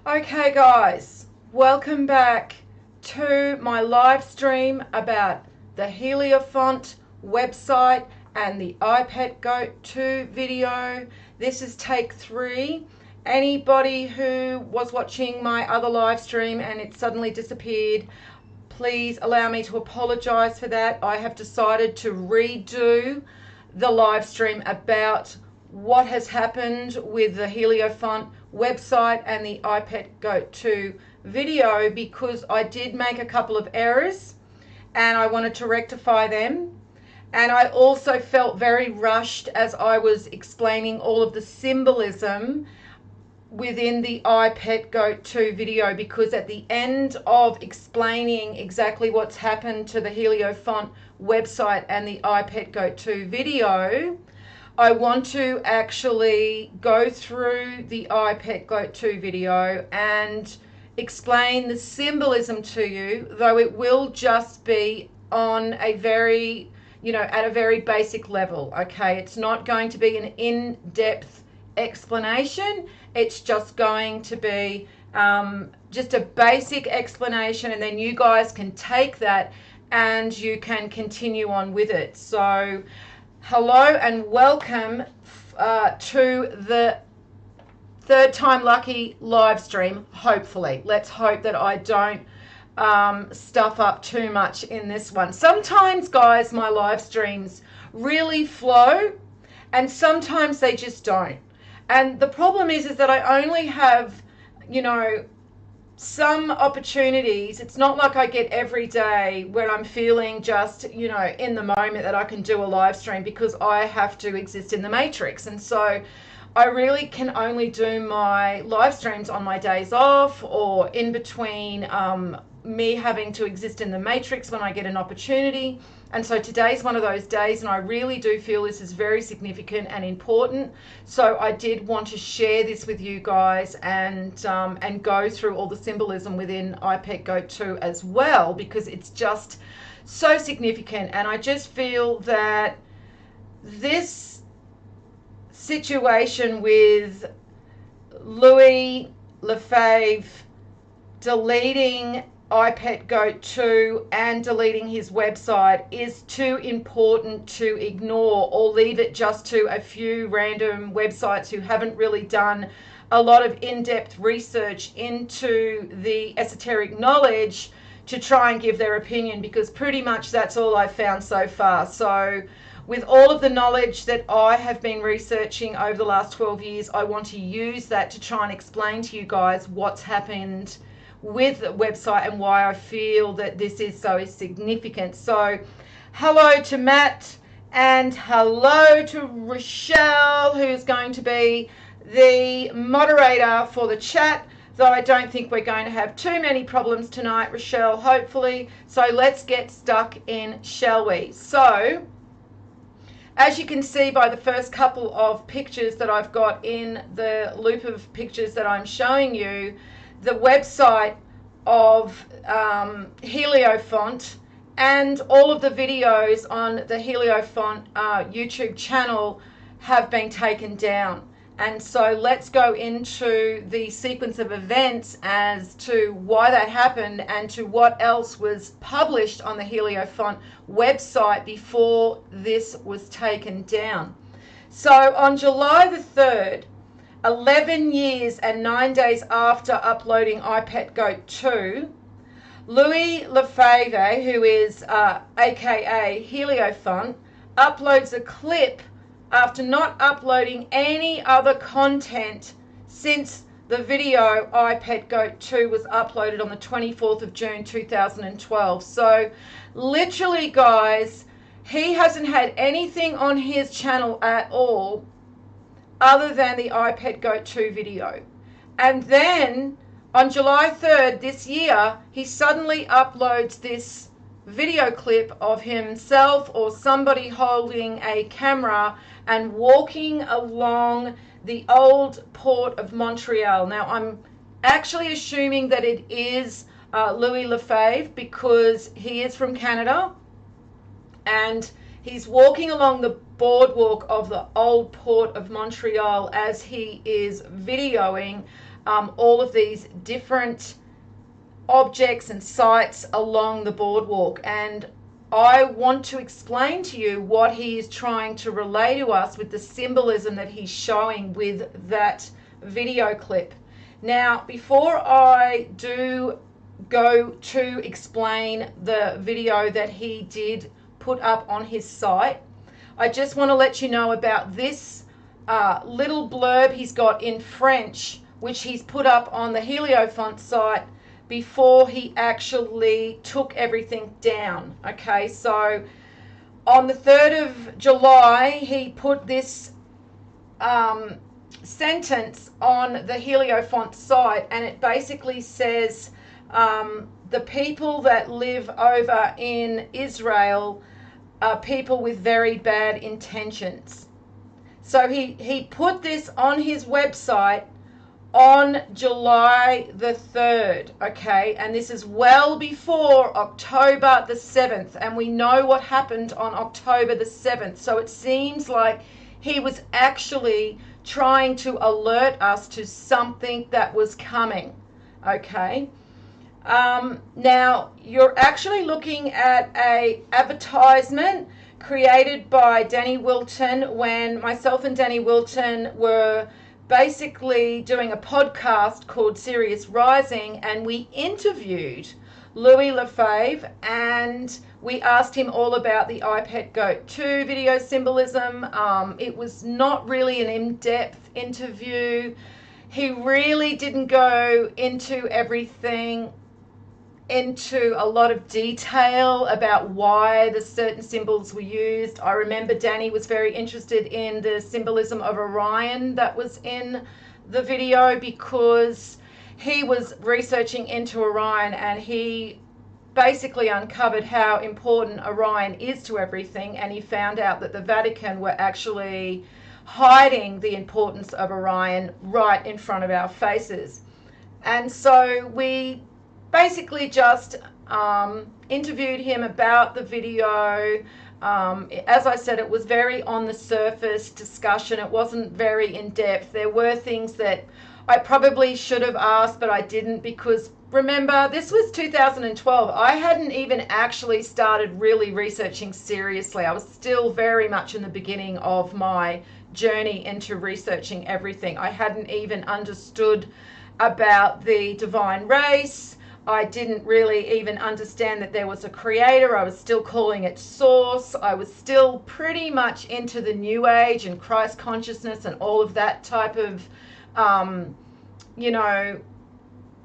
Okay guys, welcome back to my live stream about the Heliofant website and the iPet Goat 2 video. This is take 3. Anybody who was watching my other live stream and it suddenly disappeared, please allow me to apologize for that. I have decided to redo the live stream about what has happened with the Heliofant website and the iPet Goat 2 video because I did make a couple of errors and I wanted to rectify them. And I also felt very rushed as I was explaining all of the symbolism within the iPet Goat 2 video, because at the end of explaining exactly what's happened to the Heliofant website and the iPet Goat 2 video, I want to actually go through the iPet Goat 2 video and explain the symbolism to you, though it will just be on a very, at a very basic level, okay? It's not going to be an in-depth explanation. It's just going to be just a basic explanation, and then you guys can take that and you can continue on with it. So hello and welcome to the third time lucky live stream. Hopefully, let's hope that I don't stuff up too much in this one. Sometimes, guys, my live streams really flow and sometimes they just don't. And the problem is that I only have, some opportunities. It's not like I get every day when I'm feeling just, in the moment that I can do a live stream, because I have to exist in the matrix. And so I really can only do my live streams on my days off or in between me having to exist in the matrix when I get an opportunity. And so today's one of those days, and I really do feel this is very significant and important. So I did want to share this with you guys and go through all the symbolism within iPet Goat 2 as well, because it's just so significant. And I just feel that this situation with Louis Lefebvre deleting iPet Goat 2 and deleting his website is too important to ignore or leave it just to a few random websites who haven't really done a lot of in-depth research into the esoteric knowledge to try and give their opinion, because pretty much that's all I've found so far. So with all of the knowledge that I have been researching over the last 12 years, I want to use that to try and explain to you guys what's happened with the website and why I feel that this is so significant. So hello to Matt and hello to Rochelle, who's going to be the moderator for the chat, though I don't think we're going to have too many problems tonight, Rochelle, hopefully. So let's get stuck in, shall we? So as you can see by the first couple of pictures that I've got in the loop of pictures that I'm showing you, the website of Heliofant and all of the videos on the Heliofant YouTube channel have been taken down. And so let's go into the sequence of events as to why that happened and to what else was published on the Heliofant website before this was taken down. So on July the 3rd, 11 years and 9 days after uploading iPet Goat 2, Louis Lefebvre, who is aka Heliofant, uploads a clip after not uploading any other content since the video iPet Goat 2 was uploaded on the 24th of June 2012. So literally, guys, he hasn't had anything on his channel at all other than the iPet Goat 2 video. And then on July 3rd this year, he suddenly uploads this video clip of himself or somebody holding a camera and walking along the old port of Montreal. Now, I'm actually assuming that it is Louis Lefebvre, because he is from Canada, and he's walking along the boardwalk of the old port of Montreal as he is videoing all of these different objects and sites along the boardwalk. And I want to explain to you what he is trying to relay to us with the symbolism that he's showing with that video clip. Now, before I do go to explain the video that he did put up on his site, I just want to let you know about this little blurb he's got in French, which he's put up on the Heliofant site before he actually took everything down. Okay, so on the 3rd of July, he put this sentence on the Heliofant site, and it basically says, the people that live over in Israel are people with very bad intentions. So he put this on his website on July the 3rd, okay? And this is well before October the 7th, and we know what happened on October the 7th. So it seems like he was actually trying to alert us to something that was coming, okay? Now, you're actually looking at a advertisement created by Danny Wilton when myself and Danny Wilton were basically doing a podcast called Serious Rising, and we interviewed Louis Lefebvre and we asked him all about the iPet Goat 2 video symbolism. It was not really an in-depth interview. He really didn't go into everything, into a lot of detail about why the certain symbols were used. I remember Danny was very interested in the symbolism of Orion that was in the video, because he was researching into Orion and he basically uncovered how important Orion is to everything, and he found out that the Vatican were actually hiding the importance of Orion right in front of our faces. And so we basically just interviewed him about the video. As I said, it was very on the surface discussion. It wasn't very in depth. There were things that I probably should have asked, but I didn't, because remember, this was 2012. I hadn't even actually started really researching seriously. I was still very much in the beginning of my journey into researching everything. I hadn't even understood about the divine race. I didn't really even understand that there was a creator. I was still calling it source. I was still pretty much into the New Age and Christ consciousness and all of that type of,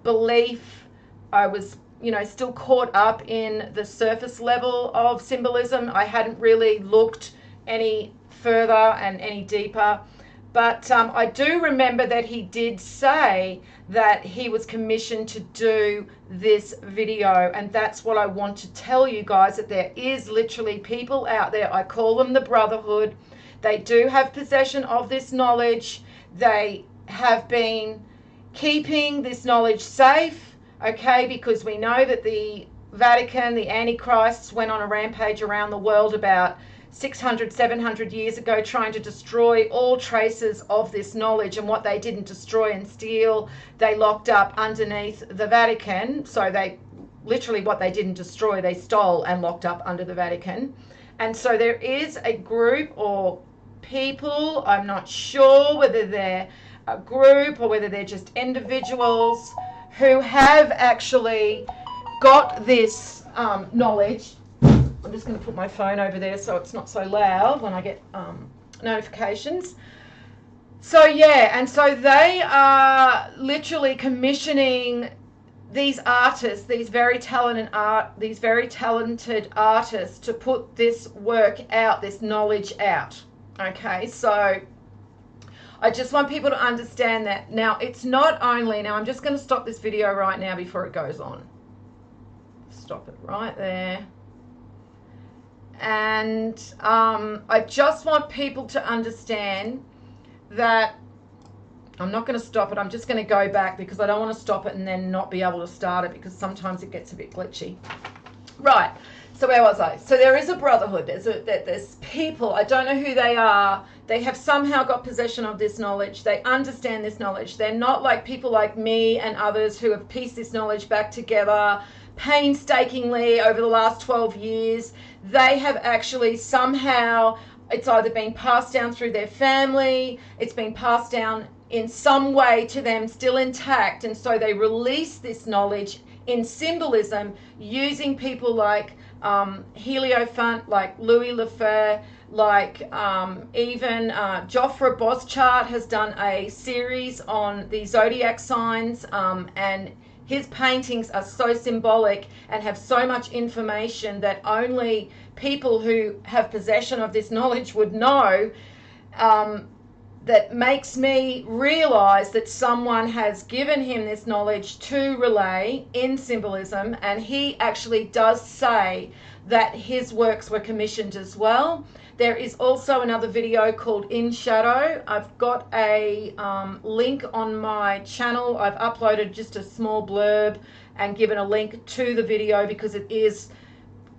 belief. I was, still caught up in the surface level of symbolism. I hadn't really looked any further and any deeper. But I do remember that he did say that he was commissioned to do this video, and that's what I want to tell you guys, that there is literally people out there, I call them the Brotherhood. They do have possession of this knowledge. They have been keeping this knowledge safe, okay, because we know that the Vatican, the Antichrists, went on a rampage around the world about 600, 700 years ago, trying to destroy all traces of this knowledge. And what they didn't destroy and steal, they locked up underneath the Vatican. So they literally, what they didn't destroy, they stole and locked up under the Vatican. And so there is a group or people, I'm not sure whether they're a group or whether they're just individuals, who have actually got this knowledge. I'm just going to put my phone over there so it's not so loud when I get notifications. So yeah, and so they are literally commissioning these artists, these very talented artists, to put this work out, this knowledge out. Okay, so I just want people to understand that. Now, it's not only, now I'm just going to stop this video right now before it goes on. Stop it right there. And I just want people to understand that I'm not going to stop it. I'm just going to go back, because I don't want to stop it and then not be able to start it, because sometimes it gets a bit glitchy. Right. So where was I? So there is a brotherhood. There's people. I don't know who they are. They have somehow got possession of this knowledge. They understand this knowledge. They're not like people like me and others who have pieced this knowledge back together painstakingly over the last 12 years. They have actually somehow, it's either been passed down through their family, it's been passed down in some way to them still intact, and so they release this knowledge in symbolism using people like Heliofant, like Louis Lefebvre, like even Joffre Boschart has done a series on the zodiac signs, and his paintings are so symbolic and have so much information that only people who have possession of this knowledge would know. That makes me realize that someone has given him this knowledge to relay in symbolism, and he actually does say that his works were commissioned as well. There is also another video called In Shadow. I've got a link on my channel. I've uploaded just a small blurb and given a link to the video because it is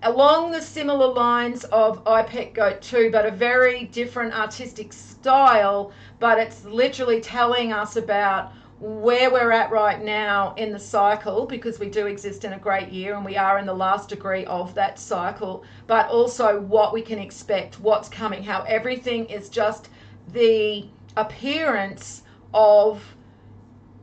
along the similar lines of iPet Goat 2, but a very different artistic style. But it's literally telling us about where we're at right now in the cycle, because we do exist in a great year and we are in the last degree of that cycle, but also what we can expect, what's coming, how everything is just the appearance of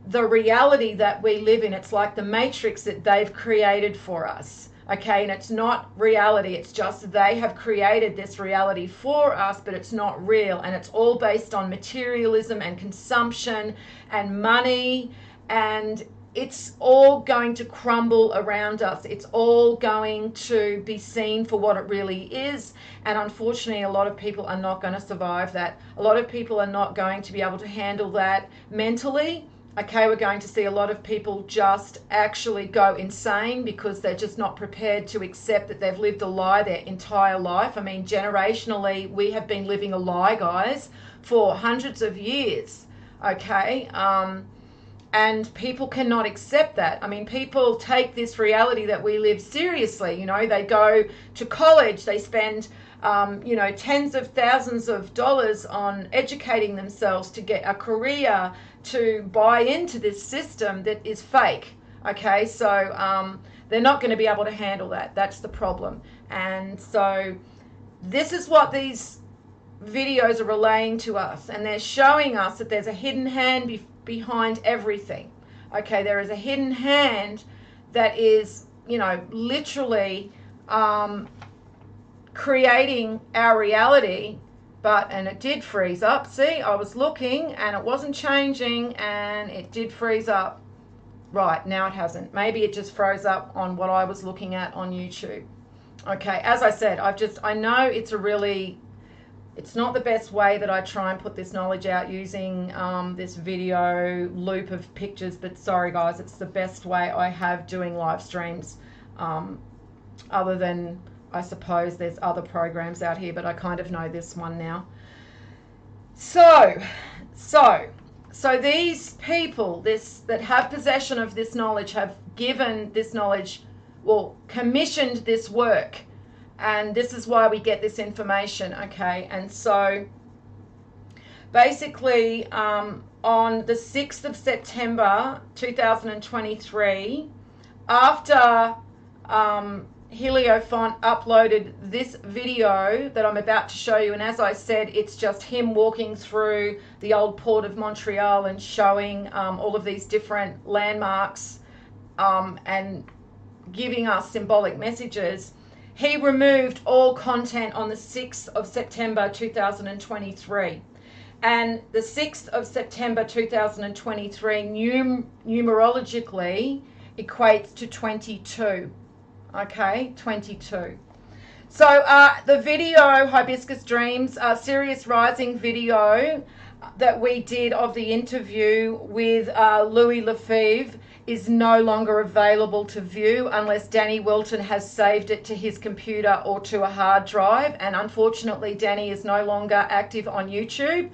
the reality that we live in. It's like the matrix that they've created for us. Okay, and it's not reality, it's just they have created this reality for us, but it's not real, and it's all based on materialism and consumption and money, and it's all going to crumble around us. It's all going to be seen for what it really is, and unfortunately a lot of people are not going to survive that. A lot of people are not going to be able to handle that mentally. Okay, we're going to see a lot of people just actually go insane because they're just not prepared to accept that they've lived a lie their entire life. I mean, generationally, we have been living a lie, guys, for hundreds of years, okay? And people cannot accept that. I mean, people take this reality that we live seriously. You know, they go to college, they spend tens of thousands of dollars on educating themselves to get a career, to buy into this system that is fake. Okay, so they're not going to be able to handle that. That's the problem. And so this is what these videos are relaying to us, and they're showing us that there's a hidden hand behind everything. Okay, there is a hidden hand that is, literally creating our reality. And it did freeze up. See, I was looking and it wasn't changing, and it did freeze up. Right, now it hasn't. Maybe it just froze up on what I was looking at on YouTube. Okay, as I said, I know it's not the best way that I try and put this knowledge out using this video loop of pictures, but sorry guys, it's the best way I have doing live streams, other than, I suppose there's other programs out here, but I kind of know this one now. So these people that have possession of this knowledge have given this knowledge, well, commissioned this work, and this is why we get this information, okay? And so basically on the 6th of September 2023, after Heliofant uploaded this video that I'm about to show you, and as I said, it's just him walking through the old port of Montreal and showing all of these different landmarks and giving us symbolic messages. He removed all content on the 6th of September 2023, and the 6th of September 2023 numerologically equates to 22. Okay, 22. So the video Hibiscus Dreams, Sirius Rising video that we did of the interview with Louis Lefebvre is no longer available to view unless Danny Wilton has saved it to his computer or to a hard drive, and unfortunately Danny is no longer active on YouTube,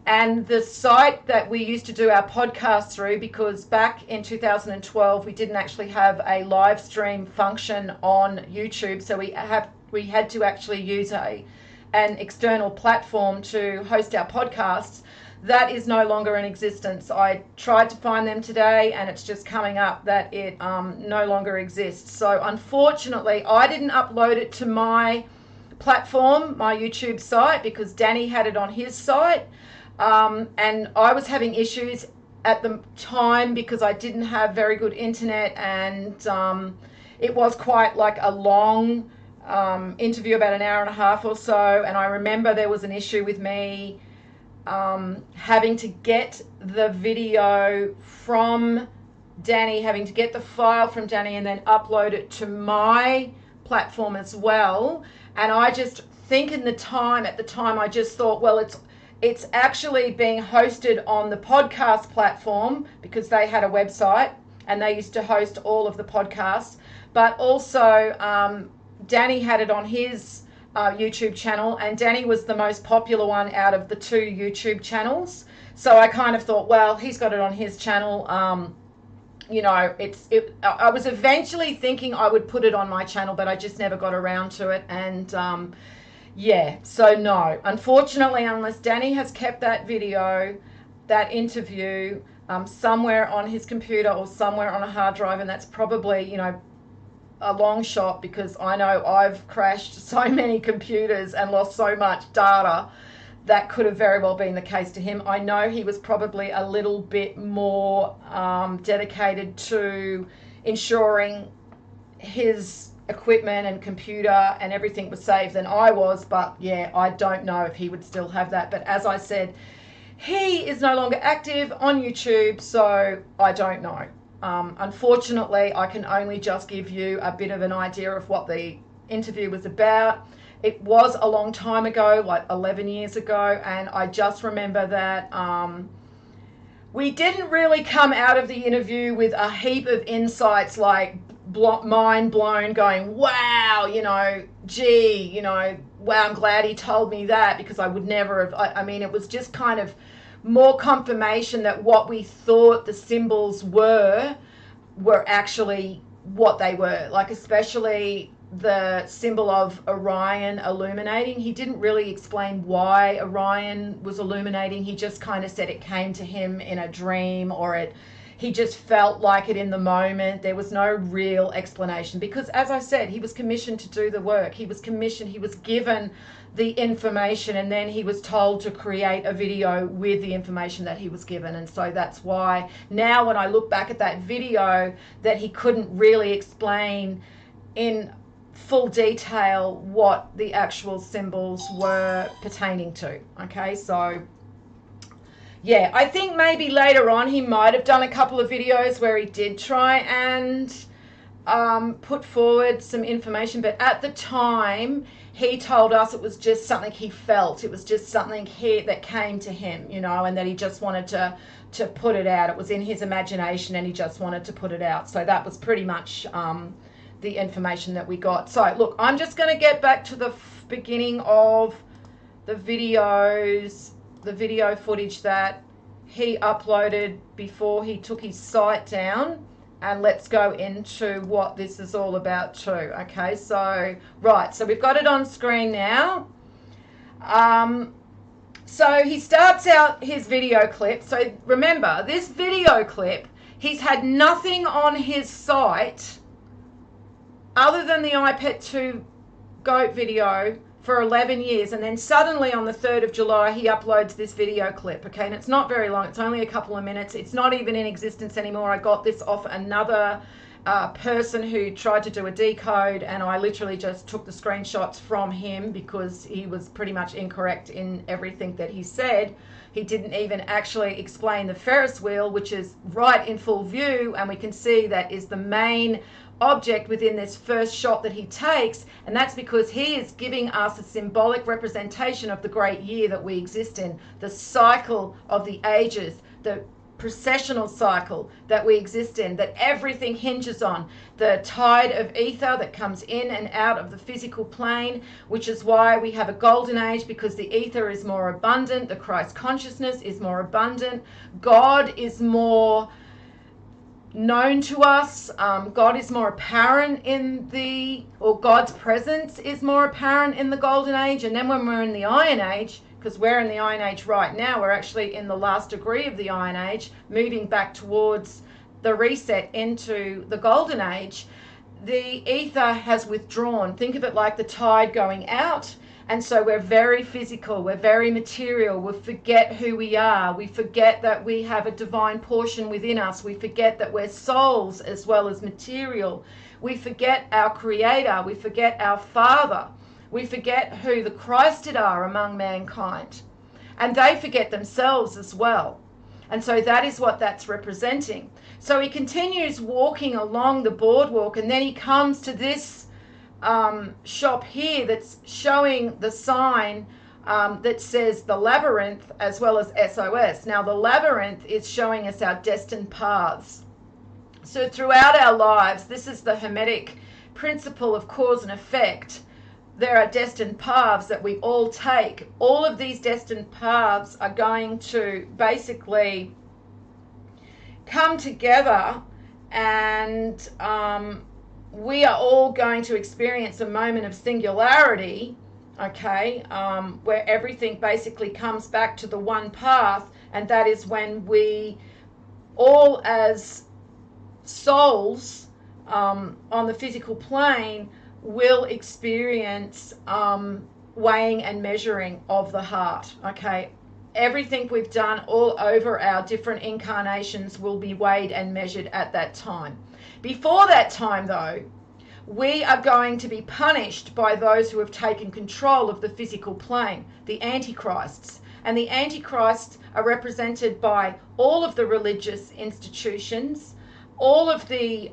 And the site that we used to do our podcast through, because back in 2012 we didn't actually have a live stream function on YouTube, so we had to actually use an external platform to host our podcasts. That is no longer in existence. I tried to find them today and it's just coming up that it no longer exists. So unfortunately I didn't upload it to my platform, my YouTube site, because Danny had it on his site. And I was having issues at the time because I didn't have very good internet, and it was quite like a long interview, about an hour and a half or so. And I remember there was an issue with me having to get the video from Danny, having to get the file from Danny and then upload it to my platform as well. And I just think at the time I just thought, well, it's actually being hosted on the podcast platform because they had a website and they used to host all of the podcasts. But also Danny had it on his YouTube channel, and Danny was the most popular one out of the two YouTube channels. So I kind of thought, well, he's got it on his channel. You know, I was eventually thinking I would put it on my channel, but I just never got around to it. And yeah, so no, unfortunately, unless Danny has kept that video, that interview, somewhere on his computer or somewhere on a hard drive, and that's probably, you know, a long shot, because I know I've crashed so many computers and lost so much data. That could have very well been the case to him. I know he was probably a little bit more dedicated to ensuring his equipment and computer and everything was saved than I was, but yeah, I don't know if he would still have that. But as I said, he is no longer active on YouTube, so I don't know. Unfortunately, I can only just give you a bit of an idea of what the interview was about. It was a long time ago, like 11 years ago, and I just remember that we didn't really come out of the interview with a heap of insights, like mind blown, going, wow, you know, gee, you know, wow, I'm glad he told me that, because I would never have. I mean, it was just kind of more confirmation that what we thought the symbols were actually what they were. Like, especially the symbol of Orion illuminating. He didn't really explain why Orion was illuminating. He just kind of said it came to him in a dream, or he just felt like it in the moment. There was no real explanation, because as I said, he was commissioned to do the work. He was given the information, and then he was told to create a video with the information that he was given. And so that's why now when I look back at that video, that he couldn't really explain in full detail what the actual symbols were pertaining to. Okay, so yeah, I think maybe later on he might have done a couple of videos where he did try and put forward some information, but at the time he told us it was just something he felt. It was just something that came to him, you know, and that he just wanted to put it out. It was in his imagination and he just wanted to put it out. So that was pretty much the information that we got. So look, I'm just going to get back to the beginning of the videos, the video footage that he uploaded before he took his site down, and let's go into what this is all about too. Okay, so right, so we've got it on screen now. So he starts out his video clip. So remember, this video clip, he's had nothing on his site other than the iPet 2 goat video for 11 years, and then suddenly on the 3rd of July he uploads this video clip. Okay, and it's not very long, it's only a couple of minutes. It's not even in existence anymore. I got this off another person who tried to do a decode, and I literally just took the screenshots from him because he was pretty much incorrect in everything that he said. He didn't even actually explain the Ferris wheel, which is right in full view, and we can see that is the main object within this first shot that he takes, and that's because he is giving us a symbolic representation of the great year that we exist in, the cycle of the ages, the processional cycle that we exist in, that everything hinges on, the tide of ether that comes in and out of the physical plane, which is why we have a golden age, because the ether is more abundant, the Christ consciousness is more abundant, God is more known to us, God is more apparent God's presence is more apparent in the golden age. And then when we're in the iron age, because we're in the iron age right now, we're actually in the last degree of the iron age, moving back towards the reset into the golden age, the ether has withdrawn. Think of it like the tide going out. And so we're very physical, we're very material, we forget who we are, we forget that we have a divine portion within us, we forget that we're souls as well as material, we forget our Creator, we forget our Father, we forget who the Christed are among mankind, and they forget themselves as well. And so that is what that's representing. So he continues walking along the boardwalk, and then he comes to this shop here that's showing the sign that says the labyrinth as well as SOS. Now the labyrinth is showing us our destined paths. So throughout our lives, this is the Hermetic principle of cause and effect. There are destined paths that we all take. All of these destined paths are going to basically come together, and we are all going to experience a moment of singularity, okay, where everything basically comes back to the one path, and that is when we all as souls on the physical plane will experience weighing and measuring of the heart, okay. Everything we've done all over our different incarnations will be weighed and measured at that time. Before that time, though, we are going to be punished by those who have taken control of the physical plane, the Antichrists. And the Antichrists are represented by all of the religious institutions, all of the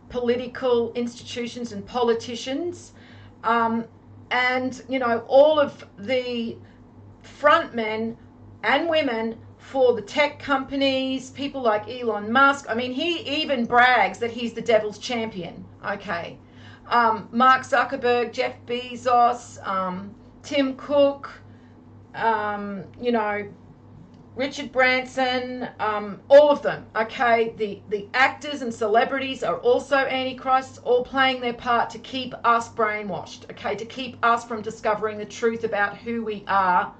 political institutions and politicians, and, you know, all of the frontmen and women for the tech companies, people like Elon Musk. I mean, he even brags that he's the devil's champion, okay. Mark Zuckerberg, Jeff Bezos, Tim Cook, you know, Richard Branson, all of them, okay. The actors and celebrities are also antichrists, all playing their part to keep us brainwashed, okay, to keep us from discovering the truth about who we are,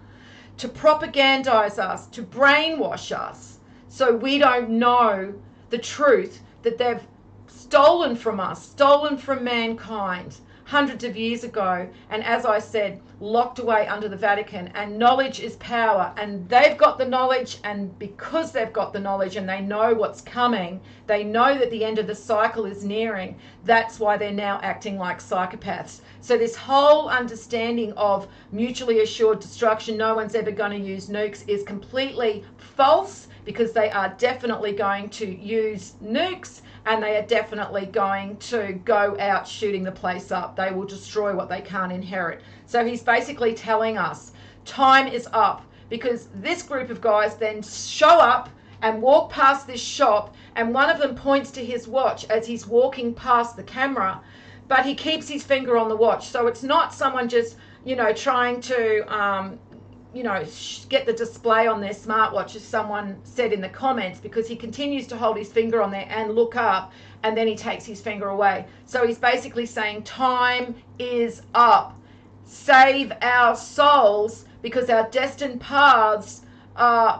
to propagandize us, to brainwash us, so we don't know the truth that they've stolen from us, stolen from mankind hundreds of years ago, and as I said, locked away under the Vatican. And knowledge is power, and they've got the knowledge, and because they've got the knowledge and they know what's coming, they know that the end of the cycle is nearing. That's why they're now acting like psychopaths. So this whole understanding of mutually assured destruction, no one's ever going to use nukes, is completely false, because they are definitely going to use nukes, and they are definitely going to go out shooting the place up. They will destroy what they can't inherit. So he's basically telling us time is up, because this group of guys then show up and walk past this shop, and one of them points to his watch as he's walking past the camera, but he keeps his finger on the watch. So it's not someone just, you know, trying to you know, get the display on their smartwatch, as someone said in the comments, because he continues to hold his finger on there and look up, and then he takes his finger away. So he's basically saying time is up. Save our souls, because our destined paths,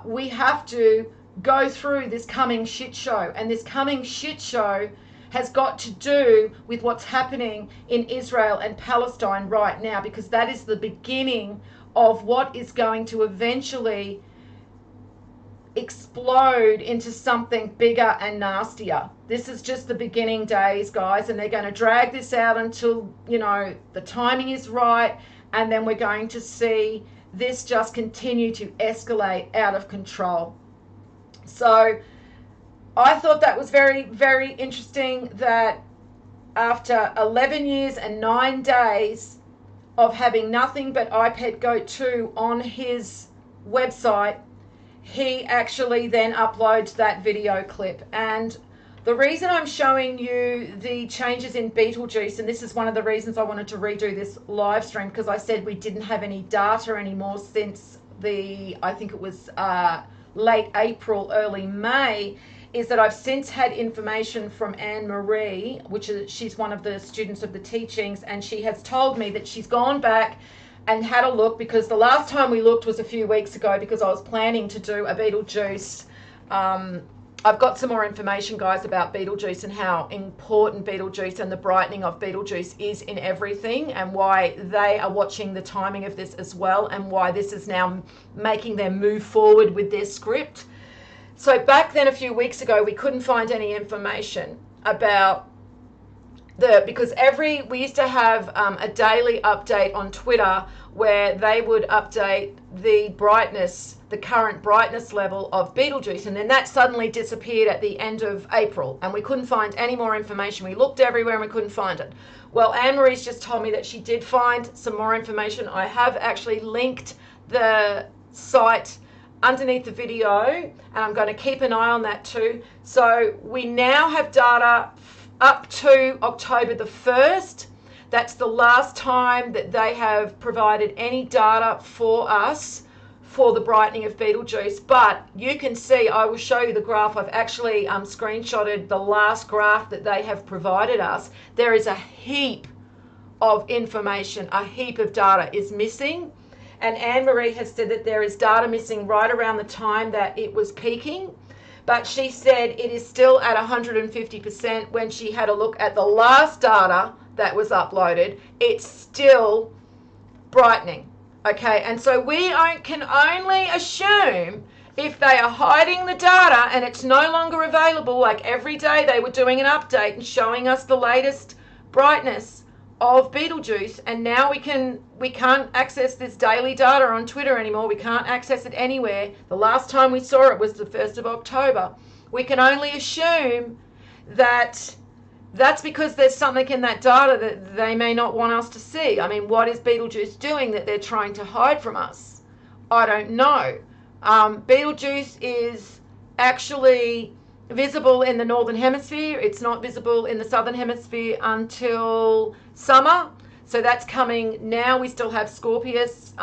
we have to go through this coming shit show. And this coming shit show has got to do with what's happening in Israel and Palestine right now, because that is the beginning of what is going to eventually explode into something bigger and nastier. This is just the beginning days, guys, and they're going to drag this out until, you know, the timing is right, and then we're going to see this just continue to escalate out of control. So I thought that was very, very interesting, that after 11 years and 9 days of having nothing but iPad Go 2 on his website, he actually then uploads that video clip. And the reason I'm showing you the changes in Beetlejuice, and this is one of the reasons I wanted to redo this live stream, because I said we didn't have any data anymore since I think it was late April, early May, is that I've since had information from Anne-Marie, she's one of the students of the teachings, and she has told me that she's gone back and had a look, because the last time we looked was a few weeks ago, because I was planning to do a Beetlejuice. I've got some more information, guys, about Beetlejuice and how important Beetlejuice and the brightening of Beetlejuice is in everything, and why they are watching the timing of this as well, and why this is now making them move forward with their script. So back then, a few weeks ago, we couldn't find any information about because we used to have a daily update on Twitter where they would update the brightness, the current brightness level of Beetlejuice, and then that suddenly disappeared at the end of April, and we couldn't find any more information. We looked everywhere and we couldn't find it. Well, Anne-Marie's just told me that she did find some more information. I have actually linked the site underneath the video, and I'm going to keep an eye on that too. So we now have data up to October the 1st. That's the last time that they have provided any data for us for the brightening of Beetlejuice. But you can see, I will show you the graph. I've actually screenshotted the last graph that they have provided us. There is a heap of information, a heap of data is missing. And Anne-Marie has said that there is data missing right around the time that it was peaking. But she said it is still at 150% when she had a look at the last data that was uploaded. It's still brightening. Okay, and so we can only assume if they are hiding the data and it's no longer available, like every day they were doing an update and showing us the latest brightness of Beetlejuice, and now we can't access this daily data on Twitter anymore. We can't access it anywhere. The last time we saw it was the 1st of October. We can only assume that that's because there's something in that data that they may not want us to see. I mean, what is Beetlejuice doing that they're trying to hide from us? I don't know. Beetlejuice is actually visible in the northern hemisphere. It's not visible in the southern hemisphere until summer, so that's coming now. We still have Scorpius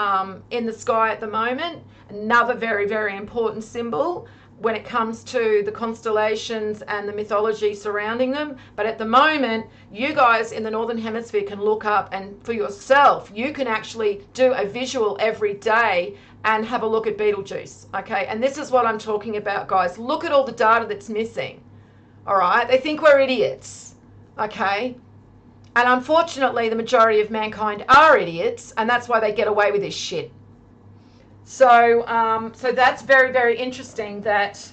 in the sky at the moment, another very, very important symbol when it comes to the constellations and the mythology surrounding them. But at the moment, you guys in the northern hemisphere can look up, and for yourself, you can actually do a visual every day and have a look at Beetlejuice. Okay, and this is what I'm talking about, guys. Look at all the data that's missing. All right, they think we're idiots. Okay, and unfortunately the majority of mankind are idiots, and that's why they get away with this shit. So so that's very, very interesting that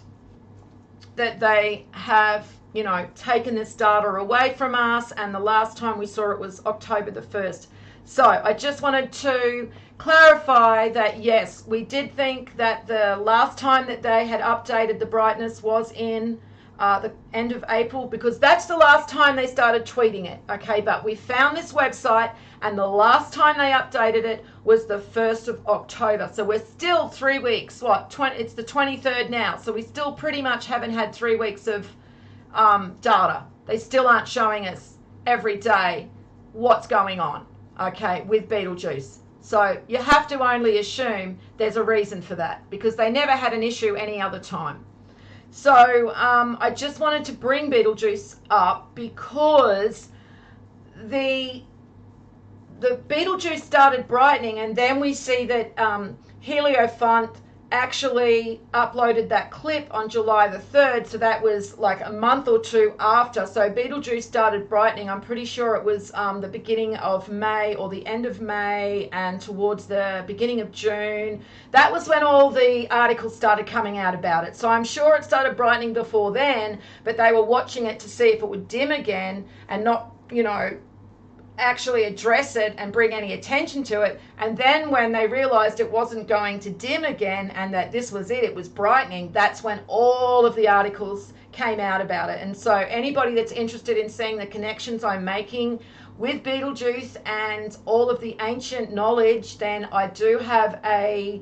they have, you know, taken this data away from us, and the last time we saw it was October the 1st. So I just wanted to clarify that, yes, we did think that the last time that they had updated the brightness was in the end of April, because that's the last time they started tweeting it. Okay, but we found this website, and the last time they updated it was the 1st of October. So we're still 3 weeks. It's the 23rd now. So we still pretty much haven't had 3 weeks of data. They still aren't showing us every day what's going on, okay, with Beetlejuice. So you have to only assume there's a reason for that, because they never had an issue any other time. So I just wanted to bring Beetlejuice up because the Beetlejuice started brightening, and then we see that Heliofant actually uploaded that clip on July the 3rd, so that was like a month or two after. So Beetlejuice started brightening, I'm pretty sure it was the beginning of May or the end of May and towards the beginning of June. That was when all the articles started coming out about it. So I'm sure it started brightening before then, but they were watching it to see if it would dim again and not, you know, actually address it and bring any attention to it. And then when they realized it wasn't going to dim again and that this was it was brightening, that's when all of the articles came out about it. And so anybody that's interested in seeing the connections I'm making with Beetlejuice and all of the ancient knowledge, then I do have a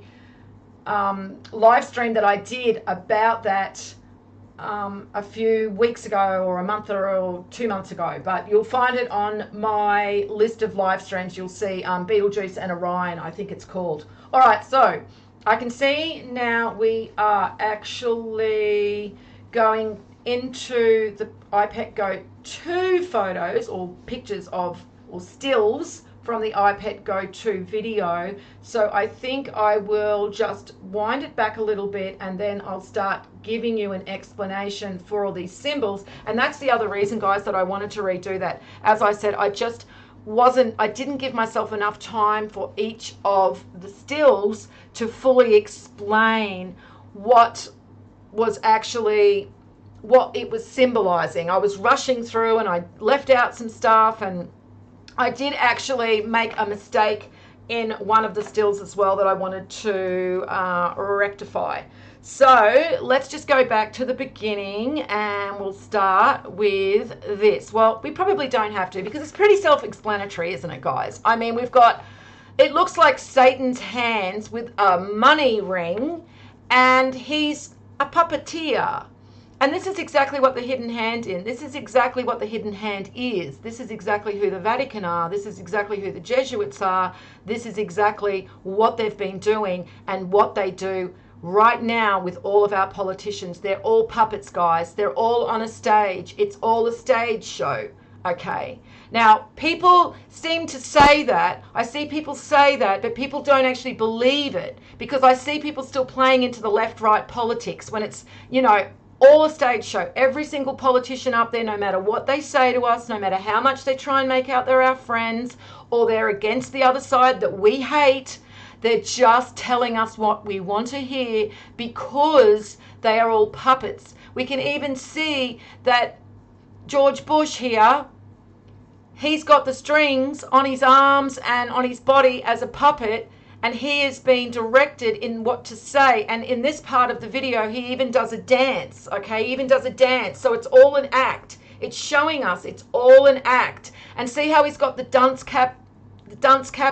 live stream that I did about that a few weeks ago, or a month or 2 months ago, but you'll find it on my list of live streams. You'll see Beetlejuice and Orion, I think it's called. All right, so I can see now we are actually going into the iPet Go 2 photos or pictures of, or stills from the iPet Go 2 video. So I think I will just wind it back a little bit, and then I'll start giving you an explanation for all these symbols. And that's the other reason, guys, that I wanted to redo that. As I said, I didn't give myself enough time for each of the stills to fully explain what was actually, what it was symbolizing. I was rushing through and I left out some stuff, and I did actually make a mistake in one of the stills as well that I wanted to rectify. So let's just go back to the beginning, and we'll start with this. Well, we probably don't have to, because it's pretty self-explanatory, isn't it, guys? I mean, we've got, it looks like Satan's hands with a money ring, and he's a puppeteer. And this is exactly what the hidden hand is. This is exactly what the hidden hand is. This is exactly who the Vatican are. This is exactly who the Jesuits are. This is exactly what they've been doing and what they do right now with all of our politicians. They're all puppets, guys. They're all on a stage. It's all a stage show, okay? Now, people seem to say that. I see people say that, but people don't actually believe it, because I see people still playing into the left-right politics when it's, you know, all a stage show. Every single politician up there, no matter what they say to us, no matter how much they try and make out they're our friends, or they're against the other side that we hate, they're just telling us what we want to hear, because they are all puppets. We can even see that George Bush here, he's got the strings on his arms and on his body as a puppet, and he is being directed in what to say. And in this part of the video, he even does a dance, okay? He even does a dance. So it's all an act. It's showing us it's all an act. And see how he's got the dunce cap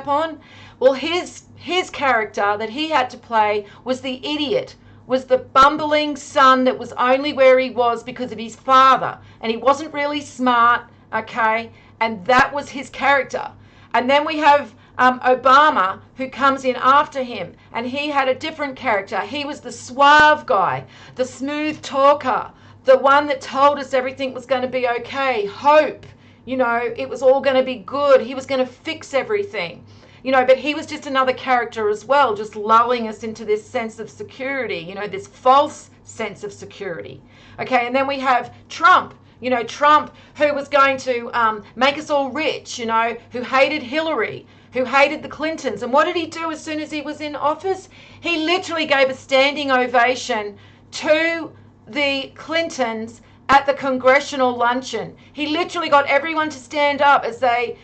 on? Well, his character that he had to play was the idiot, was the bumbling son that was only where he was because of his father. And he wasn't really smart, okay? And that was his character. And then we have Obama, who comes in after him, and he had a different character. He was the suave guy, the smooth talker, the one that told us everything was going to be okay. Hope, you know, it was all going to be good. He was going to fix everything, you know, but he was just another character as well, just lulling us into this sense of security, you know, this false sense of security. Okay, and then we have Trump. You know, Trump, who was going to make us all rich, you know, who hated Hillary, who hated the Clintons. And what did he do as soon as he was in office? He literally gave a standing ovation to the Clintons at the congressional luncheon. He literally got everyone to stand up as they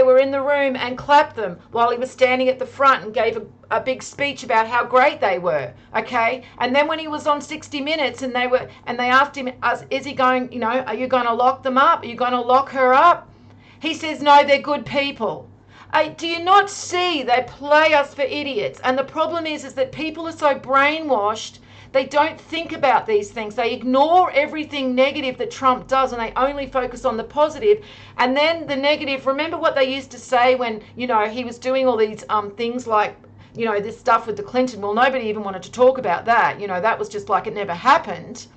were in the room and clap them while he was standing at the front and gave a big speech about how great they were, okay? And then when he was on 60 Minutes and they asked him, is he going, you know, are you going to lock them up? Are you going to lock her up? He says, no, they're good people. Do you not see they play us for idiots? And the problem is that people are so brainwashed, they don't think about these things. They ignore everything negative that Trump does, and they only focus on the positive. And then the negative, remember what they used to say when, you know, he was doing all these things like, you know, this stuff with the Clinton. Well, nobody even wanted to talk about that. You know, that was just like it never happened.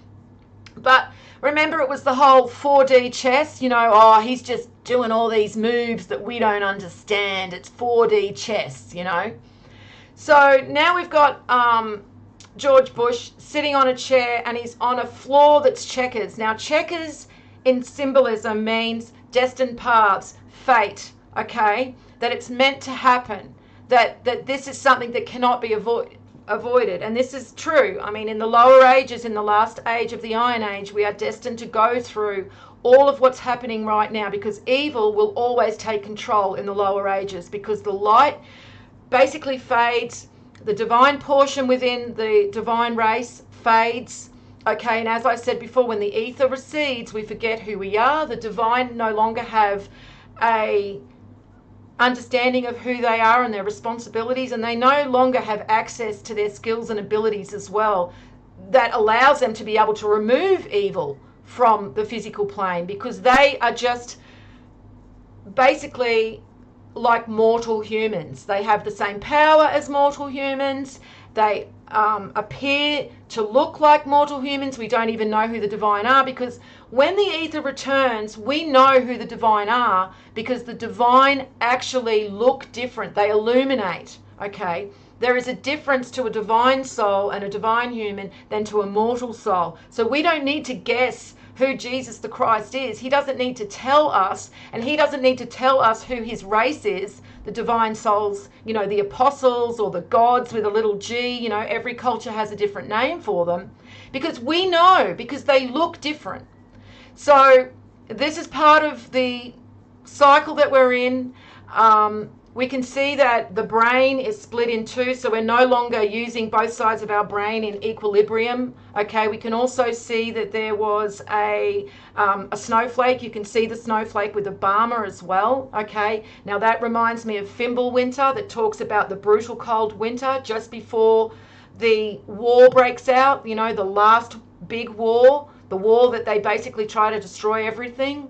But remember, it was the whole 4D chess, you know, oh, he's just doing all these moves that we don't understand. It's 4D chess, you know. So now we've got George Bush sitting on a chair, and he's on a floor that's checkers. Now, checkers in symbolism means destined paths, fate, okay, that it's meant to happen, that this is something that cannot be avoided. And this is true. I mean, in the lower ages, in the last age of the Iron Age, we are destined to go through all of what's happening right now, because evil will always take control in the lower ages, because the light basically fades. The divine portion within the divine race fades, okay? And as I said before, when the ether recedes, we forget who we are. The divine no longer have a understanding of who they are and their responsibilities, and they no longer have access to their skills and abilities as well that allows them to be able to remove evil from the physical plane, because they are just basically like mortal humans. They have the same power as mortal humans. They appear to look like mortal humans. We don't even know who the divine are, because when the ether returns, we know who the divine are, because the divine actually look different. They illuminate, okay? There is a difference to a divine soul and a divine human than to a mortal soul. So we don't need to guess who Jesus the Christ is. He doesn't need to tell us, and he doesn't need to tell us who his race is, the divine souls, you know, the apostles or the gods with a little g, you know, every culture has a different name for them, because we know, because they look different. So this is part of the cycle that we're in. We can see that the brain is split in two, so we're no longer using both sides of our brain in equilibrium. Okay, we can also see that there was a snowflake. You can see the snowflake with Obama as well. Okay, now that reminds me of Fimbulwinter, that talks about the brutal cold winter just before the war breaks out, you know, the last big war, the war that they basically try to destroy everything.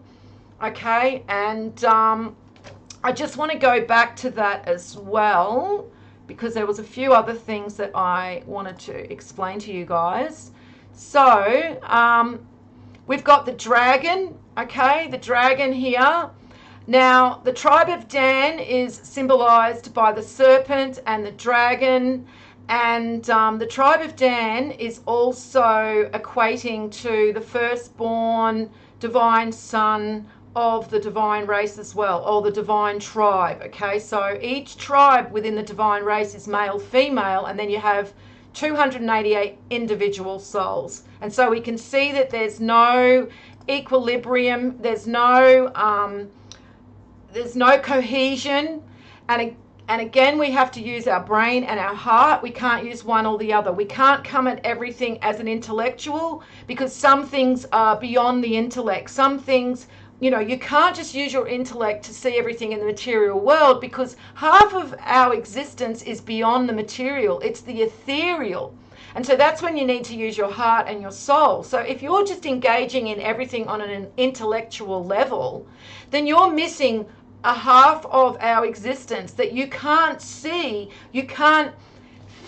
Okay, and I just want to go back to that as well, because there was a few other things that I wanted to explain to you guys. So we've got the dragon, okay, the dragon here. Now, the tribe of Dan is symbolized by the serpent and the dragon, and the tribe of Dan is also equating to the firstborn divine son of the divine race as well, or the divine tribe. Okay, so each tribe within the divine race is male, female, and then you have 288 individual souls. And so we can see that there's no equilibrium, there's no cohesion, and again we have to use our brain and our heart. We can't use one or the other. We can't come at everything as an intellectual, because some things are beyond the intellect. Some things, you know, you can't just use your intellect to see everything in the material world, because half of our existence is beyond the material. It's the ethereal. And so that's when you need to use your heart and your soul. So if you're just engaging in everything on an intellectual level, then you're missing a half of our existence that you can't see. You can't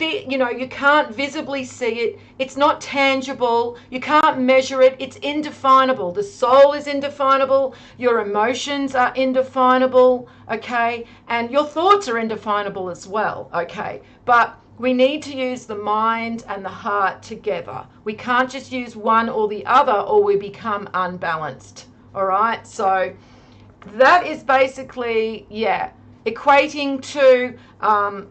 you know, you can't visibly see it. It's not tangible. You can't measure it. It's indefinable. The soul is indefinable. Your emotions are indefinable, okay? And your thoughts are indefinable as well, okay? But we need to use the mind and the heart together. We can't just use one or the other, or we become unbalanced, all right? So that is basically, yeah, equating to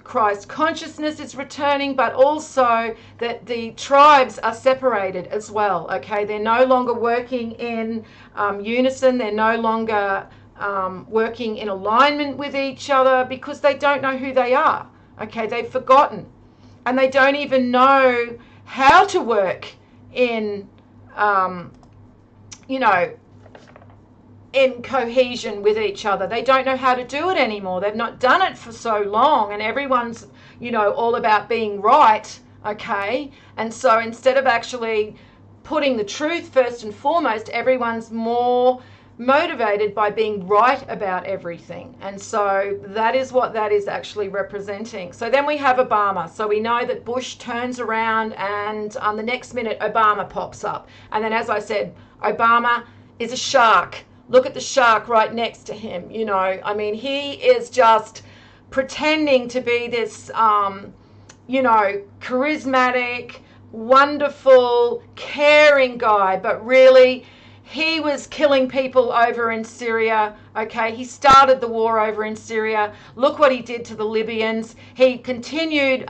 Christ consciousness is returning, but also that the tribes are separated as well, okay? They're no longer working in unison. They're no longer working in alignment with each other, because they don't know who they are, okay? They've forgotten, and they don't even know how to work in, you know, in cohesion with each other. They don't know how to do it anymore. They've not done it for so long, and everyone's, you know, all about being right, okay? And so instead of actually putting the truth first and foremost, everyone's more motivated by being right about everything. And so that is what that is actually representing. So then we have Obama. So we know that Bush turns around, and the next minute Obama pops up. And then, as I said, Obama is a shark. Look at the shark right next to him. You know, I mean, he is just pretending to be this, you know, charismatic, wonderful, caring guy, but really he was killing people over in Syria, okay? He started the war over in Syria. Look what he did to the Libyans. He continued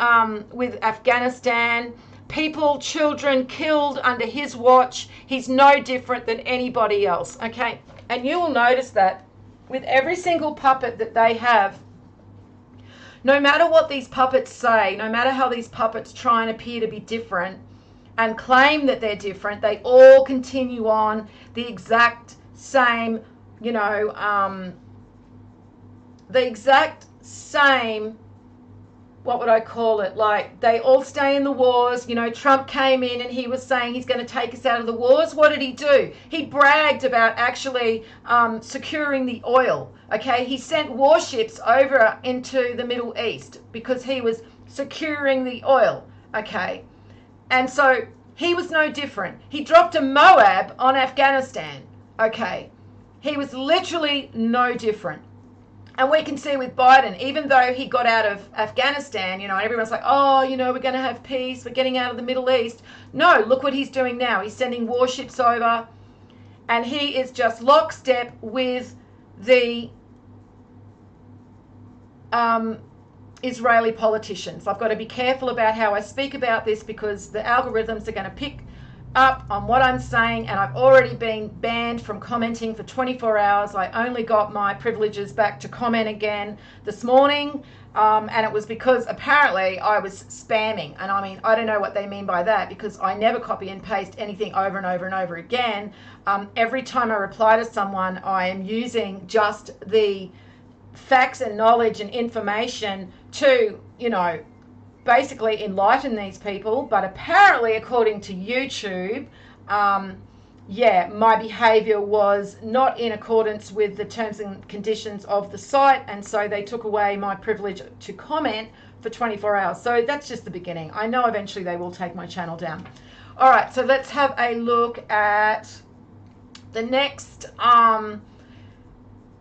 with Afghanistan. People, children killed under his watch. He's no different than anybody else, okay? And you will notice that with every single puppet that they have, no matter what these puppets say, no matter how these puppets try and appear to be different and claim that they're different, they all continue on the exact same, you know, the exact same, what would I call it? Like, they all stay in the wars. You know, Trump came in and he was saying he's going to take us out of the wars. What did he do? He bragged about actually securing the oil. Okay, he sent warships over into the Middle East because he was securing the oil. Okay, and so he was no different. He dropped a Moab on Afghanistan. Okay, he was literally no different. And we can see with Biden, even though he got out of Afghanistan, you know, everyone's like, oh, you know, we're going to have peace, we're getting out of the Middle East. No, look what he's doing now. He's sending warships over, and he is just lockstep with the Israeli politicians. I've got to be careful about how I speak about this because the algorithms are going to pick up on what I'm saying, and I've already been banned from commenting for 24 hours. I only got my privileges back to comment again this morning, and it was because apparently I was spamming. And I mean, I don't know what they mean by that, because I never copy and paste anything over and over and over again. Every time I reply to someone, I am using just the facts and knowledge and information to, you know, basically enlighten these people. But apparently, according to YouTube, yeah, my behavior was not in accordance with the terms and conditions of the site, and so they took away my privilege to comment for 24 hours. So that's just the beginning. I know eventually they will take my channel down. All right, so let's have a look at the next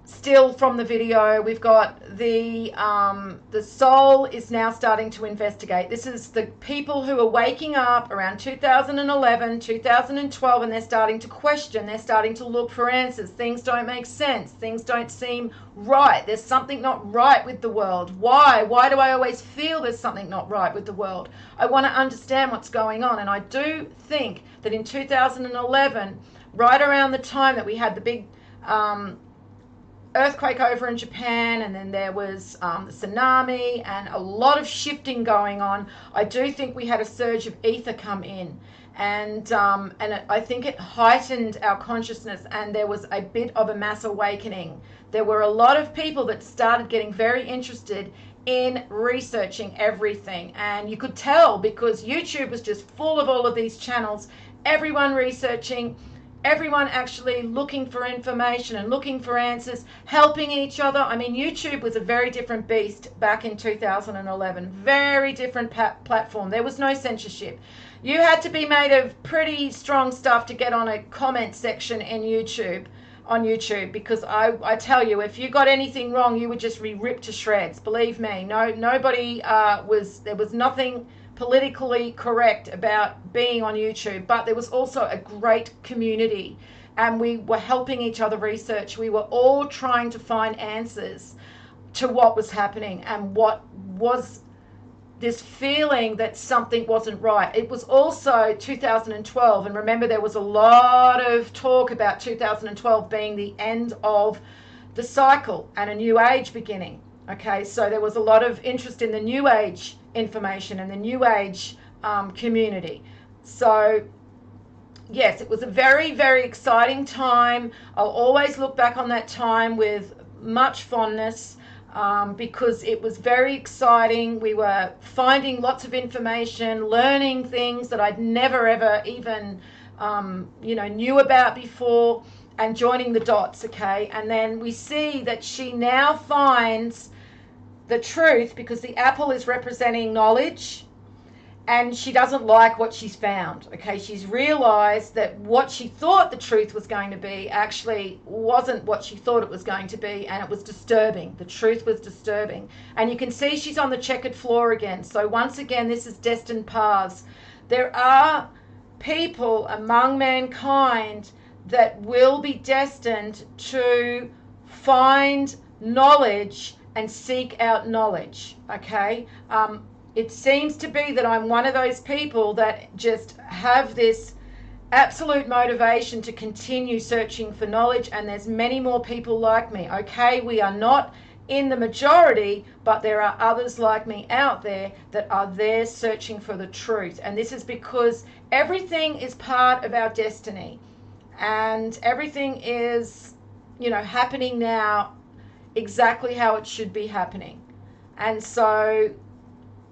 still from the video. We've got the soul is now starting to investigate. This is the people who are waking up around 2011, 2012, and they're starting to question. They're starting to look for answers. Things don't make sense. Things don't seem right. There's something not right with the world. Why? Why do I always feel there's something not right with the world? I want to understand what's going on. And I do think that in 2011, right around the time that we had the big earthquake over in Japan, and then there was the tsunami and a lot of shifting going on, I do think we had a surge of ether come in, and I think it heightened our consciousness, and there was a bit of a mass awakening. There were a lot of people that started getting very interested in researching everything, and you could tell because YouTube was just full of all of these channels, everyone researching, everyone actually looking for information and looking for answers, helping each other. I mean, YouTube was a very different beast back in 2011. Very different platform. There was no censorship. You had to be made of pretty strong stuff to get on a comment section in YouTube, on YouTube, because I tell you, if you got anything wrong, you would just be ripped to shreds. Believe me, nobody there was nothing politically correct about being on YouTube, but there was also a great community, and we were helping each other research. We were all trying to find answers to what was happening and what was this feeling that something wasn't right. It was also 2012, and remember, there was a lot of talk about 2012 being the end of the cycle and a new age beginning. Okay, so there was a lot of interest in the new age information and the new age community. So yes, it was a very, very exciting time. I'll always look back on that time with much fondness, because it was very exciting. We were finding lots of information, learning things that I'd never ever even knew about before, and joining the dots. Okay, and then we see that she now finds the truth, because the apple is representing knowledge, and she doesn't like what she's found. Okay, she's realized that what she thought the truth was going to be actually wasn't what she thought it was going to be, and it was disturbing. The truth was disturbing, and you can see she's on the checkered floor again. So once again, this is destined paths. There are people among mankind that will be destined to find knowledge and seek out knowledge. Okay, it seems to be that I'm one of those people that just have this absolute motivation to continue searching for knowledge, and there's many more people like me. Okay, we are not in the majority, but there are others like me out there that are there searching for the truth, and this is because everything is part of our destiny, and everything is, happening now exactly how it should be happening. And so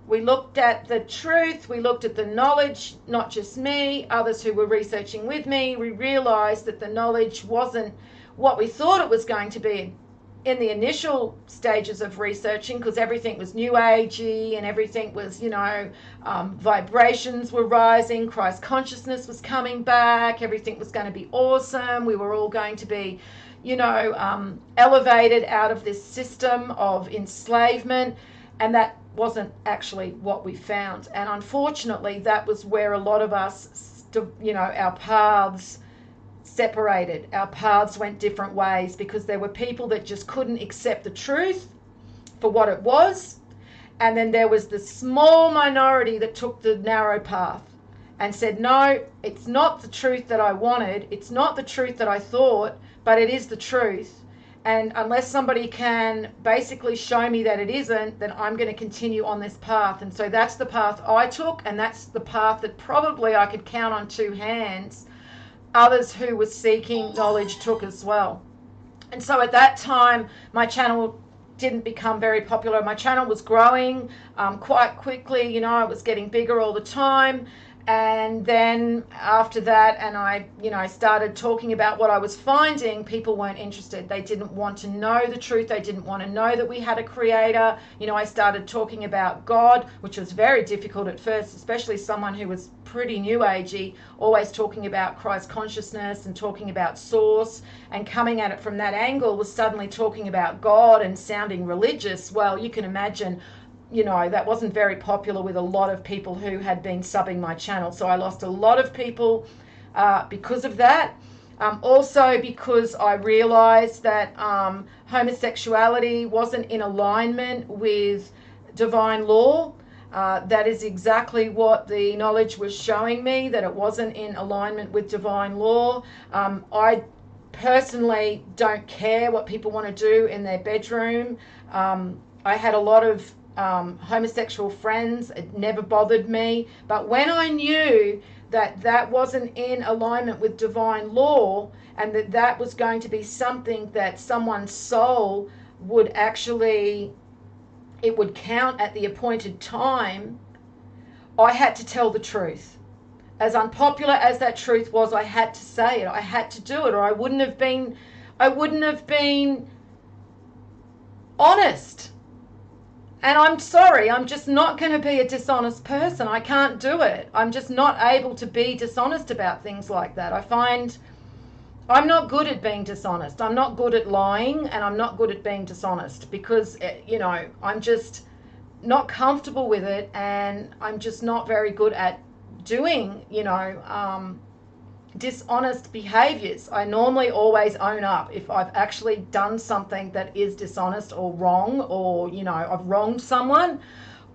we looked at the truth, we looked at the knowledge, not just me, others who were researching with me. We realized that the knowledge wasn't what we thought it was going to be in the initial stages of researching, because everything was new agey and everything was, vibrations were rising, Christ consciousness was coming back, everything was going to be awesome, we were all going to be, elevated out of this system of enslavement. And that wasn't actually what we found. And unfortunately, that was where a lot of us, our paths separated. Our paths went different ways because there were people that just couldn't accept the truth for what it was. And then there was the small minority that took the narrow path and said, no, it's not the truth that I wanted. It's not the truth that I thought, but it is the truth. And unless somebody can basically show me that it isn't, then I'm going to continue on this path. And so that's the path I took, and that's the path that probably I could count on two hands others who were seeking knowledge took as well. And so at that time, my channel didn't become very popular. My channel was growing quite quickly. It was getting bigger all the time. And then after that, and I started talking about what I was finding, people weren't interested. They didn't want to know the truth. They didn't want to know that we had a creator. I started talking about God, which was very difficult at first, especially someone who was pretty new agey, always talking about Christ consciousness and talking about source, and coming at it from that angle was suddenly talking about God and sounding religious. Well, you can imagine, that wasn't very popular with a lot of people who had been subbing my channel. So I lost a lot of people because of that. Also because I realized that homosexuality wasn't in alignment with divine law. That is exactly what the knowledge was showing me, that it wasn't in alignment with divine law. I personally don't care what people want to do in their bedroom. I had a lot of homosexual friends. It never bothered me. But when I knew that that wasn't in alignment with divine law, and that that was going to be something that someone's soul would actually, it would count at the appointed time, I had to tell the truth. As unpopular as that truth was, I had to say it. I had to do it, or I wouldn't have been honest. And I'm sorry, I'm just not going to be a dishonest person. I can't do it. I'm just not able to be dishonest about things like that. I find I'm not good at being dishonest. I'm not good at lying, and I'm not good at being dishonest because, I'm just not comfortable with it, and I'm just not very good at doing, dishonest behaviors. I normally always own up if I've actually done something that is dishonest or wrong, or I've wronged someone.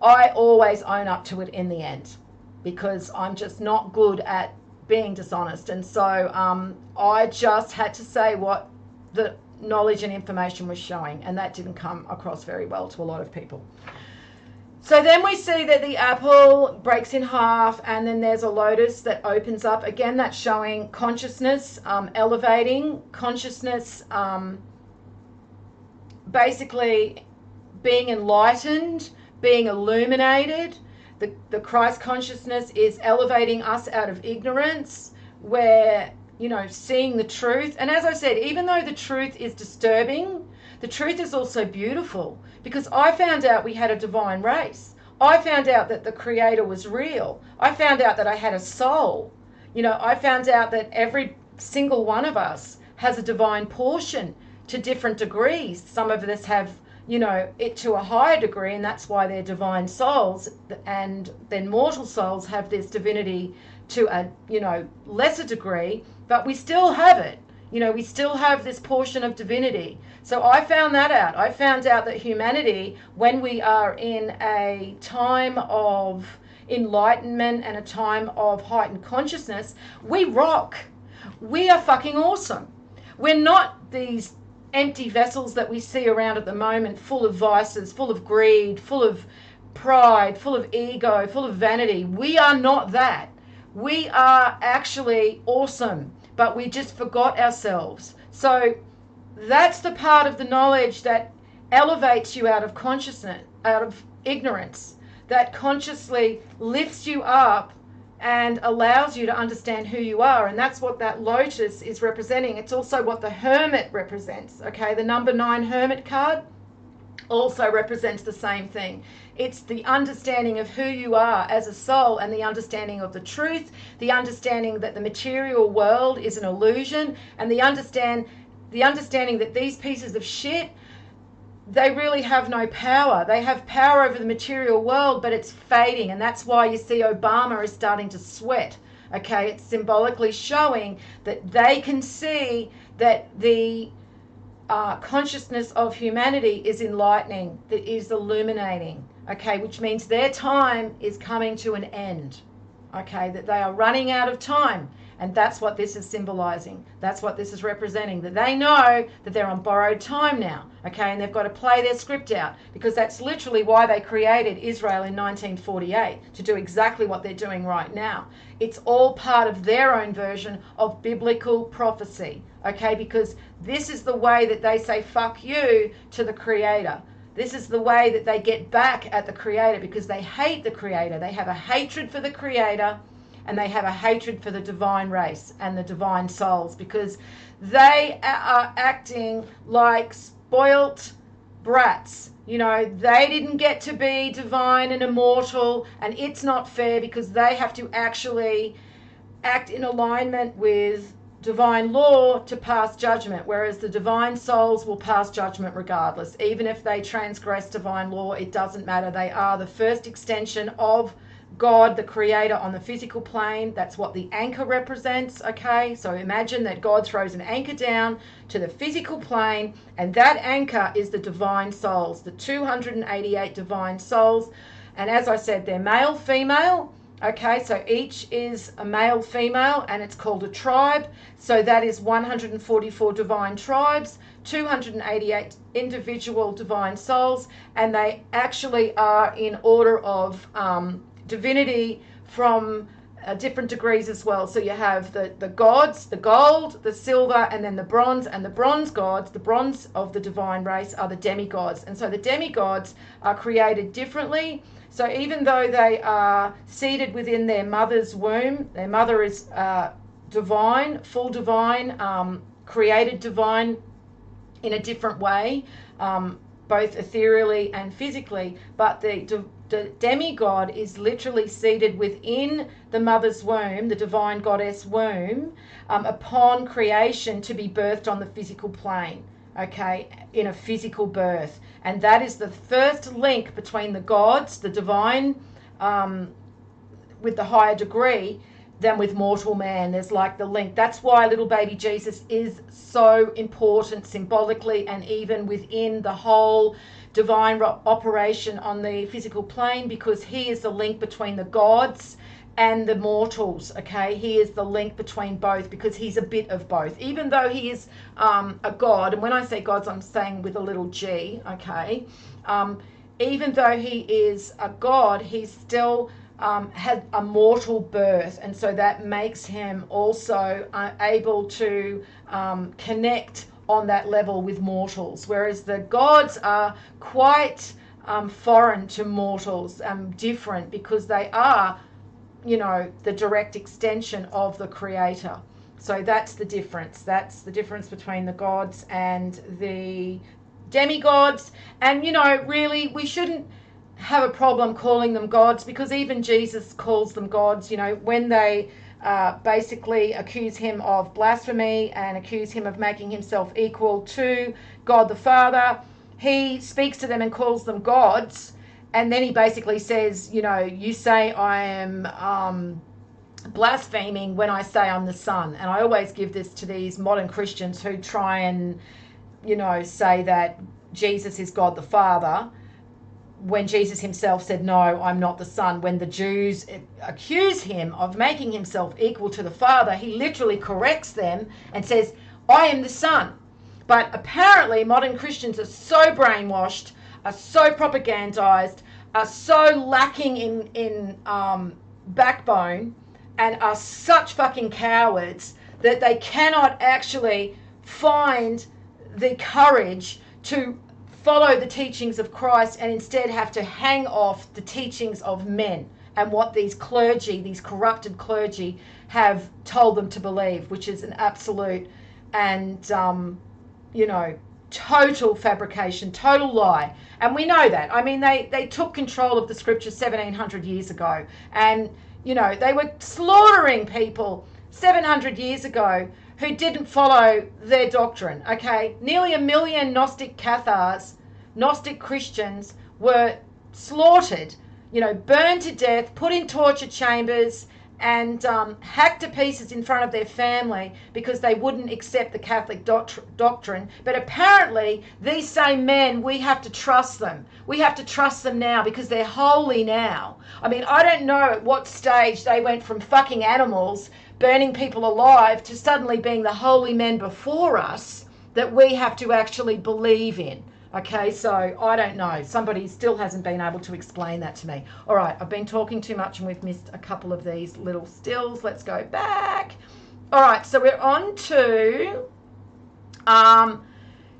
I always own up to it in the end because I'm just not good at being dishonest. And so I just had to say what the knowledge and information was showing, and that didn't come across very well to a lot of people. So then we see that the apple breaks in half, and then there's a lotus that opens up. Again, that's showing consciousness elevating, consciousness basically being enlightened, being illuminated. The Christ consciousness is elevating us out of ignorance. We're, seeing the truth. And as I said, even though the truth is disturbing, the truth is also beautiful, because I found out we had a divine race. I found out that the Creator was real. I found out that I had a soul. I found out that every single one of us has a divine portion to different degrees. Some of us have, it to a higher degree, and that's why they're divine souls. And then mortal souls have this divinity to a, lesser degree, but we still have it. We still have this portion of divinity. So I found that out. I found out that humanity, when we are in a time of enlightenment and a time of heightened consciousness, we rock. We are fucking awesome. We're not these empty vessels that we see around at the moment, full of vices, full of greed, full of pride, full of ego, full of vanity. We are not that. We are actually awesome, but we just forgot ourselves. So That's the part of the knowledge that elevates you out of consciousness, out of ignorance, that consciously lifts you up and allows you to understand who you are. And that's what that lotus is representing. It's also what the hermit represents. Okay, the number 9 hermit card also represents the same thing. It's the understanding of who you are as a soul, and the understanding of the truth, the understanding that the material world is an illusion, and the understanding that these pieces of shit, they really have no power. They have power over the material world, but it's fading. And that's why you see Obama is starting to sweat. Okay, it's symbolically showing that they can see that the consciousness of humanity is enlightening, that is illuminating. Okay, which means their time is coming to an end. Okay, that they are running out of time. And that's what this is symbolizing. That's what this is representing, that they know that they're on borrowed time now. Okay, and they've got to play their script out, because that's literally why they created Israel in 1948, to do exactly what they're doing right now. It's all part of their own version of biblical prophecy. Okay, because this is the way that they say fuck you to the Creator. This is the way that they get back at the Creator, because they hate the Creator. They have a hatred for the Creator, and they have a hatred for the divine race and the divine souls, because they are acting like spoilt brats. You know, they didn't get to be divine and immortal, and it's not fair, because they have to actually act in alignment with divine law to pass judgment, whereas the divine souls will pass judgment regardless. Even if they transgress divine law, it doesn't matter. They are the first extension of God, the Creator, on the physical plane. That's what the anchor represents. Okay, so imagine that God throws an anchor down to the physical plane, and that anchor is the divine souls, the 288 divine souls. And as I said, they're male, female. Okay, so each is a male, female, and it's called a tribe. So that is 144 divine tribes, 288 individual divine souls, and they actually are in order of divinity from different degrees as well. So you have the gods, the gold, the silver, and then the bronze. And the bronze gods, the bronze of the divine race, are the demigods. And so the demigods are created differently. So even though they are seated within their mother's womb, their mother is divine, full divine, created divine in a different way, both ethereally and physically, but the demigod is literally seated within the mother's womb, the divine goddess womb, upon creation to be birthed on the physical plane, okay, in a physical birth. And that is the first link between the gods, the divine, with the higher degree, than with mortal man. There's like the link. That's why little baby Jesus is so important symbolically, and even within the whole divine operation on the physical plane, because he is the link between the gods and the mortals. Okay, he is the link between both, because he's a bit of both, even though he is a god. And when I say gods, I'm saying with a little g. Okay, even though he is a god, he's still had a mortal birth, and so that makes him also able to connect on that level with mortals, whereas the gods are quite foreign to mortals, different, because they are, you know, the direct extension of the Creator. So that's the difference. That's the difference between the gods and the demigods. And, you know, really, we shouldn't have a problem calling them gods, because even Jesus calls them gods. You know, when they basically accuse him of blasphemy and accuse him of making himself equal to God the Father, he speaks to them and calls them gods. And then he basically says, you know, you say I am blaspheming when I say I'm the Son. And I always give this to these modern Christians who try and, you know, say that Jesus is God the Father, when Jesus himself said, no, I'm not the Son. When the Jews accuse him of making himself equal to the Father, he literally corrects them and says, I am the Son. But apparently modern Christians are so brainwashed, are so propagandized, are so lacking in backbone, and are such fucking cowards that they cannot actually find the courage to follow the teachings of Christ and instead have to hang off the teachings of men and what these clergy, these corrupted clergy, have told them to believe, which is an absolute and, total fabrication, total lie. And we know that. I mean, they took control of the scriptures 1700 years ago. And, they were slaughtering people 700 years ago who didn't follow their doctrine, okay? Nearly 1 million Gnostic Cathars, Gnostic Christians, were slaughtered, burned to death, put in torture chambers, and hacked to pieces in front of their family because they wouldn't accept the Catholic doctrine. But apparently, these same men, we have to trust them. We have to trust them now because they're holy now. I mean, I don't know at what stage they went from fucking animals, burning people alive, to suddenly being the holy men before us that we have to actually believe in. Okay, so I don't know. Somebody still hasn't been able to explain that to me. All right, I've been talking too much and we've missed a couple of these little stills. Let's go back. All right, so we're on to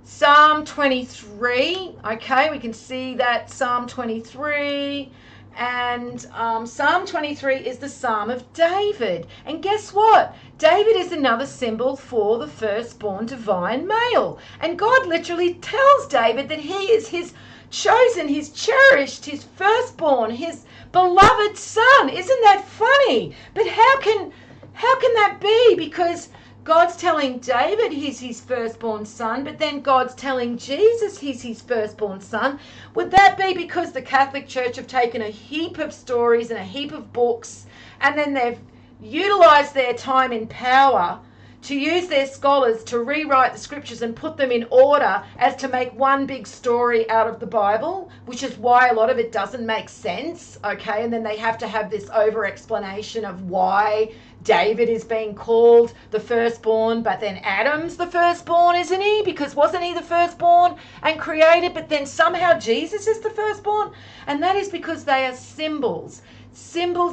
Psalm 23. Okay, we can see that Psalm 23. And Psalm 23 is the Psalm of David. And guess what? David is another symbol for the firstborn divine male. And God literally tells David that he is his chosen, his cherished, his firstborn, his beloved son. Isn't that funny? But how can that be? Because God's telling David he's his firstborn son, but then God's telling Jesus he's his firstborn son. Would that be because the Catholic Church have taken a heap of stories and a heap of books, and then they've utilised their time in power to use their scholars to rewrite the scriptures and put them in order as to make one big story out of the Bible, which is why a lot of it doesn't make sense, okay? And then they have to have this over-explanation of why David is being called the firstborn, but then Adam's the firstborn, isn't he? Because wasn't he the firstborn and created, but then somehow Jesus is the firstborn? And that is because they are symbols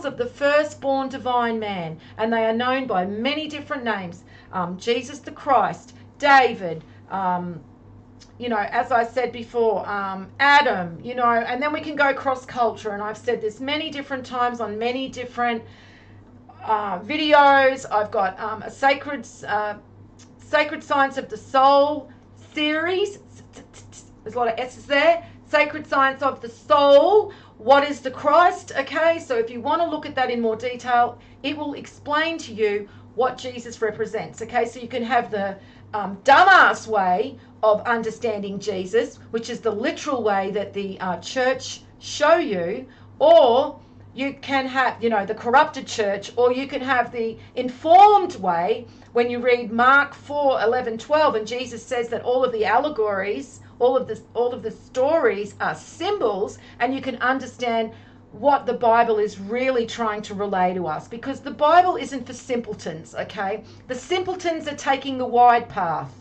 of the firstborn divine man, and they are known by many different names. Jesus the Christ, David, as I said before, Adam, and then we can go cross-culture, and I've said this many different times on many different videos. I've got a sacred science of the soul series. There's a lot of S's there. Sacred science of the soul. What is the Christ? Okay, so if you want to look at that in more detail, it will explain to you what Jesus represents. Okay, so you can have the dumbass way of understanding Jesus, which is the literal way that the church show you, or you can have, the corrupted church, or you can have the informed way when you read Mark 4, 11, 12, and Jesus says that all of the allegories, all of the stories are symbols, and you can understand what the Bible is really trying to relay to us, because the Bible isn't for simpletons, okay? The simpletons are taking the wide path.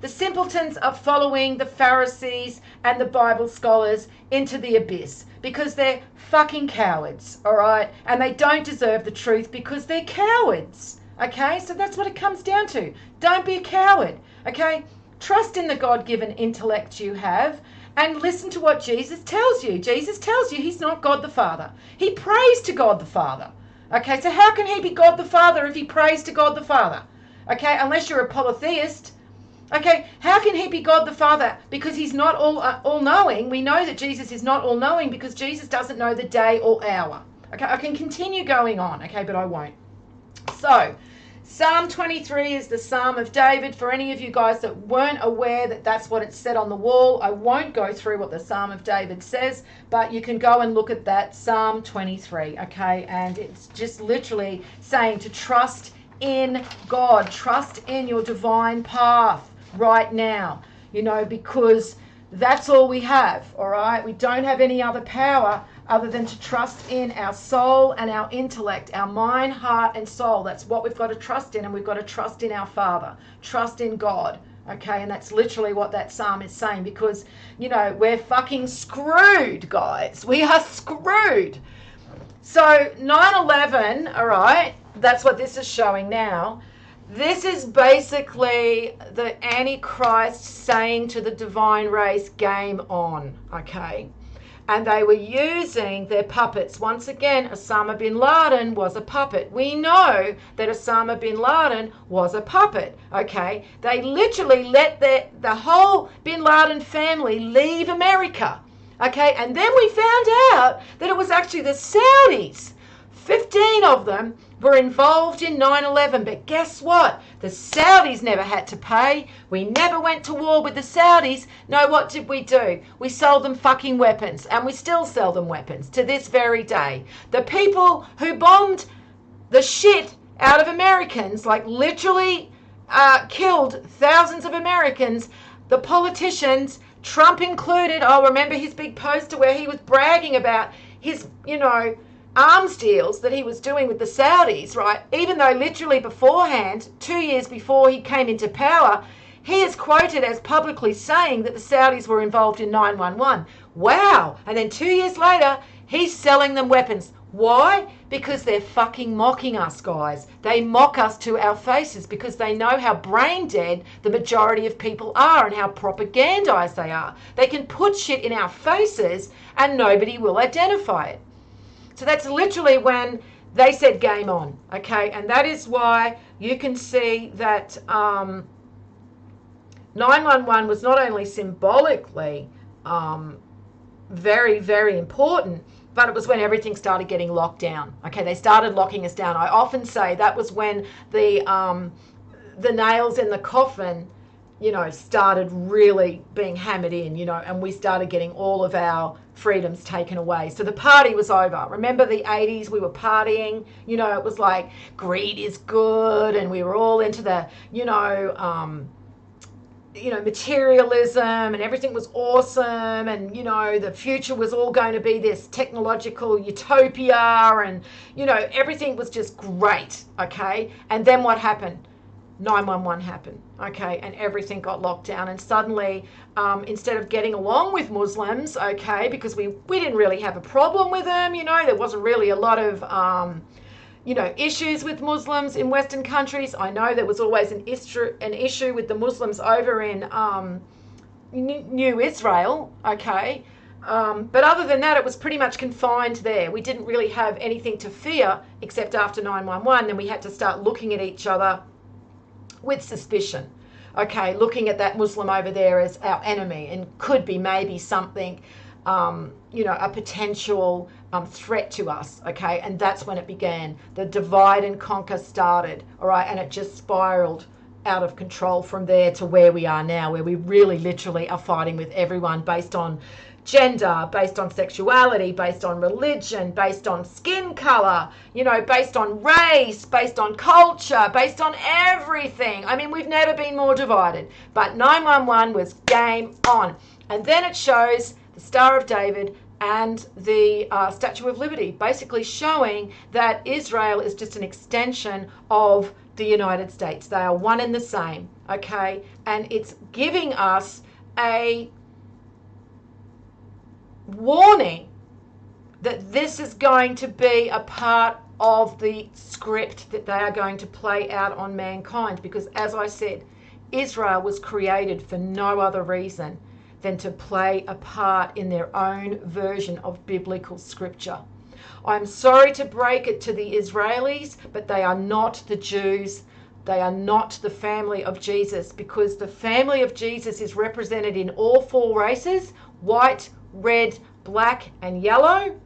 The simpletons are following the Pharisees and the Bible scholars into the abyss because they're fucking cowards, all right? And they don't deserve the truth because they're cowards, okay? So that's what it comes down to. Don't be a coward, okay? Trust in the God-given intellect you have and listen to what Jesus tells you. Jesus tells you he's not God the Father. He prays to God the Father, okay? So how can he be God the Father if he prays to God the Father, okay? Unless you're a polytheist. Okay, how can he be God the Father? Because he's not all-knowing. We know that Jesus is not all-knowing because Jesus doesn't know the day or hour. Okay, I can continue going on, okay, but I won't. So, Psalm 23 is the Psalm of David. For any of you guys that weren't aware that that's what it said on the wall, I won't go through what the Psalm of David says, but you can go and look at that, Psalm 23, okay? And it's just literally saying to trust in God, trust in your divine path right now, because that's all we have, all right? We don't have any other power other than to trust in our soul and our intellect, our mind, heart, and soul. That's what we've got to trust in, and we've got to trust in our Father, trust in God, okay? And that's literally what that psalm is saying, because, we're fucking screwed, guys. We are screwed. So 9/11, all right, that's what this is showing now. This is basically the Antichrist saying to the divine race, game on, okay? And they were using their puppets. Once again, Osama bin Laden was a puppet. We know that Osama bin Laden was a puppet, okay? They literally let the whole bin Laden family leave America, okay? And then we found out that it was actually the Saudis. 15 of them were involved in 9/11, but guess what? The Saudis never had to pay. We never went to war with the Saudis. No, what did we do? We sold them fucking weapons, and we still sell them weapons to this very day. The people who bombed the shit out of Americans, like literally killed thousands of Americans, the politicians, Trump included. Oh, remember his big poster where he was bragging about his, arms deals that he was doing with the Saudis, right? Even though literally beforehand, 2 years before he came into power, he is quoted as publicly saying that the Saudis were involved in 9/11. Wow. And then 2 years later, he's selling them weapons. Why? Because they're fucking mocking us, guys. They mock us to our faces because they know how brain dead the majority of people are and how propagandized they are. They can put shit in our faces and nobody will identify it. So that's literally when they said game on, okay? And that is why you can see that 911 was not only symbolically very, very important, but it was when everything started getting locked down, okay? They started locking us down. I often say that was when the nails in the coffin, started really being hammered in, and we started getting all of our freedoms taken away. So the party was over. Remember the 80s, we were partying, it was like greed is good, and we were all into the, materialism, and everything was awesome, and, the future was all going to be this technological utopia, and, everything was just great, okay? And then what happened? 9/11 happened, okay, and everything got locked down, and suddenly instead of getting along with Muslims, okay, because we didn't really have a problem with them, there wasn't really a lot of issues with Muslims in Western countries. I know there was always an issue with the Muslims over in New Israel, okay, but other than that, it was pretty much confined there. We didn't really have anything to fear except after 9/11. Then we had to start looking at each other with suspicion, okay, looking at that Muslim over there as our enemy and could be maybe something, a potential threat to us, okay, and that's when it began. The divide and conquer started, all right, and it just spiraled out of control from there to where we are now, where we really literally are fighting with everyone based on gender, based on sexuality, based on religion, based on skin color, based on race, based on culture, based on everything. I mean, we've never been more divided. But 9/11 was game on. And then it shows the Star of David and the Statue of Liberty, basically showing that Israel is just an extension of the United States. They are one and the same, okay? And it's giving us a warning that this is going to be a part of the script that they are going to play out on mankind, because as I said, Israel was created for no other reason than to play a part in their own version of biblical scripture. I'm sorry to break it to the Israelis, but they are not the Jews. They are not the family of Jesus, because the family of Jesus is represented in all four races: white, red, black, and yellow.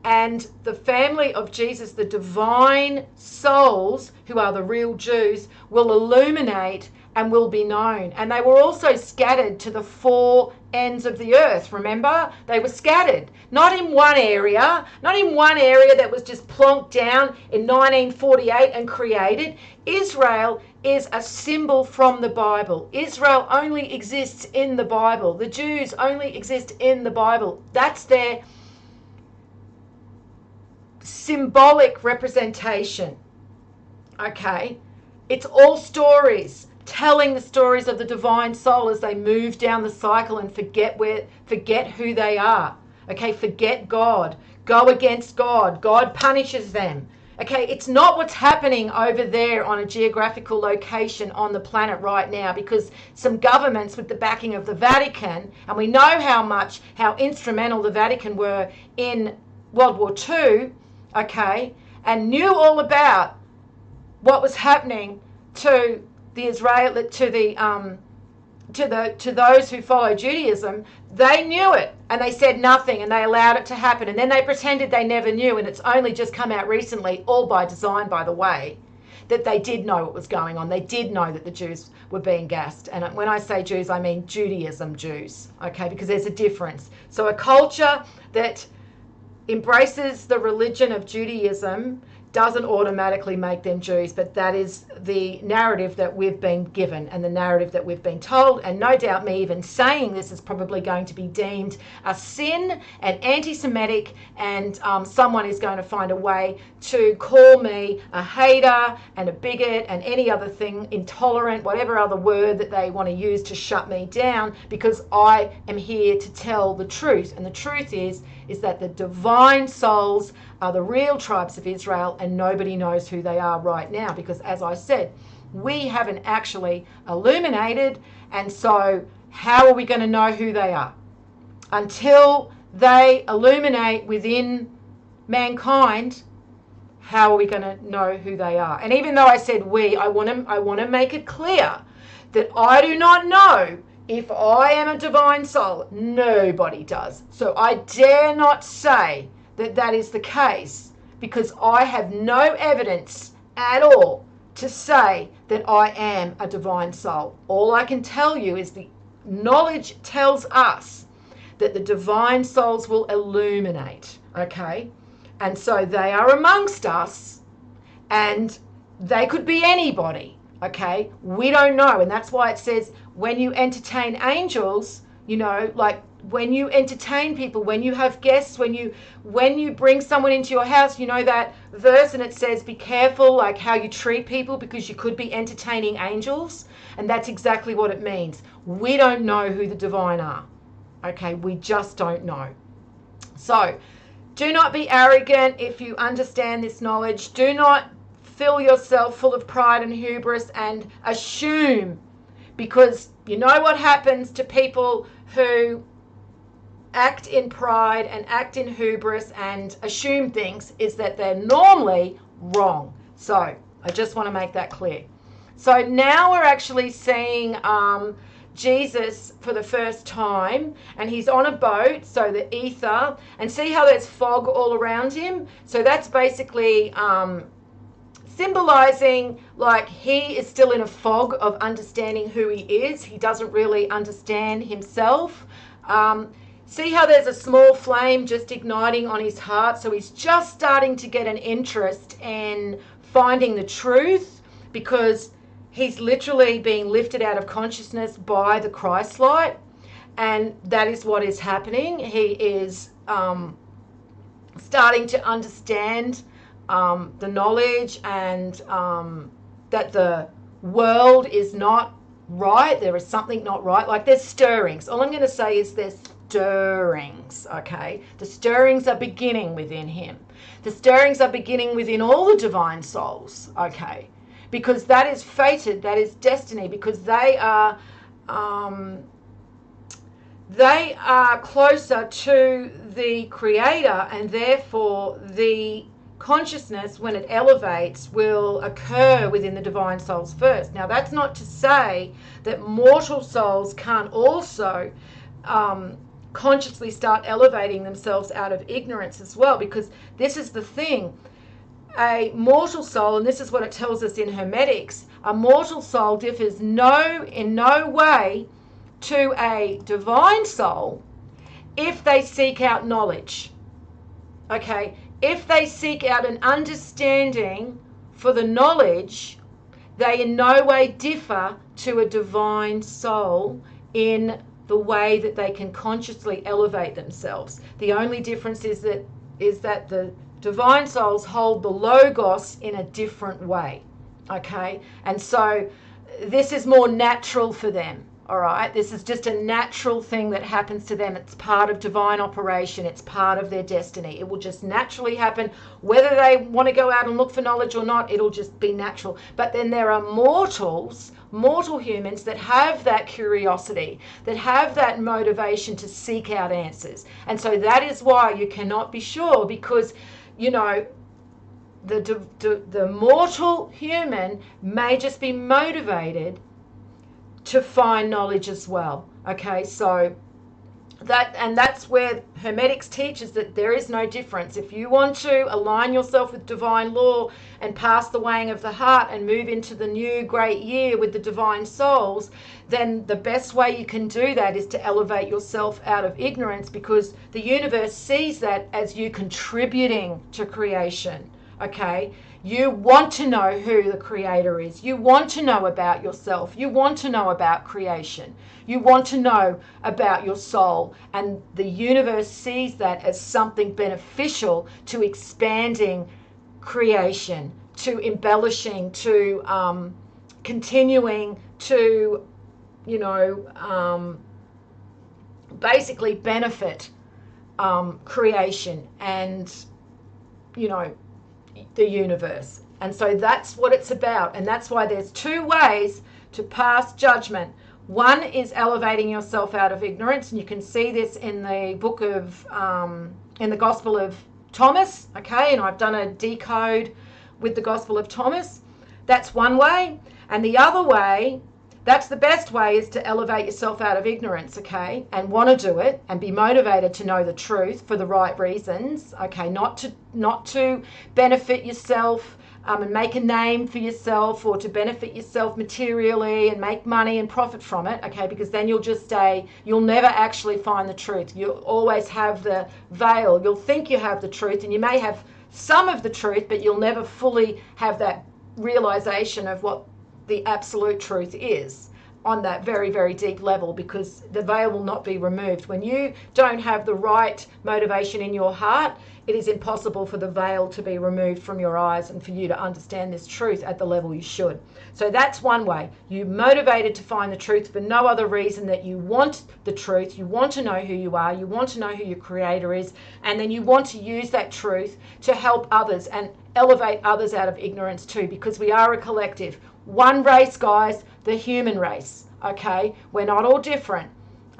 And the family of Jesus, the divine souls who are the real Jews, will illuminate and will be known. And they were also scattered to the four ends of the earth. Remember, they were scattered, not in one area, that was just plonked down in 1948 and created. Israel is a symbol from the Bible. Israel only exists in the Bible. The Jews only exist in the Bible. That's their symbolic representation, okay? It's all stories, telling the stories of the divine soul as they move down the cycle and forget who they are, okay? Forget God, go against God. God punishes them, Okay, it's not what's happening over there on a geographical location on the planet right now, because some governments with the backing of the Vatican, and we know how instrumental the Vatican were in World War II, okay, and knew all about what was happening to the to those who follow Judaism. They knew it, and they said nothing, and they allowed it to happen, and then they pretended they never knew, and it's only just come out recently, all by design, by the way, that they did know what was going on. They did know that the Jews were being gassed, and when I say Jews, I mean Judaism Jews, okay, because there's a difference. So a culture that embraces the religion of Judaism doesn't automatically make them Jews, but that is the narrative that we've been given and the narrative that we've been told. And no doubt me even saying this is probably going to be deemed a sin and anti-Semitic, and someone is going to find a way to call me a hater and a bigot and any other thing, intolerant, whatever other word that they want to use to shut me down, because I am here to tell the truth. And the truth is that the divine souls are the real tribes of Israel, and nobody knows who they are right now, because as I said, we haven't actually illuminated, and so how are we going to know who they are? Until they illuminate within mankind, how are we going to know who they are? And even though I said we, I want to make it clear that I do not know if I am a divine soul. Nobody does. So I dare not say that that is the case, because I have no evidence at all to say that I am a divine soul. All I can tell you is the knowledge tells us that the divine souls will illuminate, okay? And so they are amongst us, and they could be anybody, okay? We don't know, and that's why it says when you entertain angels, you know, like when you entertain people, when you have guests, when you bring someone into your house, you know that verse, and it says be careful like how you treat people, because you could be entertaining angels. And that's exactly what it means. We don't know who the divine are, okay? We just don't know. So do not be arrogant if you understand this knowledge. Do not fill yourself full of pride and hubris and assume, because you know what happens to people who act in pride and act in hubris and assume things is that they're normally wrong. So I just want to make that clear. So now we're actually seeing Jesus for the first time, and he's on a boat, so the ether, and see how there's fog all around him? So that's basically symbolizing like he is still in a fog of understanding who he is. He doesn't really understand himself. See how there's a small flame just igniting on his heart? So he's just starting to get an interest in finding the truth, because he's literally being lifted out of consciousness by the Christ light, and that is what is happening. He is starting to understand the knowledge, and that the world is not right. There is something not right. Like there's stirrings. All I'm going to say is there's stirrings, okay? The stirrings are beginning within him. The stirrings are beginning within all the divine souls, okay? Because that is fated, that is destiny, because they are closer to the Creator, and therefore the consciousness, when it elevates, will occur within the divine souls first. Now, that's not to say that mortal souls can't also consciously start elevating themselves out of ignorance as well, because this is the thing. A mortal soul, and this is what it tells us in Hermetics, a mortal soul differs in no way to a divine soul if they seek out knowledge, okay? If they seek out an understanding for the knowledge, they in no way differ to a divine soul in the way that they can consciously elevate themselves. The only difference is that the divine souls hold the Logos in a different way, okay? And so this is more natural for them, All right, this is just a natural thing that happens to them. It's part of divine operation. It's part of their destiny. It will just naturally happen. Whether they want to go out and look for knowledge or not, it'll just be natural. But then there are mortal humans that have that curiosity, that have that motivation to seek out answers. And so that is why you cannot be sure, because, you know, the mortal human may just be motivated to find knowledge as well. Okay, so that's where Hermetics teaches that there is no difference. If you want to align yourself with divine law and pass the weighing of the heart and move into the new great year with the divine souls, then the best way you can do that is to elevate yourself out of ignorance, because the universe sees that as you contributing to creation. Okay, you want to know who the creator is. You want to know about yourself. You want to know about creation. You want to know about your soul. And the universe sees that as something beneficial to expanding creation, to embellishing, to continuing to, you know, basically benefit creation and, you know, the universe. And so that's what it's about. And that's why there's two ways to pass judgment. One is elevating yourself out of ignorance, and you can see this in the book of in the Gospel of Thomas. Okay, and I've done a decode with the Gospel of Thomas. That's one way. And the other way, that's the best way, is to elevate yourself out of ignorance, okay, and want to do it and be motivated to know the truth for the right reasons, okay, not to benefit yourself and make a name for yourself, or to benefit yourself materially and make money and profit from it, okay, because then you'll never actually find the truth. You'll always have the veil. You'll think you have the truth, and you may have some of the truth, but you'll never fully have that realization of what the absolute truth is on that very, very deep level, because the veil will not be removed. When you don't have the right motivation in your heart, it is impossible for the veil to be removed from your eyes and for you to understand this truth at the level you should. So that's one way. You're motivated to find the truth for no other reason that you want the truth. You want to know who you are. You want to know who your creator is. And then you want to use that truth to help others and elevate others out of ignorance too, because we are a collective. One race, guys, the human race, okay? We're not all different,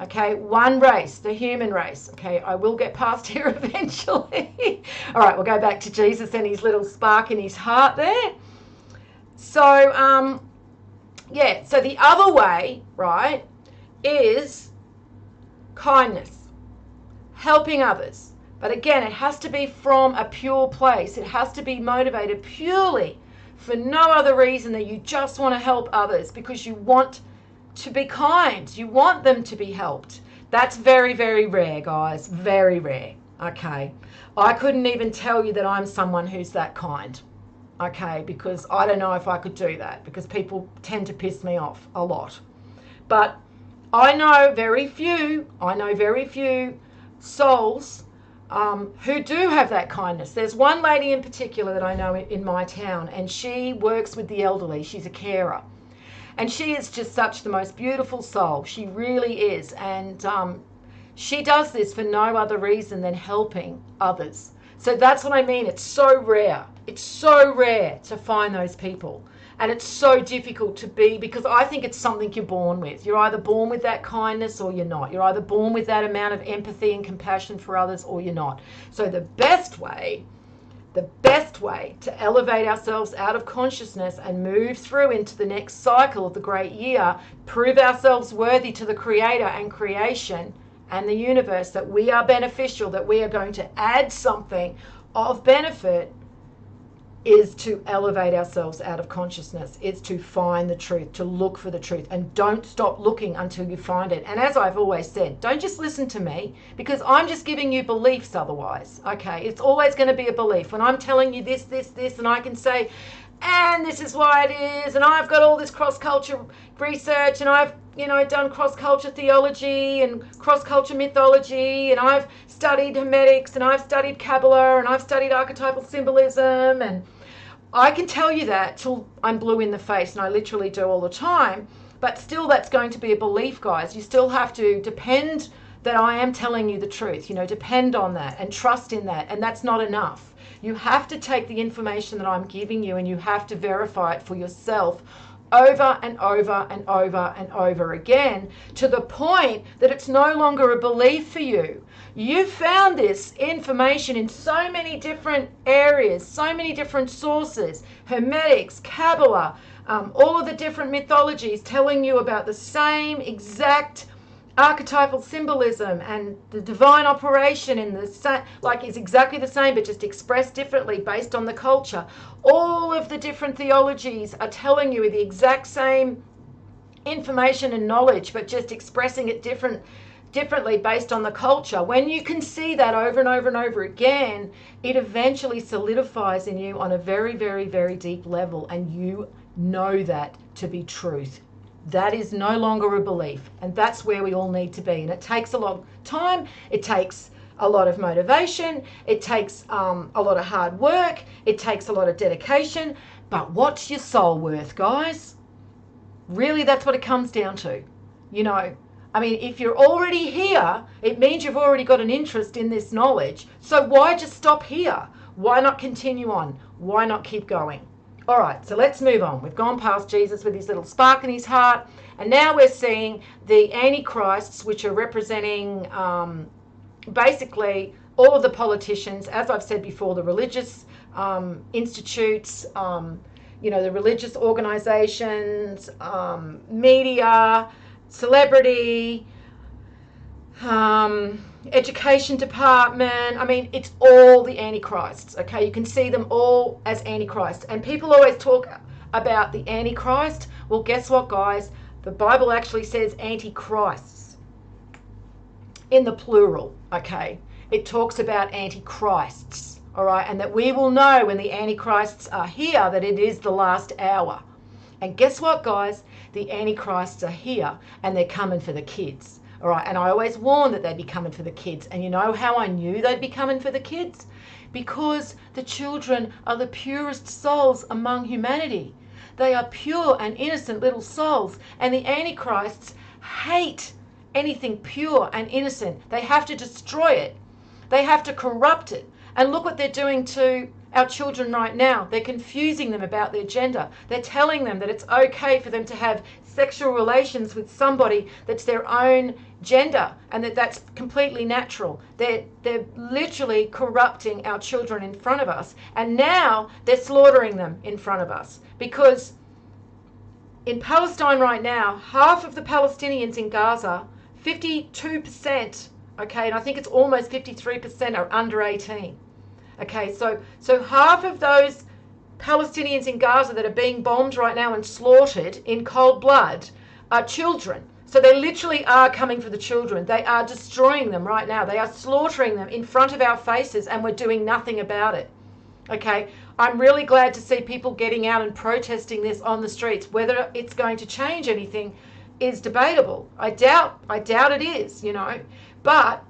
okay? One race, the human race, okay? I will get past here eventually. All right, we'll go back to Jesus and his little spark in his heart there. So, yeah, so the other way, right, is kindness, helping others. But again, it has to be from a pure place. It has to be motivated purely for no other reason that you just want to help others, because you want to be kind. You want them to be helped. That's very, very rare, guys. Very rare. Okay. I couldn't even tell you that I'm someone who's that kind. Okay. Because I don't know if I could do that, because people tend to piss me off a lot. But I know very few souls who do have that kindness. There's one lady in particular that I know in my town, and she works with the elderly. She's a carer, and she is just such the most beautiful soul. She really is. And she does this for no other reason than helping others. So that's what I mean. It's so rare. It's so rare to find those people. And it's so difficult to be, because I think it's something you're born with. You're either born with that kindness or you're not. You're either born with that amount of empathy and compassion for others or you're not. So the best way to elevate ourselves out of consciousness and move through into the next cycle of the great year, prove ourselves worthy to the Creator and creation and the universe, that we are beneficial, that we are going to add something of benefit, is to elevate ourselves out of consciousness. It's to find the truth, to look for the truth, and don't stop looking until you find it. And as I've always said, don't just listen to me, because I'm just giving you beliefs otherwise. Okay, it's always going to be a belief. When I'm telling you this, and I can say, and this is why it is, and I've got all this cross-culture research, and I've done cross-culture theology and cross-culture mythology, and I've studied Hermetics, and I've studied Kabbalah, and I've studied archetypal symbolism, and I can tell you that till I'm blue in the face, and I literally do all the time. But still, that's going to be a belief, guys. You still have to depend that I am telling you the truth, depend on that and trust in that. And that's not enough. You have to take the information that I'm giving you and you have to verify it for yourself over and over and over and over again, to the point that it's no longer a belief for you. You found this information in so many different areas, so many different sources, Hermetics, Kabbalah, all of the different mythologies telling you about the same exact archetypal symbolism, and the divine operation in the same, is exactly the same but just expressed differently based on the culture. All of the different theologies are telling you the exact same information and knowledge but just expressing it differently based on the culture. When you can see that over and over and over again, it eventually solidifies in you on a very, very, very deep level, and you know that to be truth. That is no longer a belief, and that's where we all need to be. And it takes a long time, it takes a lot of motivation, it takes a lot of hard work, it takes a lot of dedication, but what's your soul worth, guys? Really, that's what it comes down to. If you're already here, it means you've already got an interest in this knowledge. So why just stop here? Why not continue on? Why not keep going? All right, so let's move on. We've gone past Jesus with his little spark in his heart, and now we're seeing the antichrists, which are representing basically all of the politicians, as I've said before, the religious institutes, the religious organizations, media, celebrity, education department. It's all the antichrists. Okay, you can see them all as antichrists, and people always talk about the antichrist. Well, guess what, guys? The Bible actually says antichrists in the plural. Okay, it talks about antichrists. All right, and that we will know when the antichrists are here that it is the last hour. And guess what, guys? The antichrists are here, and they're coming for the kids. All right, and I always warned that they'd be coming for the kids. And you know how I knew they'd be coming for the kids? Because the children are the purest souls among humanity. They are pure and innocent little souls. And the antichrists hate anything pure and innocent. They have to destroy it. They have to corrupt it. And look what they're doing to our children right now. They're confusing them about their gender. They're telling them that it's okay for them to have sexual relations with somebody that's their own gender, and that's completely natural. They're literally corrupting our children in front of us, and now they're slaughtering them in front of us, because in Palestine right now, half of the Palestinians in Gaza, 52%, okay, and I think it's almost 53% are under 18. Okay, so half of those Palestinians in Gaza that are being bombed right now and slaughtered in cold blood are children. So they literally are coming for the children. They are destroying them right now. They are slaughtering them in front of our faces, and we're doing nothing about it. Okay, I'm really glad to see people getting out and protesting this on the streets. Whether it's going to change anything is debatable. I doubt it is, but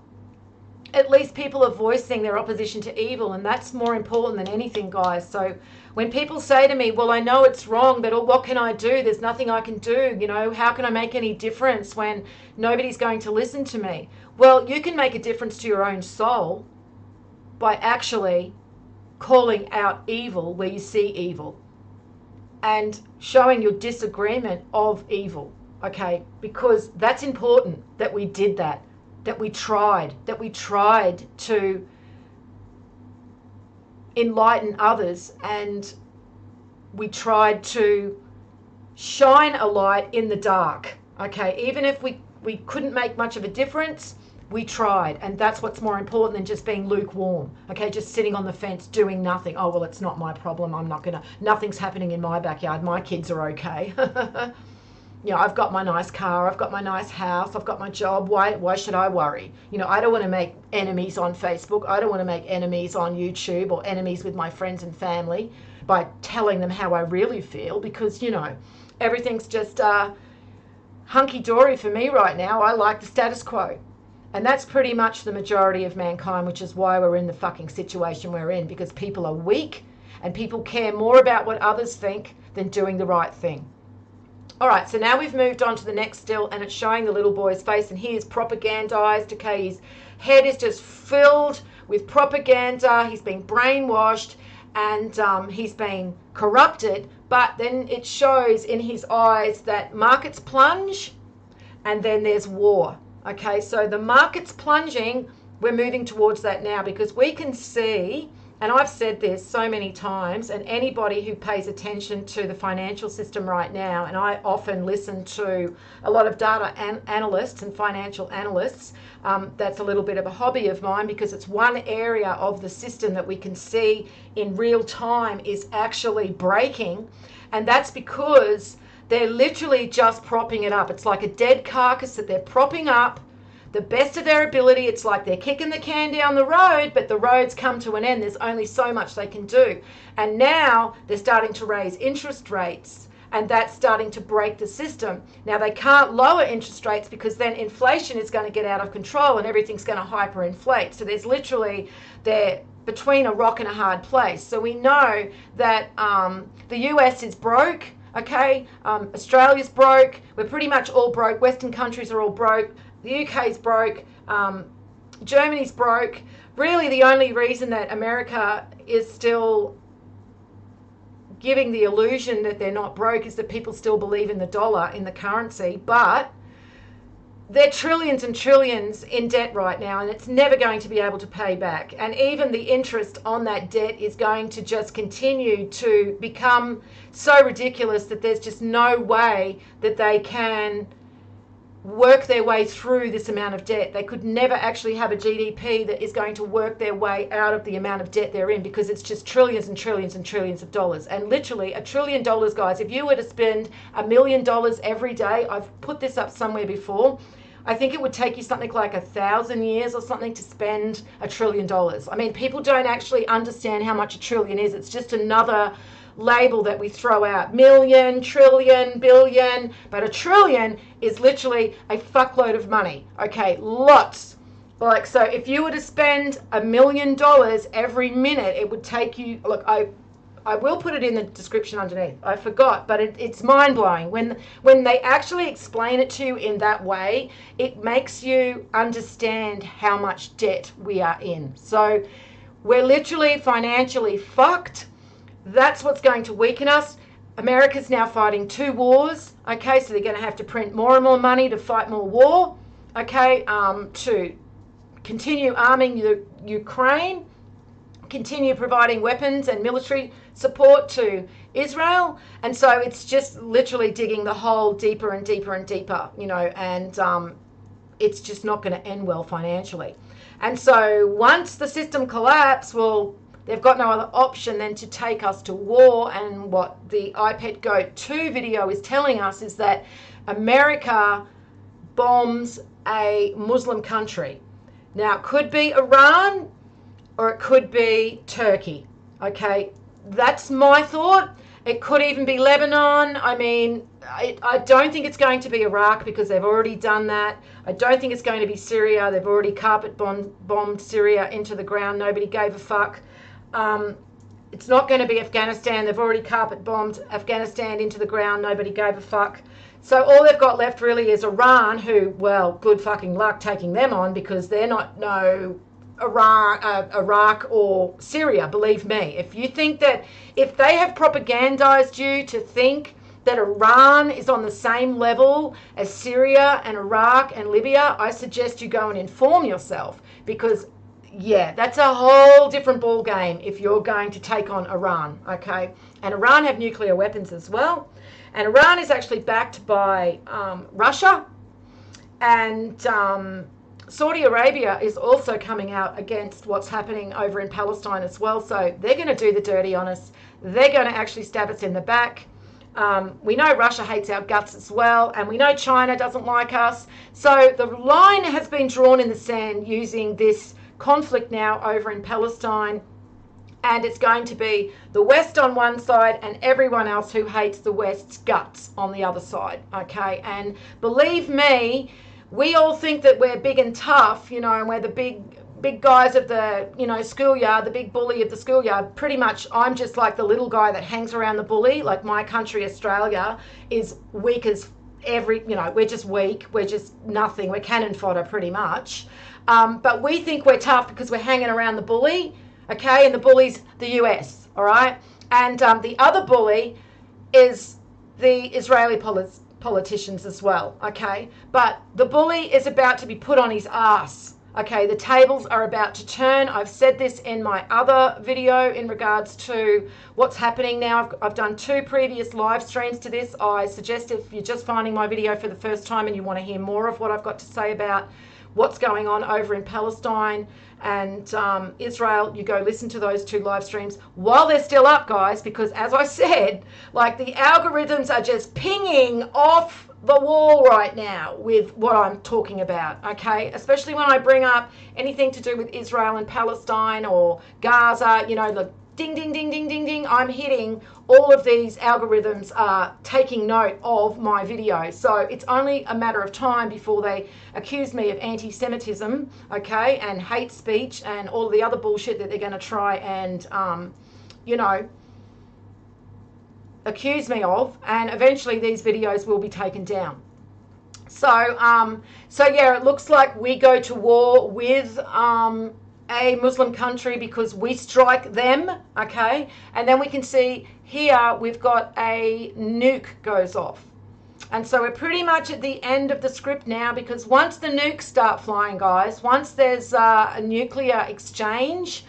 at least people are voicing their opposition to evil, and that's more important than anything, guys. So when people say to me, well, I know it's wrong, but what can I do? There's nothing I can do. How can I make any difference when nobody's going to listen to me? Well, you can make a difference to your own soul by actually calling out evil where you see evil and showing your disagreement of evil, okay? Because that's important that we did that we tried to enlighten others, and we tried to shine a light in the dark, okay? Even if we couldn't make much of a difference, we tried, and that's what's more important than just being lukewarm, okay? Just sitting on the fence doing nothing. Oh, well, it's not my problem. Nothing's happening in my backyard. My kids are okay. I've got my nice car, I've got my nice house, I've got my job. Why should I worry? I don't want to make enemies on Facebook. I don't want to make enemies on YouTube or enemies with my friends and family by telling them how I really feel, because, everything's just hunky-dory for me right now. I like the status quo. And that's pretty much the majority of mankind, which is why we're in the fucking situation we're in, because people are weak and people care more about what others think than doing the right thing. All right, so now we've moved on to the next still, and it's showing the little boy's face, and he is propagandized. Okay, his head is just filled with propaganda. He's been brainwashed, and he's been corrupted. But then it shows in his eyes that markets plunge, and then there's war. Okay, so the market's plunging. We're moving towards that now because we can see, and I've said this so many times, and anybody who pays attention to the financial system right now, and I often listen to a lot of data analysts and financial analysts, that's a little bit of a hobby of mine because it's one area of the system that we can see in real time is actually breaking, and that's because they're literally just propping it up. It's like a dead carcass that they're propping up the best of their ability. It's like they're kicking the can down the road, but the road's come to an end. There's only so much they can do. And now they're starting to raise interest rates, and that's starting to break the system. Now they can't lower interest rates because then inflation is going to get out of control and everything's going to hyperinflate. So there's literally, they're between a rock and a hard place. So we know that the US is broke. Okay, Australia's broke. We're pretty much all broke. Western countries are all broke. The UK's broke. Germany's broke. Really, the only reason that America is still giving the illusion that they're not broke is that people still believe in the dollar, in the currency. But they're trillions and trillions in debt right now, and it's never going to be able to pay back. And even the interest on that debt is going to just continue to become so ridiculous that there's just no way that they can work their way through this amount of debt. They could never actually have a GDP that is going to work their way out of the amount of debt they're in, because it's just trillions and trillions and trillions of dollars. And literally $1 trillion, guys, if you were to spend $1 million every day, I've put this up somewhere before, I think it would take you something like 1,000 years or something to spend $1 trillion. I mean, people don't actually understand how much a trillion is. It's just another label that we throw out. Million, trillion, billion, but $1 trillion is literally a fuckload of money. Okay, lots. Like, so if you were to spend $1 million every minute, it would take you, look, I will put it in the description underneath. I forgot, but it's mind-blowing. When they actually explain it to you in that way, it makes you understand how much debt we are in. So we're literally financially fucked. That's what's going to weaken us. America's now fighting 2 wars, okay? So they're going to have to print more and more money to fight more war, okay? To continue arming Ukraine, continue providing weapons and military support to Israel. And so it's just literally digging the hole deeper and deeper and deeper, you know, and it's just not going to end well financially. And so once the system collapses, well, they've got no other option than to take us to war. And what the iPet Goat 2 video is telling us is that America bombs a Muslim country. Now, it could be Iran or it could be Turkey. Okay, that's my thought. It could even be Lebanon. I mean, I don't think it's going to be Iraq because they've already done that. I don't think it's going to be Syria. They've already carpet bombed Syria into the ground. Nobody gave a fuck. It's not going to be Afghanistan. They've already carpet bombed Afghanistan into the ground. Nobody gave a fuck. So all they've got left really is Iran, who, well, good fucking luck taking them on because they're not no Iraq or Syria, believe me. If you think that, if they have propagandized you to think that Iran is on the same level as Syria and Iraq and Libya, I suggest you go and inform yourself, because yeah, that's a whole different ball game if you're going to take on Iran, okay? And Iran have nuclear weapons as well. And Iran is actually backed by Russia, and Saudi Arabia is also coming out against what's happening over in Palestine as well. So they're going to do the dirty on us. They're going to actually stab us in the back. We know Russia hates our guts as well, and we know China doesn't like us. So the line has been drawn in the sand using this conflict now over in Palestine, and it's going to be the West on one side and everyone else who hates the West's guts on the other side, okay? And believe me, we all think that we're big and tough, you know, and we're the big big guys of the, you know, schoolyard, the big bully of the schoolyard. Pretty much I'm just like the little guy that hangs around the bully. Like my country, Australia, is weak as we're just weak. We're just nothing. We're cannon fodder pretty much. But we think we're tough because we're hanging around the bully, okay? And the bully's the US, all right? And the other bully is the Israeli politicians as well, okay? But the bully is about to be put on his ass, okay? The tables are about to turn. I've said this in my other video in regards to what's happening now. I've done 2 previous live streams to this. I suggest if you're just finding my video for the first time and you want to hear more of what I've got to say about what's going on over in Palestine and Israel, you go listen to those 2 live streams while they're still up, guys, because as I said, like the algorithms are just pinging off the wall right now with what I'm talking about, okay? Especially when I bring up anything to do with Israel and Palestine or Gaza, you know, the ding, ding, ding, ding, ding, ding, I'm hitting all of these algorithms are taking note of my video. So it's only a matter of time before they accuse me of anti-Semitism, okay, and hate speech and all the other bullshit that they're going to try and, you know, accuse me of, and eventually these videos will be taken down. So yeah, it looks like we go to war with a Muslim country because we strike them, okay? And then we can see here we've got a nuke goes off. And so we're pretty much at the end of the script now, because once the nukes start flying, guys, once there's a nuclear exchange,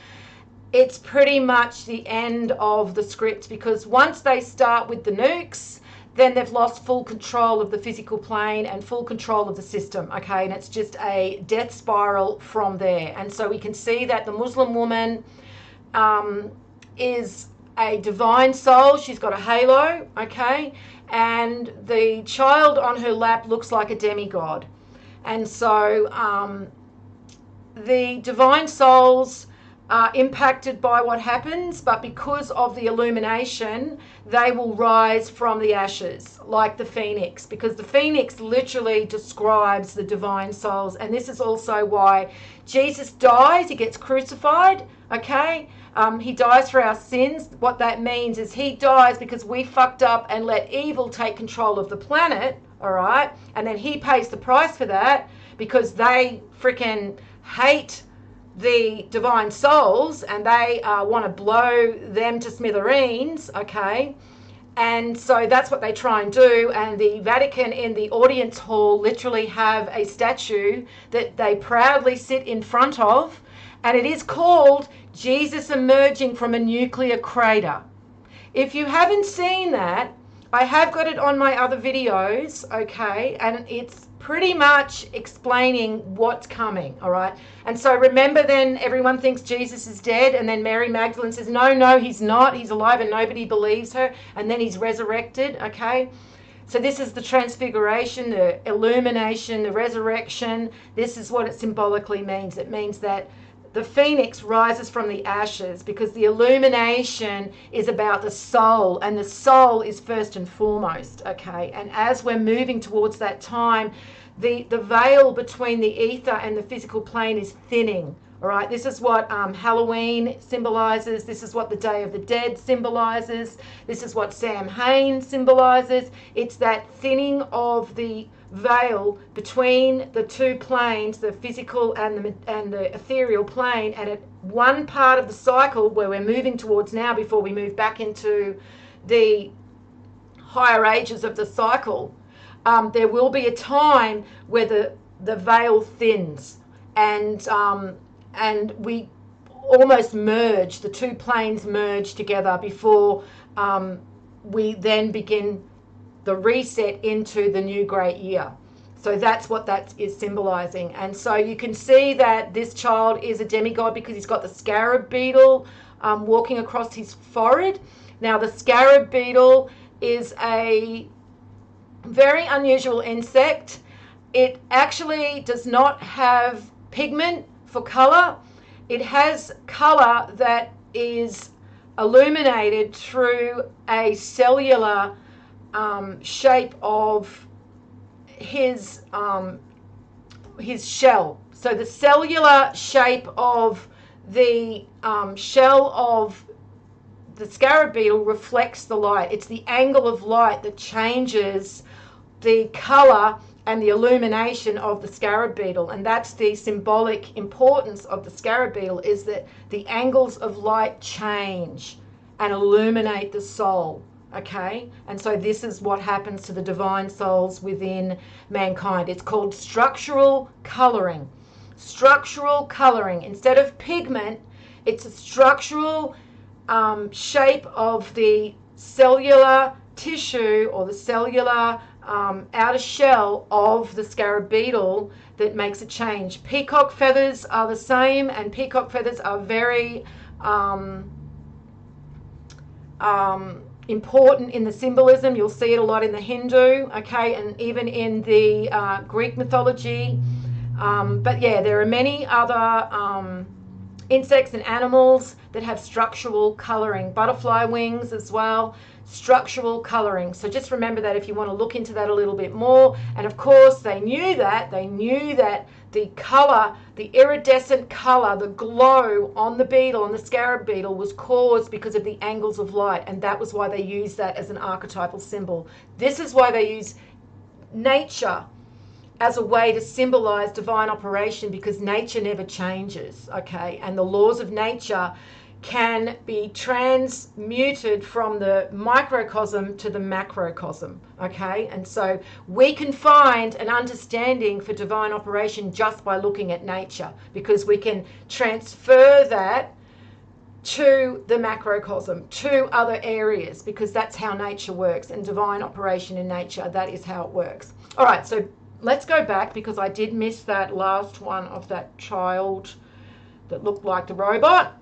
it's pretty much the end of the script, because once they start with the nukes, then they've lost full control of the physical plane and full control of the system, okay? And it's just a death spiral from there. And so we can see that the Muslim woman is a divine soul. She's got a halo, okay? And the child on her lap looks like a demigod. And so the divine souls are impacted by what happens, but because of the illumination, they will rise from the ashes like the phoenix, because the phoenix literally describes the divine souls. And this is also why Jesus dies. He gets crucified, okay? He dies for our sins. What that means is he dies because we fucked up and let evil take control of the planet, all right? And then he pays the price for that because they freaking hate the divine souls and they want to blow them to smithereens, okay? And so that's what they try and do. And the Vatican in the audience hall literally have a statue that they proudly sit in front of, and it is called Jesus Emerging from a Nuclear Crater. If you haven't seen that, I have got it on my other videos, okay? And it's pretty much explaining what's coming, all right? And so remember, then everyone thinks Jesus is dead, and then Mary Magdalene says, no, he's not. He's alive, and nobody believes her. And then he's resurrected, okay? So this is the transfiguration, the illumination, the resurrection. This is what it symbolically means. It means that the phoenix rises from the ashes, because the illumination is about the soul, and the soul is first and foremost, okay? And as we're moving towards that time, the veil between the ether and the physical plane is thinning, all right? This is what Halloween symbolizes. This is what the Day of the Dead symbolizes. This is what Samhain symbolizes. It's that thinning of the veil between the 2 planes, the physical and the ethereal plane. And at one part of the cycle where we're moving towards now, before we move back into the higher ages of the cycle, there will be a time where the veil thins, and we almost merge, the 2 planes merge together before we then begin the reset into the new great year. So that's what that is symbolizing. And so you can see that this child is a demigod because he's got the scarab beetle walking across his forehead. Now the scarab beetle is a very unusual insect. It actually does not have pigment for color. It has color that is illuminated through a cellular shape of his his shell. So the cellular shape of the shell of the scarab beetle reflects the light. It's the angle of light that changes the color and the illumination of the scarab beetle, and that's the symbolic importance of the scarab beetle, is that the angles of light change and illuminate the soul. Okay, and so this is what happens to the divine souls within mankind. It's called structural coloring. Structural coloring. Instead of pigment, it's a structural shape of the cellular tissue or the cellular outer shell of the scarab beetle that makes a change. Peacock feathers are the same, and peacock feathers are very important in the symbolism. You'll see it a lot in the Hindu, okay, and even in the Greek mythology. But yeah, there are many other insects and animals that have structural coloring. Butterfly wings as well, structural coloring. So just remember that if you want to look into that a little bit more. And of course, they knew that the color, the iridescent color, the glow on the beetle, on the scarab beetle, was caused because of the angles of light, and that was why they used that as an archetypal symbol. This is why they use nature as a way to symbolize divine operation, because nature never changes, okay? And the laws of nature can be transmuted from the microcosm to the macrocosm, okay? And so we can find an understanding for divine operation just by looking at nature, because we can transfer that to the macrocosm, to other areas, because that's how nature works, and divine operation in nature, that is how it works. All right, so let's go back, because I did miss that last one of that child that looked like the robot.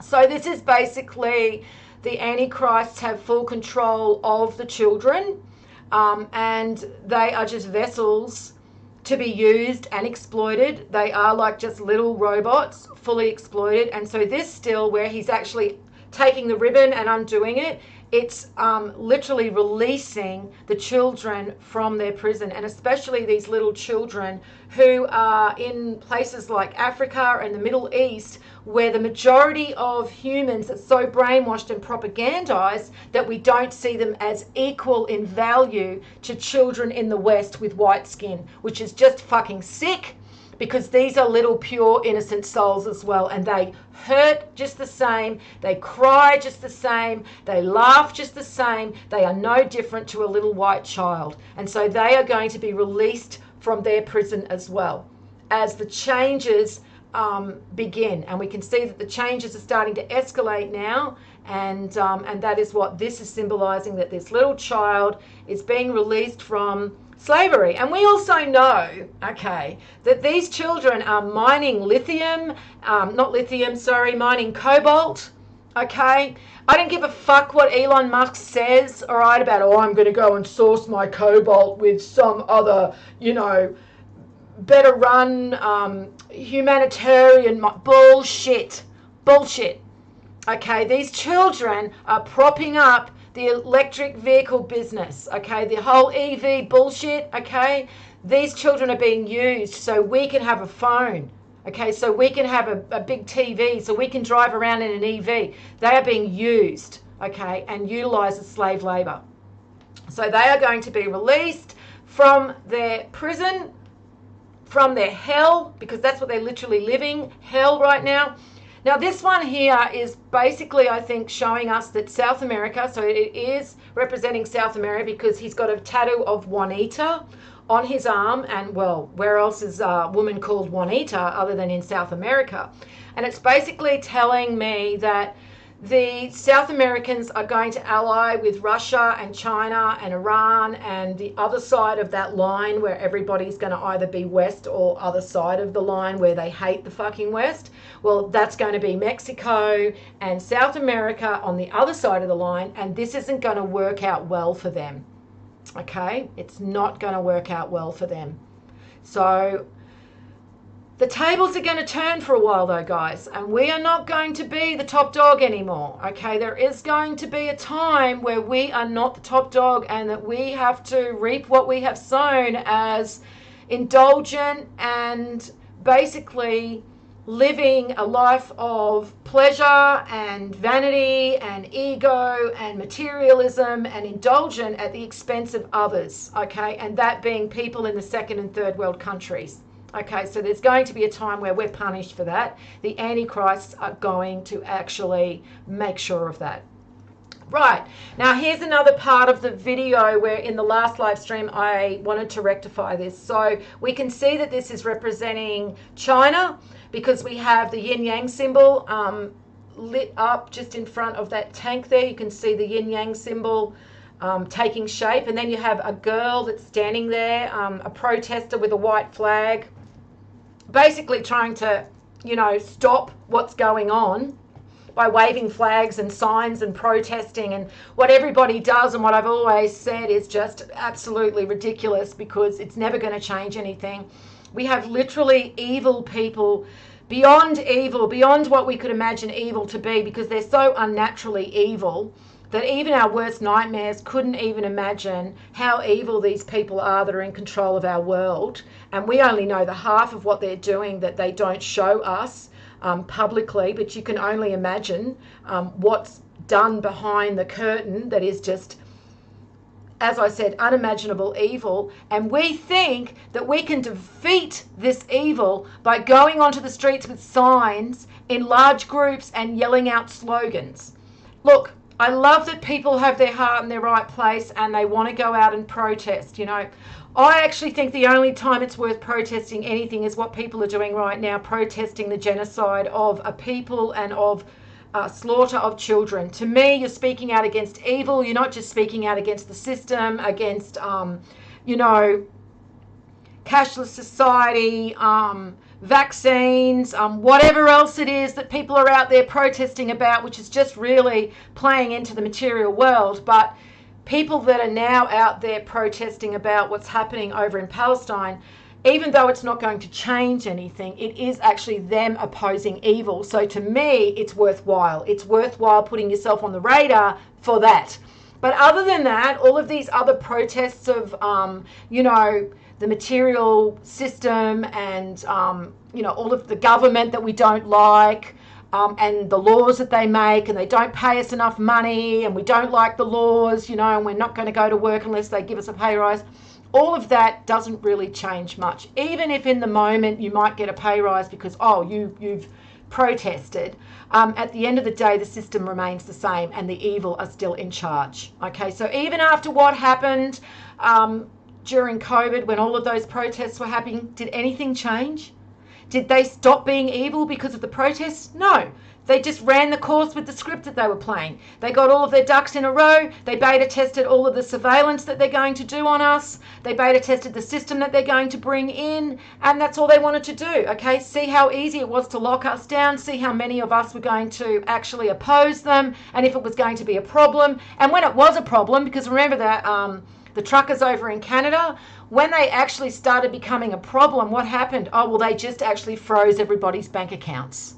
So this is basically the Antichrists have full control of the children, and they are just vessels to be used and exploited. They are like just little robots, fully exploited. And so this still, where he's actually taking the ribbon and undoing it, it's literally releasing the children from their prison, and especially these little children who are in places like Africa and the Middle East, where the majority of humans are so brainwashed and propagandized that we don't see them as equal in value to children in the West with white skin, which is just fucking sick, because these are little pure innocent souls as well, and they hurt just the same, they cry just the same, they laugh just the same, they are no different to a little white child. And so they are going to be released from their prison as well as the changes begin. And we can see that the changes are starting to escalate now, and that is what this is symbolizing, that this little child is being released from slavery. And we also know, okay, that these children are mining mining cobalt, okay? I don't give a fuck what Elon Musk says, all right, about, oh, I'm going to go and source my cobalt with some other, better run humanitarian bullshit. Okay, these children are propping up the electric vehicle business, okay, the whole EV bullshit, okay. These children are being used so we can have a phone, okay, so we can have a big TV, so we can drive around in an EV. They are being used, okay, and utilized as slave labor. So they are going to be released from their prison, from their hell, because that's what they're literally living, hell right now. Now this one here is basically, I think, showing us that South America, so it is representing South America, because he's got a tattoo of Juanita on his arm, and well, where else is a woman called Juanita other than in South America? And it's basically telling me that the South Americans are going to ally with Russia and China and Iran and the other side of that line, where everybody's going to either be West or other side of the line where they hate the fucking West. Well, that's going to be Mexico and South America on the other side of the line, and this isn't going to work out well for them. Okay? It's not going to work out well for them. So the tables are going to turn for a while though, guys, and we are not going to be the top dog anymore, okay? There is going to be a time where we are not the top dog, and that we have to reap what we have sown as indulgent and basically living a life of pleasure and vanity and ego and materialism and indulgent at the expense of others, okay? And that being people in the second and third world countries. Okay, so there's going to be a time where we're punished for that. The Antichrists are going to actually make sure of that. Right, now here's another part of the video where in the last live stream I wanted to rectify this. So we can see that this is representing China because we have the yin-yang symbol lit up just in front of that tank there. You can see the yin-yang symbol taking shape, and then you have a girl that's standing there, a protester with a white flag, basically trying to, you know, stop what's going on by waving flags and signs and protesting. And what everybody does, and what I've always said, is just absolutely ridiculous because it's never going to change anything. We have literally evil people, beyond evil, beyond what we could imagine evil to be, because they're so unnaturally evil that even our worst nightmares couldn't even imagine how evil these people are that are in control of our world. And we only know the half of what they're doing that they don't show us publicly, but you can only imagine what's done behind the curtain that is just, as I said, unimaginable evil. And we think that we can defeat this evil by going onto the streets with signs in large groups and yelling out slogans. Look, I love that people have their heart in their right place and they want to go out and protest. You know, I actually think the only time it's worth protesting anything is what people are doing right now, protesting the genocide of a people and of slaughter of children. To me, you're speaking out against evil. You're not just speaking out against the system, against, you know, cashless society, vaccines, whatever else it is that people are out there protesting about, which is just really playing into the material world. But people that are now out there protesting about what's happening over in Palestine, even though it's not going to change anything, it is actually them opposing evil. So to me, it's worthwhile. It's worthwhile putting yourself on the radar for that. But other than that, all of these other protests of, you know, the material system and, you know, all of the government that we don't like, and the laws that they make, and they don't pay us enough money, and we don't like the laws, you know, and we're not going to go to work unless they give us a pay rise. All of that doesn't really change much. Even if in the moment you might get a pay rise because, oh, you've protested, at the end of the day, the system remains the same and the evil are still in charge. Okay, so even after what happened during COVID, when all of those protests were happening, did anything change? Did they stop being evil because of the protests? No. They just ran the course with the script that they were playing. They got all of their ducks in a row. They beta tested all of the surveillance that they're going to do on us. They beta tested the system that they're going to bring in. And that's all they wanted to do. Okay, see how easy it was to lock us down. See how many of us were going to actually oppose them. And if it was going to be a problem. And when it was a problem, because remember that the truckers over in Canada, when they actually started becoming a problem, what happened? Oh, well, they just actually froze everybody's bank accounts.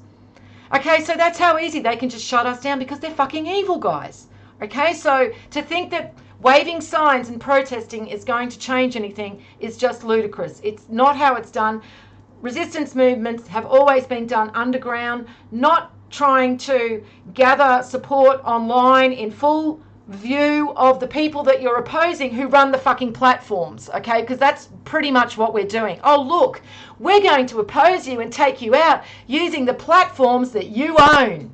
Okay, so that's how easy they can just shut us down because they're fucking evil, guys. Okay, so to think that waving signs and protesting is going to change anything is just ludicrous. It's not how it's done. Resistance movements have always been done underground, not trying to gather support online in full view of the people that you're opposing who run the fucking platforms, okay? Because that's pretty much what we're doing. Oh, look, we're going to oppose you and take you out using the platforms that you own.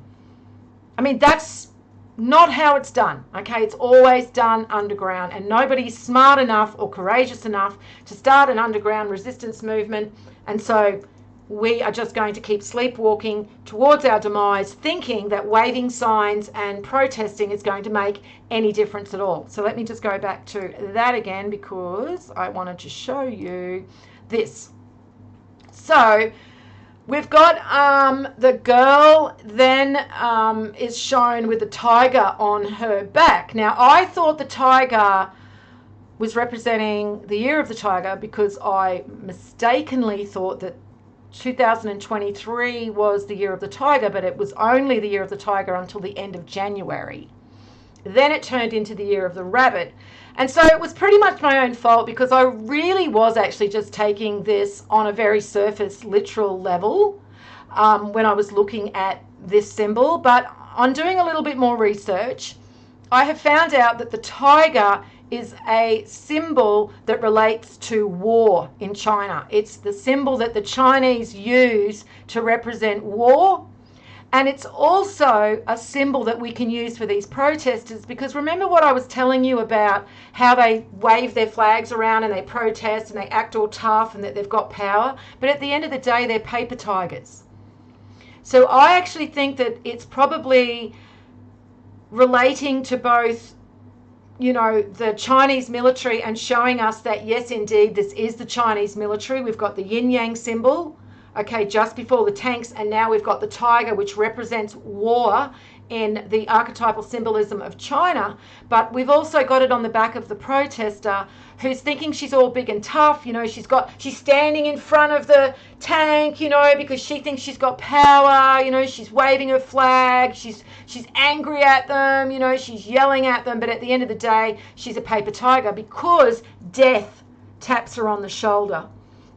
I mean, that's not how it's done, okay? It's always done underground, and nobody's smart enough or courageous enough to start an underground resistance movement. And so we are just going to keep sleepwalking towards our demise, thinking that waving signs and protesting is going to make any difference at all. So let me just go back to that again because I wanted to show you this. So we've got the girl then is shown with the tiger on her back. Now, I thought the tiger was representing the year of the tiger because I mistakenly thought that 2023 was the year of the tiger, but it was only the year of the tiger until the end of January. Then it turned into the year of the rabbit. And so it was pretty much my own fault, because I really was actually just taking this on a very surface, literal level when I was looking at this symbol. But on doing a little bit more research, I have found out that the tiger is a symbol that relates to war in China. It's the symbol that the Chinese use to represent war. And it's also a symbol that we can use for these protesters, because remember what I was telling you about how they wave their flags around and they protest and they act all tough and that they've got power. But at the end of the day, they're paper tigers. So I actually think that it's probably relating to both, you know, the Chinese military, and showing us that, yes, indeed, this is the Chinese military. We've got the yin-yang symbol, okay, just before the tanks, and now we've got the tiger, which represents war in the archetypal symbolism of China. But we've also got it on the back of the protester, who's thinking she's all big and tough. You know, she's standing in front of the tank, you know, because she thinks she's got power. You know, she's waving her flag, she's angry at them, you know, she's yelling at them. But at the end of the day, she's a paper tiger, because death taps her on the shoulder.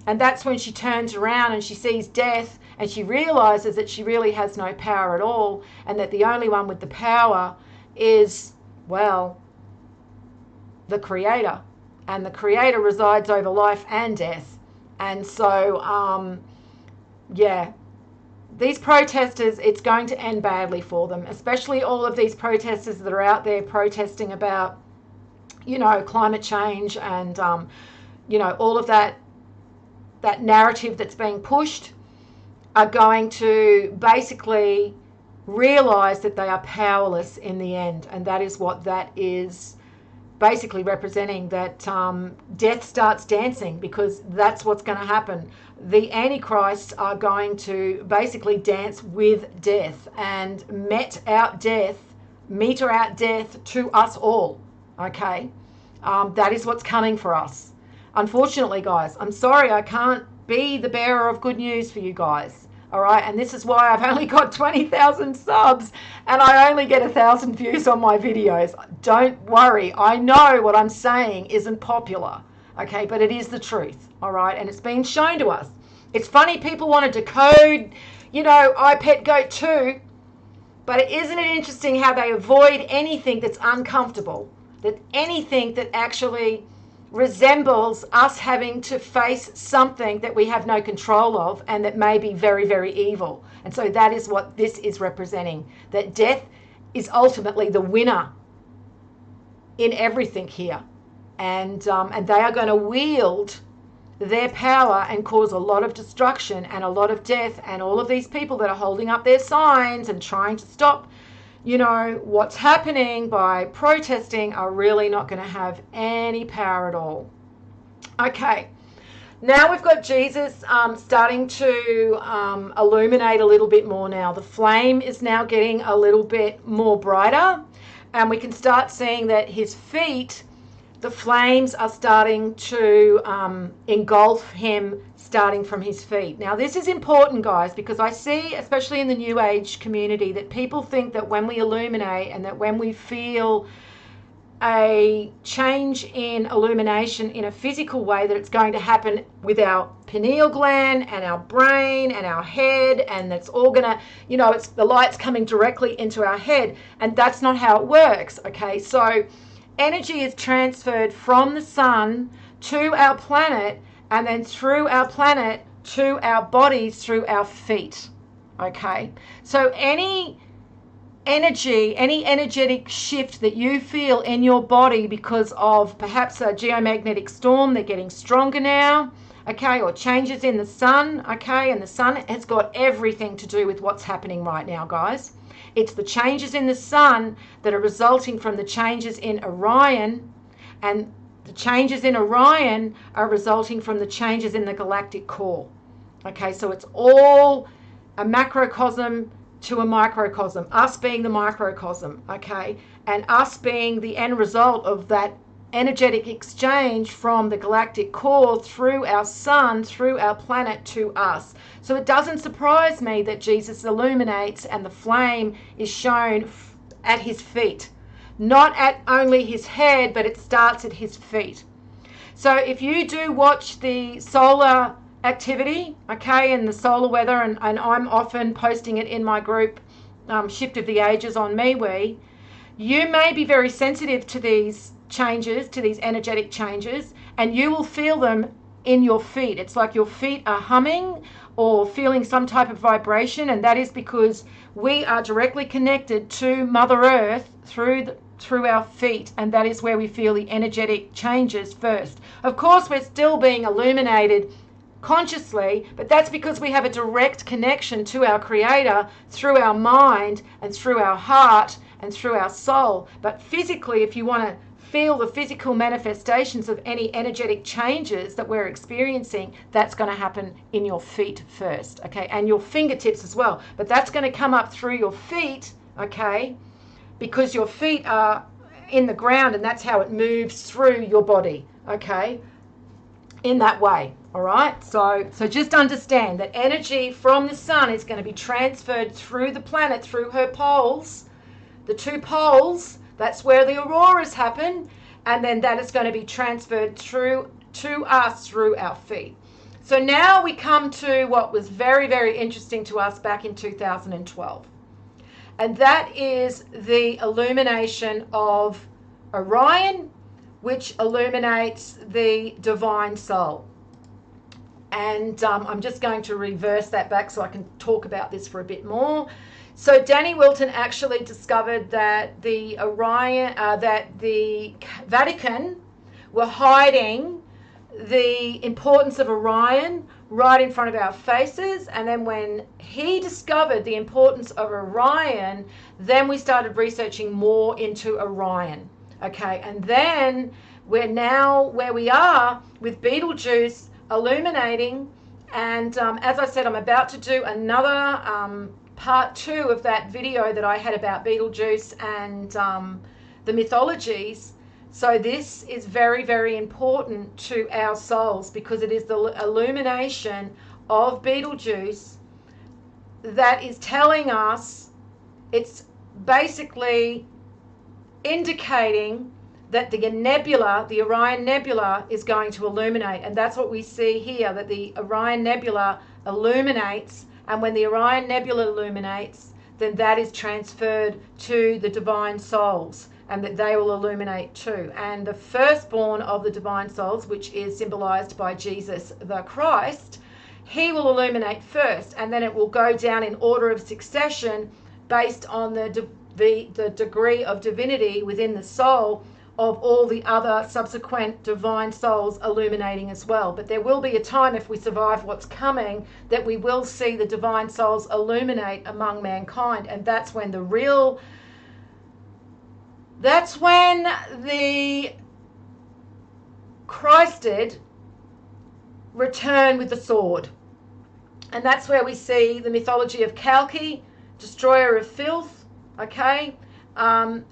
And that's when she turns around and she sees death, and she realizes that she really has no power at all, and that the only one with the power is, well, the Creator. And the Creator resides over life and death. And so, yeah, these protesters, it's going to end badly for them, especially all of these protesters that are out there protesting about, you know, climate change and, you know, all of that narrative that's being pushed, are going to basically realize that they are powerless in the end. And that is what that is basically representing, that death starts dancing, because that's what's going to happen. The antichrists are going to basically dance with death and meter out death to us all, okay? That is what's coming for us. Unfortunately, guys, I'm sorry I can't be the bearer of good news for you guys. All right, and this is why I've only got 20,000 subs and I only get 1,000 views on my videos. Don't worry, I know what I'm saying isn't popular, okay, but it is the truth, all right, and it's been shown to us. It's funny people want to decode, you know, I Pet Goat 2, but isn't it interesting how they avoid anything that's uncomfortable, that anything that actually resembles us having to face something that we have no control of and that may be very, very evil. And so that is what this is representing, that death is ultimately the winner in everything here. And they are going to wield their power and cause a lot of destruction and a lot of death, and all of these people that are holding up their signs and trying to stop, you know, what's happening by protesting are really not going to have any power at all. Okay, now we've got Jesus starting to illuminate a little bit more now. The flame is now getting a little bit more brighter, and we can start seeing that his feet, the flames are starting to engulf him, starting from his feet. Now this is important, guys, because I see, especially in the New Age community, that people think that when we illuminate and that when we feel a change in illumination in a physical way, that it's going to happen with our pineal gland and our brain and our head, and that's all gonna, you know, it's the light's coming directly into our head, and that's not how it works. Okay, so energy is transferred from the sun to our planet, and then through our planet to our bodies through our feet. Okay, so any energy, any energetic shift that you feel in your body because of perhaps a geomagnetic storm, they're getting stronger now, okay, or changes in the sun, okay, and the sun has got everything to do with what's happening right now, guys. It's the changes in the sun that are resulting from the changes in Orion, and the changes in Orion are resulting from the changes in the galactic core. Okay, so it's all a macrocosm to a microcosm, us being the microcosm, okay, and us being the end result of that energetic exchange from the galactic core through our sun, through our planet to us. So it doesn't surprise me that Jesus illuminates and the flame is shown at his feet. not at only his head, but it starts at his feet. So if you do watch the solar activity, okay, and the solar weather, and I'm often posting it in my group, Shift of the Ages on MeWe, you may be very sensitive to these changes, to these energetic changes, and you will feel them in your feet. It's like your feet are humming or feeling some type of vibration, and that is because we are directly connected to Mother Earth through our feet, and that is where we feel the energetic changes first. Of course, we're still being illuminated consciously, but that's because we have a direct connection to our Creator through our mind and through our heart and through our soul. But physically, if you want to feel the physical manifestations of any energetic changes that we're experiencing, that's going to happen in your feet first, okay, and your fingertips as well. But that's going to come up through your feet, okay, because your feet are in the ground, and that's how it moves through your body, okay, in that way. All right, so just understand that energy from the sun is going to be transferred through the planet, through her poles, the two poles. That's where the auroras happen, and then that is going to be transferred through to us through our feet. So now we come to what was very, very interesting to us back in 2012, and that is the illumination of Orion, which illuminates the divine soul. And I'm just going to reverse that back so I can talk about this for a bit more. So Danny Wilton actually discovered that the Vatican were hiding the importance of Orion right in front of our faces. And then when he discovered the importance of Orion, then we started researching more into Orion. Okay, and then we're now where we are with Betelgeuse illuminating, and as I said, I'm about to do another part 2 of that video that I had about Betelgeuse and the mythologies. So this is very, very important to our souls, because it is the illumination of Betelgeuse that is telling us, it's basically indicating that the nebula, the Orion Nebula, is going to illuminate. And that's what we see here, that the Orion Nebula illuminates. And when the Orion Nebula illuminates, then that is transferred to the divine souls, and that they will illuminate too. And the firstborn of the divine souls, which is symbolized by Jesus the Christ, he will illuminate first, and then it will go down in order of succession based on the degree of divinity within the soul of all the other subsequent divine souls illuminating as well. But there will be a time, if we survive what's coming, that we will see the divine souls illuminate among mankind, and that's when the Christed return with the sword. And that's where we see the mythology of Kalki, destroyer of filth, okay?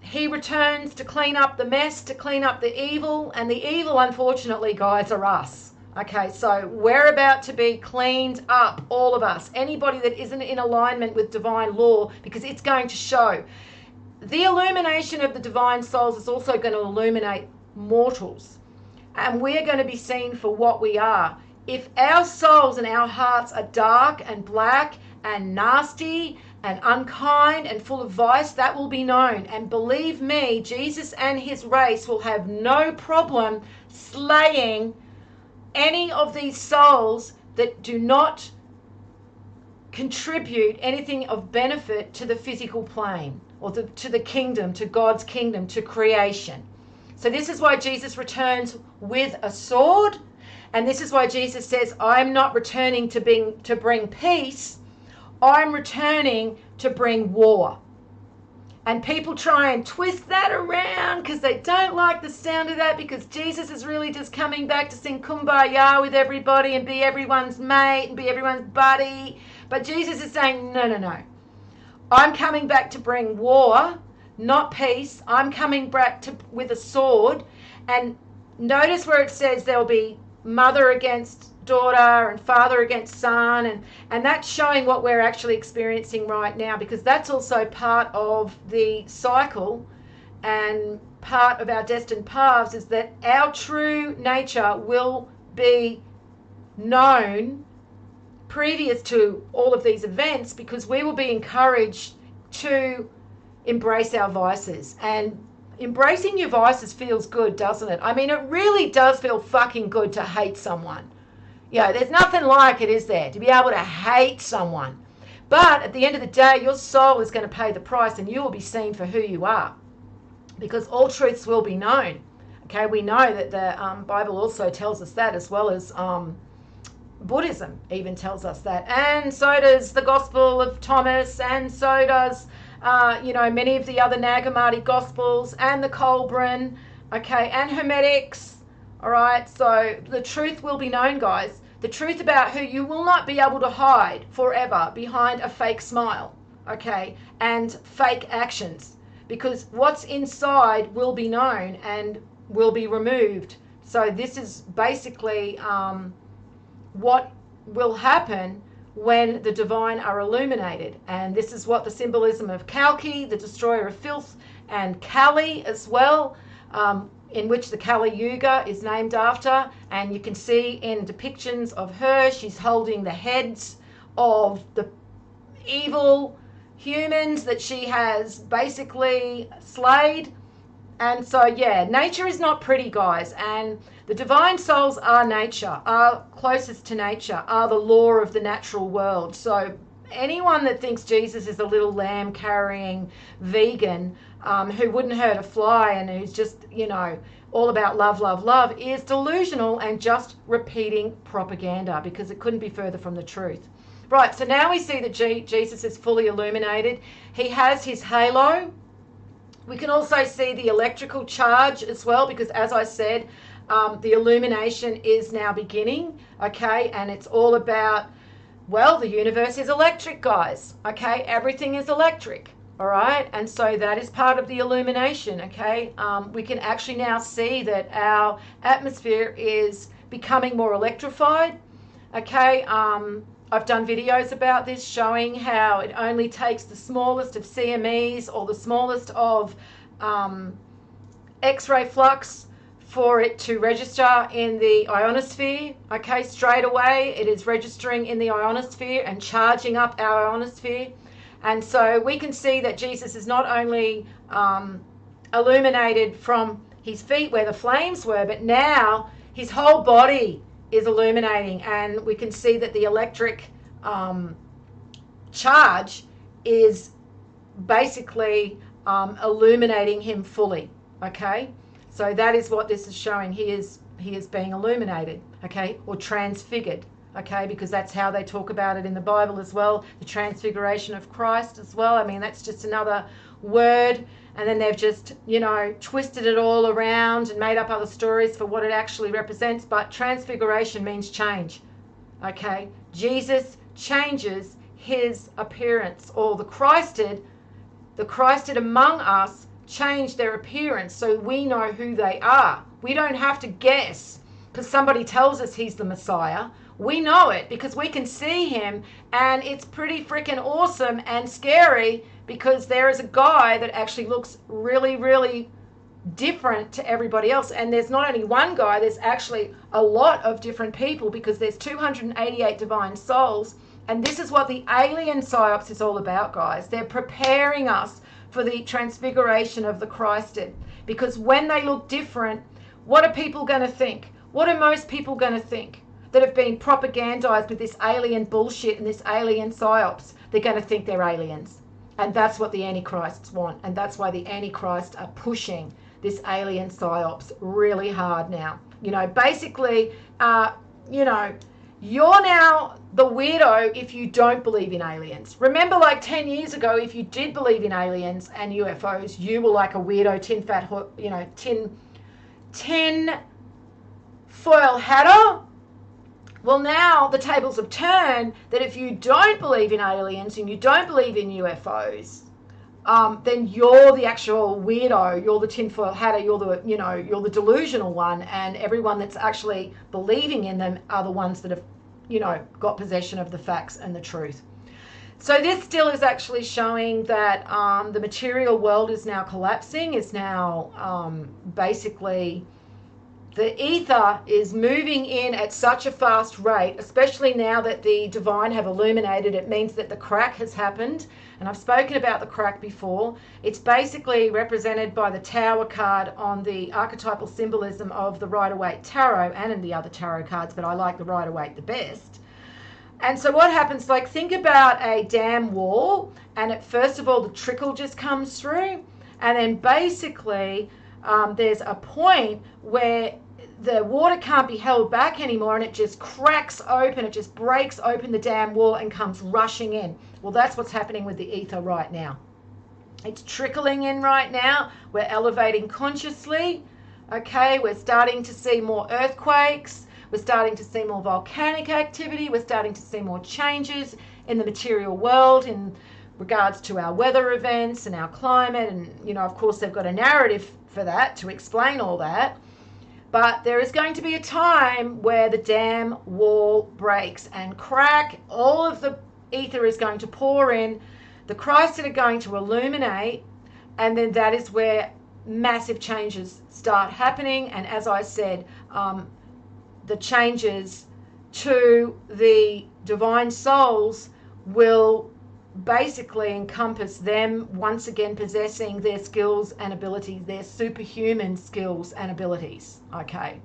He returns to clean up the mess, to clean up the evil, and the evil, unfortunately, guys, are us. Okay, so we're about to be cleaned up, all of us. Anybody that isn't in alignment with divine law, because it's going to show. The illumination of the divine souls is also going to illuminate mortals, and we're going to be seen for what we are. If our souls and our hearts are dark and black and nasty and unkind and full of vice, that will be known. And believe me, Jesus and his race will have no problem slaying any of these souls that do not contribute anything of benefit to the physical plane, or to the kingdom, to God's kingdom, to creation. So this is why Jesus returns with a sword, and this is why Jesus says, I'm not returning to bring peace, I'm returning to bring war. And people try and twist that around because they don't like the sound of that, because Jesus is really just coming back to sing kumbaya with everybody and be everyone's mate and be everyone's buddy. But Jesus is saying, no, no, no. I'm coming back to bring war, not peace. I'm coming back with a sword. And notice where it says there'll be mother against daughter and father against son, and that's showing what we're actually experiencing right now, because that's also part of the cycle and part of our destined paths is that our true nature will be known previous to all of these events, because we will be encouraged to embrace our vices. And embracing your vices feels good, doesn't it? I mean, it really does feel fucking good to hate someone. There's nothing like it, is there, to be able to hate someone. But at the end of the day, your soul is going to pay the price, and you will be seen for who you are, because all truths will be known. Okay, we know that the Bible also tells us that, as well as Buddhism even tells us that, and so does the Gospel of Thomas, and so does many of the other Nag Hammadi Gospels, and the Colburn, okay, and Hermetics. All right, so the truth will be known, guys. The truth about who you will not be able to hide forever behind a fake smile, okay, and fake actions, because what's inside will be known and will be removed. So this is basically what will happen when the divine are illuminated. And this is what the symbolism of Kalki, the destroyer of filth, and Kali as well, in which the Kali Yuga is named after. And you can see in depictions of her, she's holding the heads of the evil humans that she has basically slayed. And so, yeah, nature is not pretty, guys. And the divine souls are nature, are closest to nature, are the law of the natural world. So anyone that thinks Jesus is a little lamb carrying vegan who wouldn't hurt a fly and who's just, all about love, love, love, is delusional and just repeating propaganda, because it couldn't be further from the truth. Right, so now we see that Jesus is fully illuminated. He has his halo. We can also see the electrical charge as well, because as I said, the illumination is now beginning, okay? And it's all about, well, the universe is electric, guys, okay? Everything is electric, all right? And so that is part of the illumination, okay? We can actually now see that our atmosphere is becoming more electrified, okay? I've done videos about this showing how it only takes the smallest of CMEs or the smallest of X-ray flux for it to register in the ionosphere. Okay, straight away it is registering in the ionosphere and charging up our ionosphere. And so we can see that Jesus is not only illuminated from his feet where the flames were, but now his whole body is illuminating, and we can see that the electric charge is basically illuminating him fully. Okay, so that is what this is showing. He is being illuminated, okay, or transfigured, okay, because that's how they talk about it in the Bible as well, the transfiguration of Christ as well. I mean, that's just another word, and then they've just, twisted it all around and made up other stories for what it actually represents. But transfiguration means change, okay? Jesus changes his appearance, or the Christed among us change their appearance so we know who they are. We don't have to guess because somebody tells us he's the Messiah. We know it because we can see him, and it's pretty freaking awesome and scary, because there is a guy that actually looks really, really different to everybody else. And there's not only one guy, there's actually a lot of different people, because there's 288 divine souls. And this is what the alien psyops is all about, guys. They're preparing us for the transfiguration of the Christed, because when they look different, what are people going to think? What are most people going to think that have been propagandized with this alien bullshit and this alien psyops? They're going to think they're aliens. And that's what the Antichrists want. And that's why the Antichrists are pushing this alien psyops really hard now. Basically, you're now the weirdo if you don't believe in aliens. Remember, like 10 years ago, if you did believe in aliens and UFOs, you were like a weirdo tin foil hatter. Well, now the tables have turned that if you don't believe in aliens and you don't believe in UFOs, then you're the actual weirdo. You're the tinfoil hatter. You're the delusional one, and everyone that's actually believing in them are the ones that have, got possession of the facts and the truth. So this still is actually showing that the material world is now collapsing, is now basically the ether is moving in at such a fast rate, especially now that the divine have illuminated. It means that the crack has happened. And I've spoken about the crack before. It's basically represented by the Tower card on the archetypal symbolism of the Rider-Waite Tarot and in the other tarot cards, but I like the Rider-Waite the best. And so what happens, like think about a dam wall, and first of all the trickle just comes through, and then basically there's a point where the water can't be held back anymore and it just cracks open, it just breaks open the dam wall and comes rushing in. Well, that's what's happening with the ether right now. It's trickling in right now. We're elevating consciously. Okay, we're starting to see more earthquakes. We're starting to see more volcanic activity. We're starting to see more changes in the material world in regards to our weather events and our climate. And, you know, of course, they've got a narrative for that to explain all that. But there is going to be a time where the dam wall breaks and crack. All of the ether is going to pour in. The Christed are going to illuminate. And then that is where massive changes start happening. And as I said, the changes to the divine souls will basically encompass them once again possessing their skills and abilities, their superhuman skills and abilities. Okay,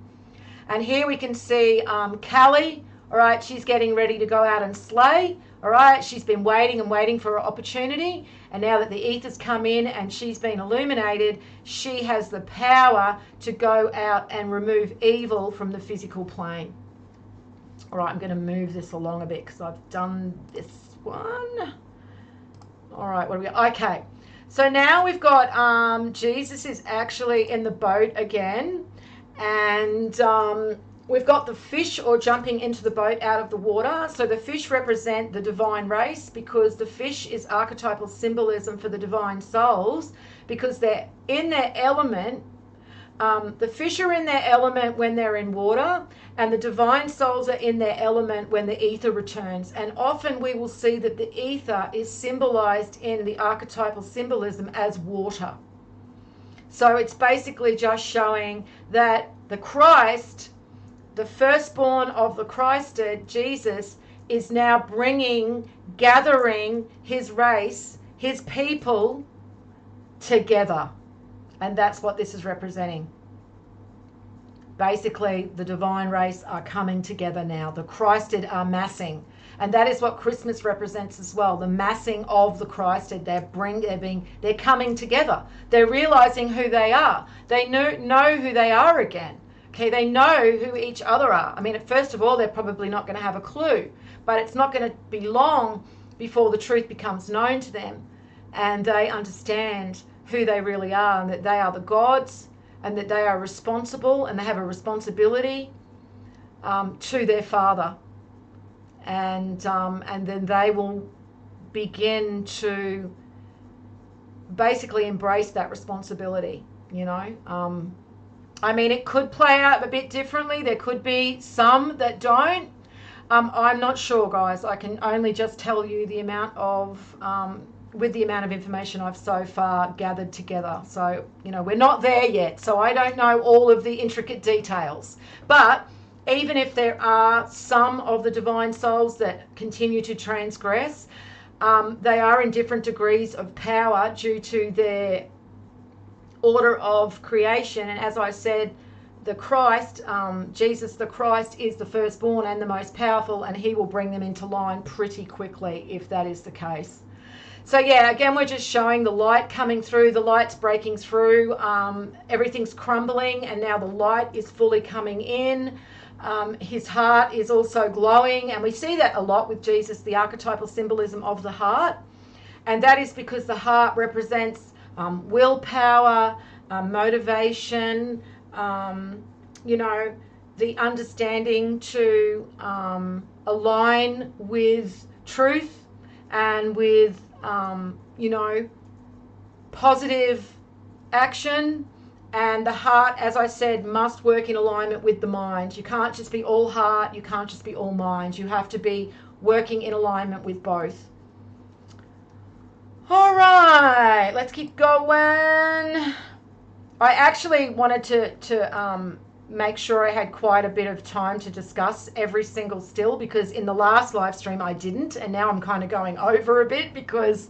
and here we can see Callie. All right, she's getting ready to go out and slay. All right, she's been waiting and waiting for her opportunity, and now that the ether's come in and she's been illuminated, she has the power to go out and remove evil from the physical plane. All right, I'm going to move this along a bit because I've done this one. All right, what do we got? Okay, so now we've got Jesus is actually in the boat again, and we've got the fish or jumping into the boat out of the water. So the fish represent the divine race because the fish is archetypal symbolism for the divine souls because they're in their element. The fish are in their element when they're in water, and the divine souls are in their element when the ether returns. And often we will see that the ether is symbolized in the archetypal symbolism as water. So it's basically just showing that the Christ, the firstborn of the Christed, Jesus, is now gathering his race, his people together. And that's what this is representing. Basically, the divine race are coming together now. The Christed are massing. And that is what Christmas represents as well, the massing of the Christed. They're coming together. They're realizing who they are. They know who they are again. Okay, they know who each other are. I mean, first of all, they're probably not going to have a clue, but it's not going to be long before the truth becomes known to them and they understand who they really are, and that they are the gods, and that they are responsible, and they have a responsibility to their Father, and then they will begin to basically embrace that responsibility. You know, I mean, it could play out a bit differently. There could be some that don't. I'm not sure, guys. I can only just tell you the amount of with the amount of information I've so far gathered together. So, you know, we're not there yet. So I don't know all of the intricate details. But even if there are some of the divine souls that continue to transgress, they are in different degrees of power due to their order of creation. And as I said, the Christ, Jesus the Christ, is the firstborn and the most powerful, and he will bring them into line pretty quickly if that is the case. So yeah, again, we're just showing the light coming through, the light's breaking through, everything's crumbling, and now the light is fully coming in. His heart is also glowing, and we see that a lot with Jesus, the archetypal symbolism of the heart. And that is because the heart represents willpower, motivation, you know, the understanding to align with truth and with you know, positive action. And the heart, as I said, must work in alignment with the mind. You can't just be all heart, you can't just be all mind. You have to be working in alignment with both. All right, let's keep going. I actually wanted to make sure I had quite a bit of time to discuss every single still, because in the last live stream I didn't, and now I'm kind of going over a bit because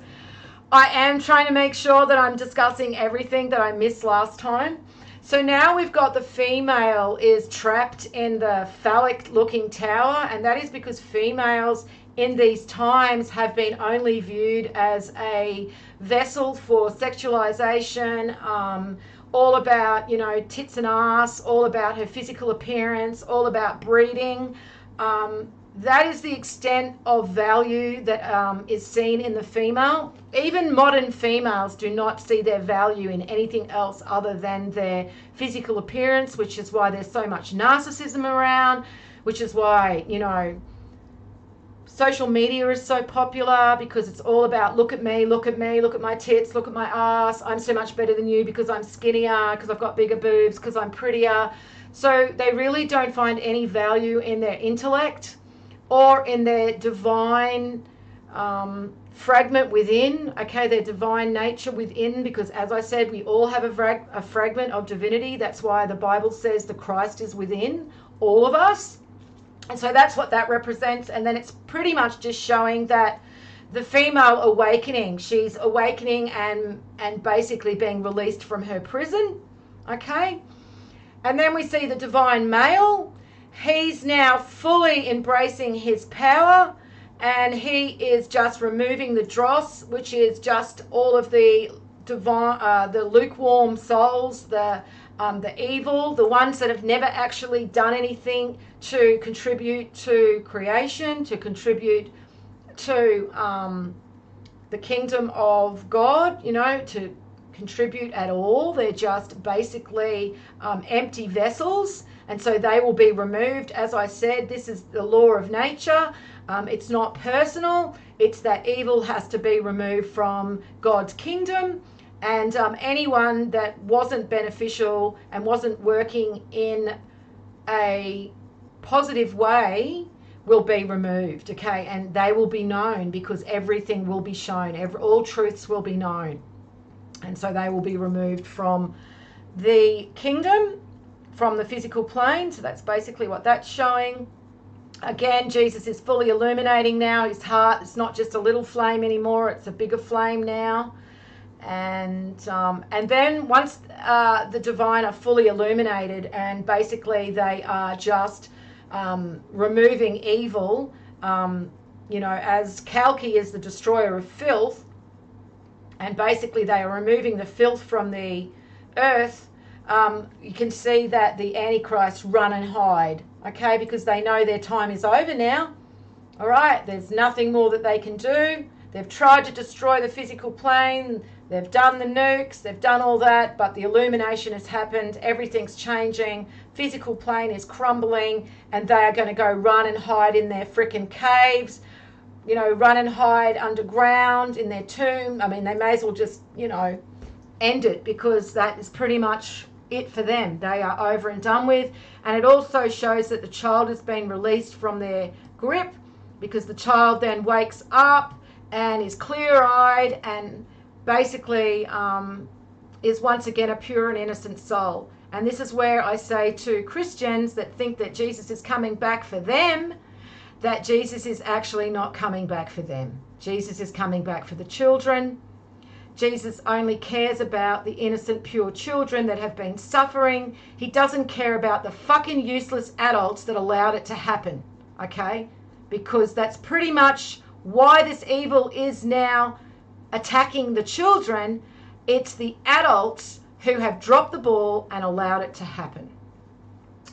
I am trying to make sure that I'm discussing everything that I missed last time. So now we've got the female is trapped in the phallic looking tower, and that is because females in these times have been only viewed as a vessel for sexualization, all about, you know, tits and ass, all about her physical appearance, all about breeding. That is the extent of value that is seen in the female. Even modern females do not see their value in anything else other than their physical appearance, which is why there's so much narcissism around, which is why, you know, social media is so popular, because it's all about look at me, look at me, look at my tits, look at my ass. I'm so much better than you because I'm skinnier, because I've got bigger boobs, because I'm prettier. So they really don't find any value in their intellect or in their divine fragment within, okay, their divine nature within, because as I said, we all have a fragment of divinity. That's why the Bible says the Christ is within all of us. And so that's what that represents. And then it's pretty much just showing that the female awakening, she's awakening and basically being released from her prison, okay? And then we see the divine male. He's now fully embracing his power, and he is just removing the dross, which is just all of the divine, the lukewarm souls, the evil, the ones that have never actually done anything to contribute to creation, to contribute to the kingdom of God, you know, to contribute at all. They're just basically empty vessels, and so they will be removed. As I said, this is the law of nature. It's not personal. It's that evil has to be removed from God's kingdom. And anyone that wasn't beneficial and wasn't working in a positive way will be removed, okay? And they will be known, because everything will be shown. All truths will be known. And so they will be removed from the kingdom, from the physical plane. So that's basically what that's showing. Again, Jesus is fully illuminating now his heart. It's not just a little flame anymore. It's a bigger flame now. And then once the divine are fully illuminated, and basically they are just removing evil, you know, as Kalki is the destroyer of filth, and basically they are removing the filth from the earth. You can see that the Antichrist run and hide, okay, because they know their time is over now. All right, there's nothing more that they can do. They've tried to destroy the physical plane. They've done the nukes. They've done all that, but the illumination has happened. Everything's changing. Physical plane is crumbling, and they are going to go run and hide in their frickin' caves, you know, run and hide underground in their tomb. I mean, they may as well just, you know, end it, because that is pretty much it for them. They are over and done with. And it also shows that the child has been released from their grip, because the child then wakes up and is clear-eyed and basically is once again a pure and innocent soul. And this is where I say to Christians that think that Jesus is coming back for them, that Jesus is actually not coming back for them. Jesus is coming back for the children. Jesus only cares about the innocent, pure children that have been suffering. He doesn't care about the fucking useless adults that allowed it to happen, okay? Because that's pretty much why this evil is now attacking the children. It's the adults who have dropped the ball and allowed it to happen.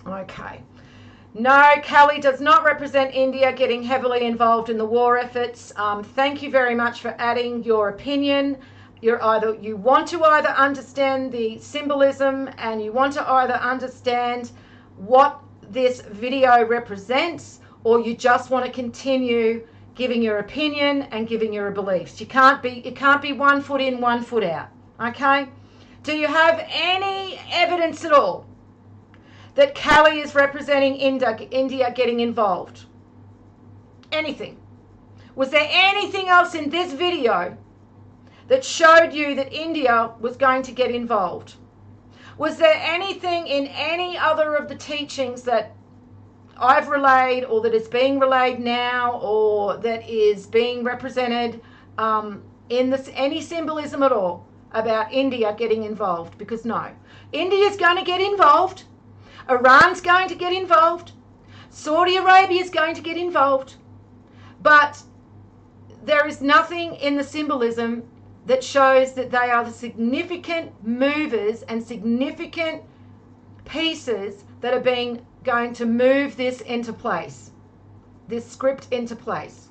Okay. No, Kelly does not represent India getting heavily involved in the war efforts. Thank you very much for adding your opinion. You want to either understand the symbolism, and you want to either understand what this video represents, or you just want to continue giving your opinion and giving your beliefs. It can't be 1 foot in, 1 foot out. Okay? Do you have any evidence at all that Kali is representing India getting involved? Anything? Was there anything else in this video that showed you that India was going to get involved? Was there anything in any other of the teachings that I've relayed or that is being relayed now or that is being represented in any symbolism at all about India getting involved? Because no, India's going to get involved. Iran's going to get involved. Saudi Arabia is going to get involved. But there is nothing in the symbolism that shows that they are the significant movers and significant pieces that are going to move this into place, this script into place.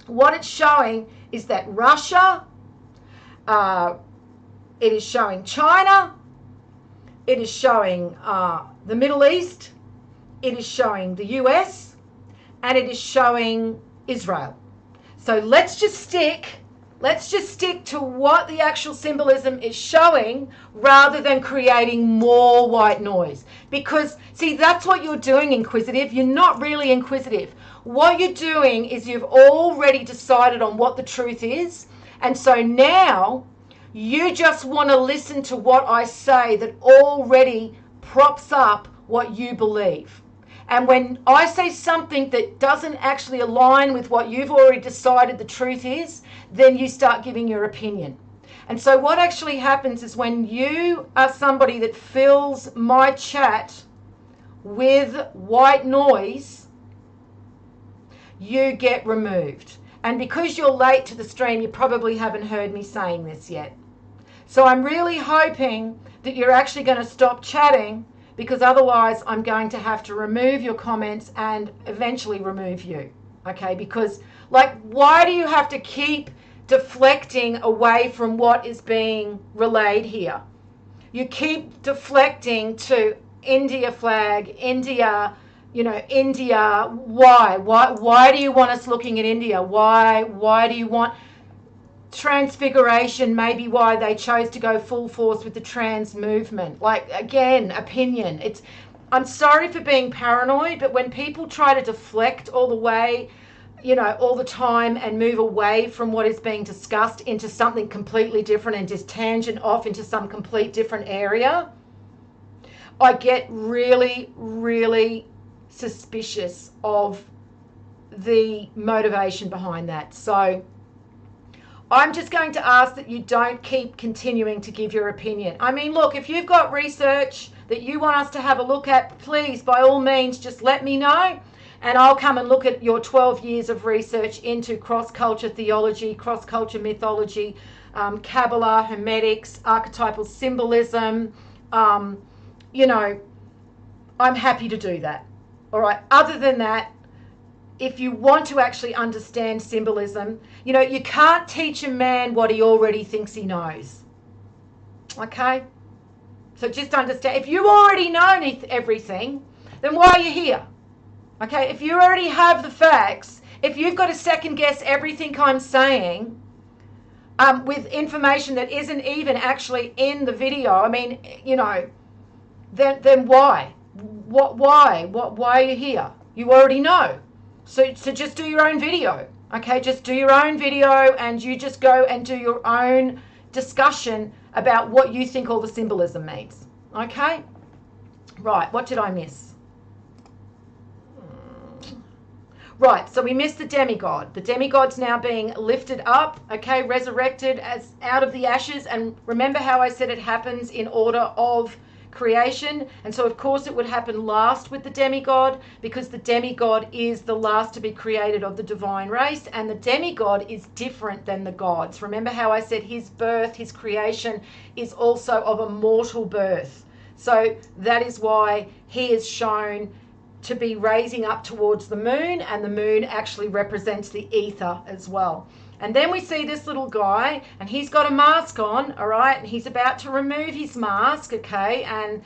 What it's showing is that Russia, it is showing China, it is showing the Middle East, it is showing the US, and it is showing Israel. So let's just stick to what the actual symbolism is showing rather than creating more white noise. Because, see, that's what you're doing, inquisitive. You're not really inquisitive. What you're doing is you've already decided on what the truth is. And so now you just want to listen to what I say that already props up what you believe. And when I say something that doesn't actually align with what you've already decided the truth is, then you start giving your opinion. And so what actually happens is when you are somebody that fills my chat with white noise, you get removed. And because you're late to the stream, you probably haven't heard me saying this yet. So I'm really hoping that you're actually going to stop chatting, because otherwise I'm going to have to remove your comments and eventually remove you. Okay, because like, why do you have to keep deflecting away from what is being relayed here? You keep deflecting to India flag, India, India. Why do you want us looking at India? Why do you want transfiguration? Maybe why they chose to go full force with the trans movement. Like, again, opinion. I'm sorry for being paranoid, but when people try to deflect all the way, all the time, and move away from what is being discussed into something completely different and just tangent off into some complete different area, I get really, really suspicious of the motivation behind that. So I'm just going to ask that you don't keep continuing to give your opinion. I mean, look, if you've got research that you want us to have a look at, please, by all means, just let me know. And I'll come and look at your 12 years of research into cross-culture theology, cross-culture mythology, Kabbalah, Hermetics, archetypal symbolism. I'm happy to do that. All right. Other than that, if you want to actually understand symbolism, you can't teach a man what he already thinks he knows. Okay? So just understand, if you already know everything, then why are you here? Okay? If you already have the facts, if you've got to second guess everything I'm saying with information that isn't even actually in the video, I mean, then why? Why are you here? You already know. So just do your own video, okay? Just do your own video and you just go and do your own discussion about what you think all the symbolism means, okay? Right, what did I miss? Right, so we missed the demigod. The demigod's now being lifted up, okay, resurrected as out of the ashes. And remember how I said it happens in order of creation, and so of course it would happen last with the demigod, because the demigod is the last to be created of the divine race, and the demigod is different than the gods. Remember how I said his birth, his creation, is also of a mortal birth. So that is why he is shown to be raising up towards the moon, and the moon actually represents the ether as well. And then we see this little guy, and he's got a mask on, all right, and he's about to remove his mask, okay, and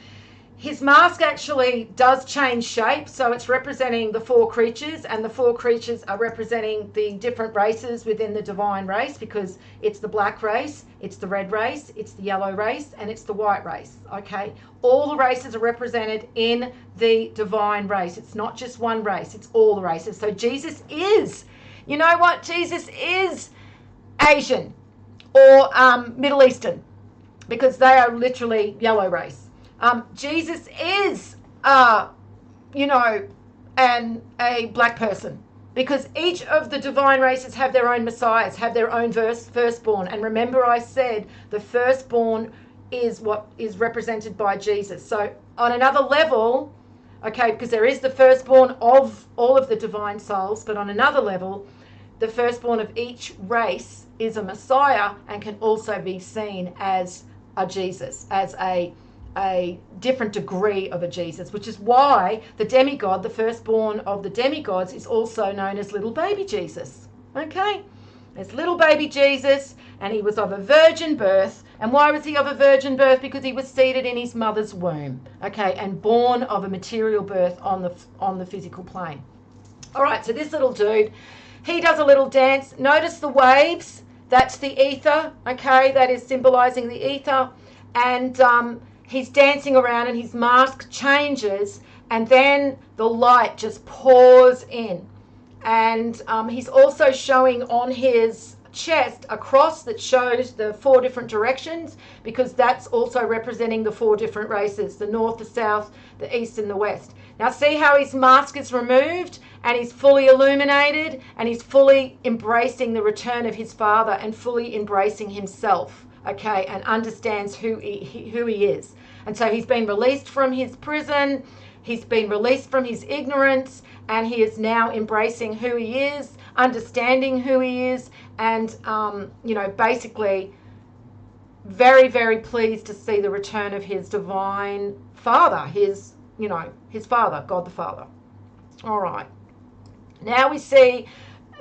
his mask actually does change shape, so it's representing the four creatures, and the four creatures are representing the different races within the divine race, because it's the black race, it's the red race, it's the yellow race, and it's the white race, okay? All the races are represented in the divine race. It's not just one race, it's all the races. So Jesus is, you know what? Jesus is Asian. or Middle Eastern, because they are literally yellow race. Jesus is, a black person, because each of the divine races have their own messiahs, have their own firstborn. And remember, I said the firstborn is what is represented by Jesus. So on another level, okay, because there is the firstborn of all of the divine souls, but on another level, the firstborn of each race is a messiah and can also be seen as a Jesus, as a different degree of a Jesus, which is why the demigod, the firstborn of the demigods, is also known as little baby Jesus. Okay? There's little baby Jesus, and he was of a virgin birth. And why was he of a virgin birth? Because he was seated in his mother's womb, okay, and born of a material birth on the physical plane. All right, so this little dude, he does a little dance. Notice the waves. That's the ether, okay? That is symbolizing the ether. And he's dancing around, and his mask changes, and then the light just pours in. And he's also showing on his chest a cross that shows the 4 different directions, because that's also representing the 4 different races, the north, the south, the east, and the west. Now see how his mask is removed, and he's fully illuminated, and he's fully embracing the return of his Father, and fully embracing himself, okay, and understands who he is. And so he's been released from his prison, he's been released from his ignorance, and he is now embracing who he is, understanding who he is, and basically very, very pleased to see the return of his divine Father, his Father, God the Father. All right. Now we see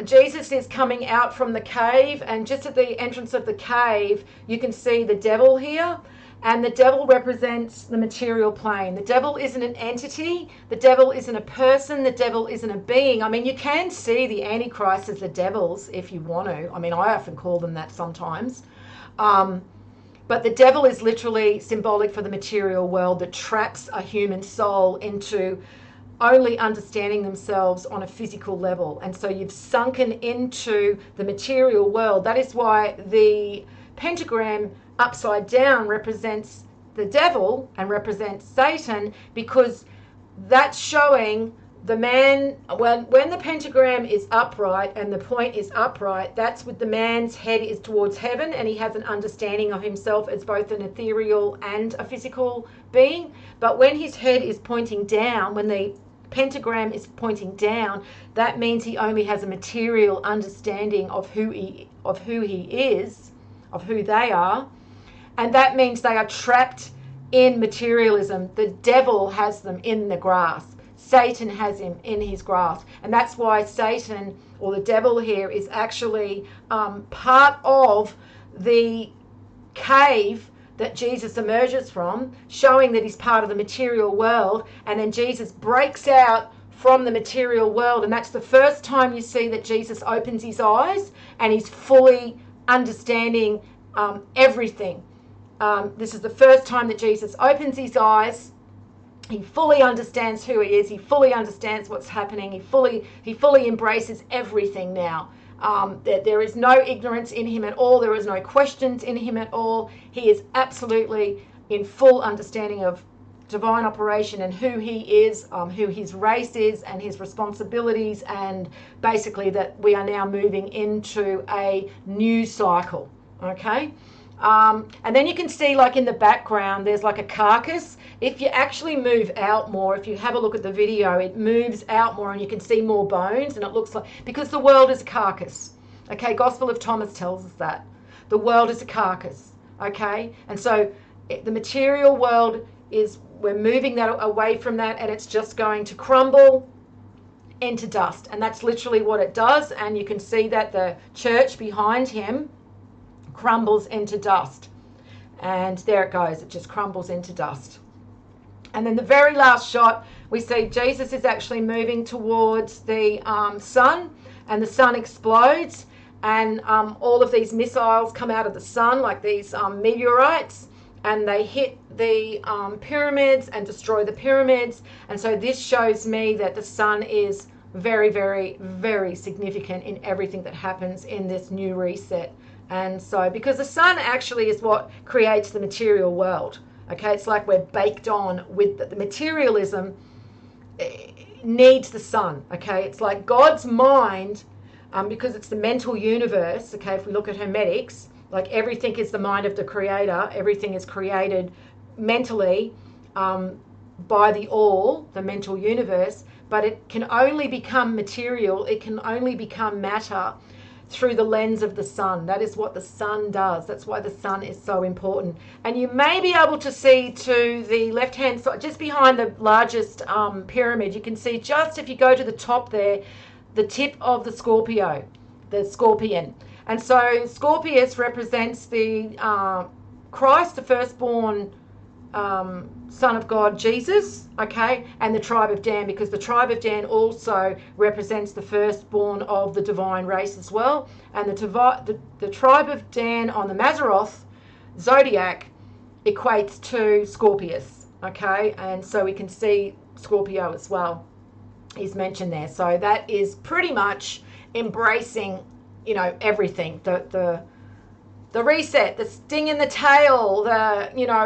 Jesus is coming out from the cave, and just at the entrance of the cave, you can see the devil here. And the devil represents the material plane. The devil isn't an entity. The devil isn't a person. The devil isn't a being. I mean, you can see the Antichrist as the devils if you want to. I mean, I often call them that sometimes. But the devil is literally symbolic for the material world that traps a human soul into only understanding themselves on a physical level. And so you've sunken into the material world. That is why the pentagram upside down represents the devil and represents Satan, because that's showing the man, when the pentagram is upright and the point is upright, that's with the man's head is towards heaven, and he has an understanding of himself as both an ethereal and a physical being. But when his head is pointing down, when the pentagram is pointing down, that means he only has a material understanding of who he is, of who they are. And that means they are trapped in materialism. The devil has them in the grasp. Satan has him in his grasp. And that's why Satan, or the devil here, is actually part of the cave that Jesus emerges from, showing that he's part of the material world. And then Jesus breaks out from the material world. And that's the first time you see that Jesus opens his eyes and he's fully understanding everything. This is the first time that Jesus opens his eyes. He fully understands who he is. He fully understands what's happening. He fully embraces everything now. There is no ignorance in him at all. There is no questions in him at all. He is absolutely in full understanding of divine operation and who he is, who his race is, and his responsibilities, and basically that we are now moving into a new cycle. Okay? And then you can see, like in the background, there's like a carcass. If you actually move out more, if you have a look at the video, it moves out more and you can see more bones, and it looks like, because the world is a carcass. Okay, Gospel of Thomas tells us that. The world is a carcass. Okay, and so the material world is, we're moving that away from that, and it's just going to crumble into dust. And that's literally what it does. And you can see that the church behind him crumbles into dust, and there it goes, it just crumbles into dust. And then the very last shot, we see Jesus is actually moving towards the sun, and the sun explodes, and all of these missiles come out of the sun, like these meteorites, and they hit the pyramids and destroy the pyramids. And so this shows me that the sun is very, very, very significant in everything that happens in this new reset And so, because the sun actually is what creates the material world. Okay, it's like we're baked on with the materialism needs the sun. Okay, it's like God's mind, because it's the mental universe. Okay, if we look at Hermetics, like everything is the mind of the creator, everything is created mentally by the all, the mental universe, but it can only become material, it can only become matter through the lens of the sun. That is what the sun does. That's why the sun is so important. And you may be able to see to the left hand side, just behind the largest pyramid, you can see just if you go to the top there, the tip of the Scorpio, the scorpion. And so Scorpius represents the Christ, the firstborn Son of God, Jesus, okay, and the tribe of Dan, because the tribe of Dan also represents the firstborn of the divine race as well. And the tribe of Dan on the Mazzaroth zodiac equates to Scorpius, okay, and so we can see Scorpio as well is mentioned there. So that is pretty much embracing, you know, everything, the reset, the sting in the tail,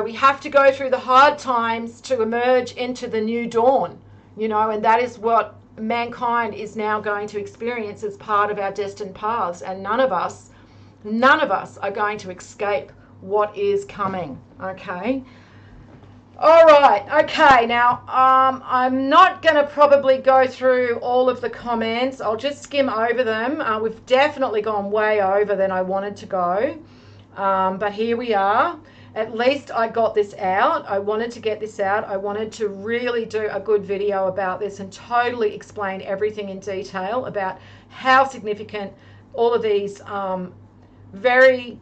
we have to go through the hard times to emerge into the new dawn, and that is what mankind is now going to experience as part of our destined paths. And none of us are going to escape what is coming, okay? All right, okay, now I'm not going to probably go through all of the comments. I'll just skim over them. We've definitely gone way over than I wanted to go. But here we are. At least I got this out. I wanted to get this out. I wanted to really do a good video about this and totally explain everything in detail about how significant all of these very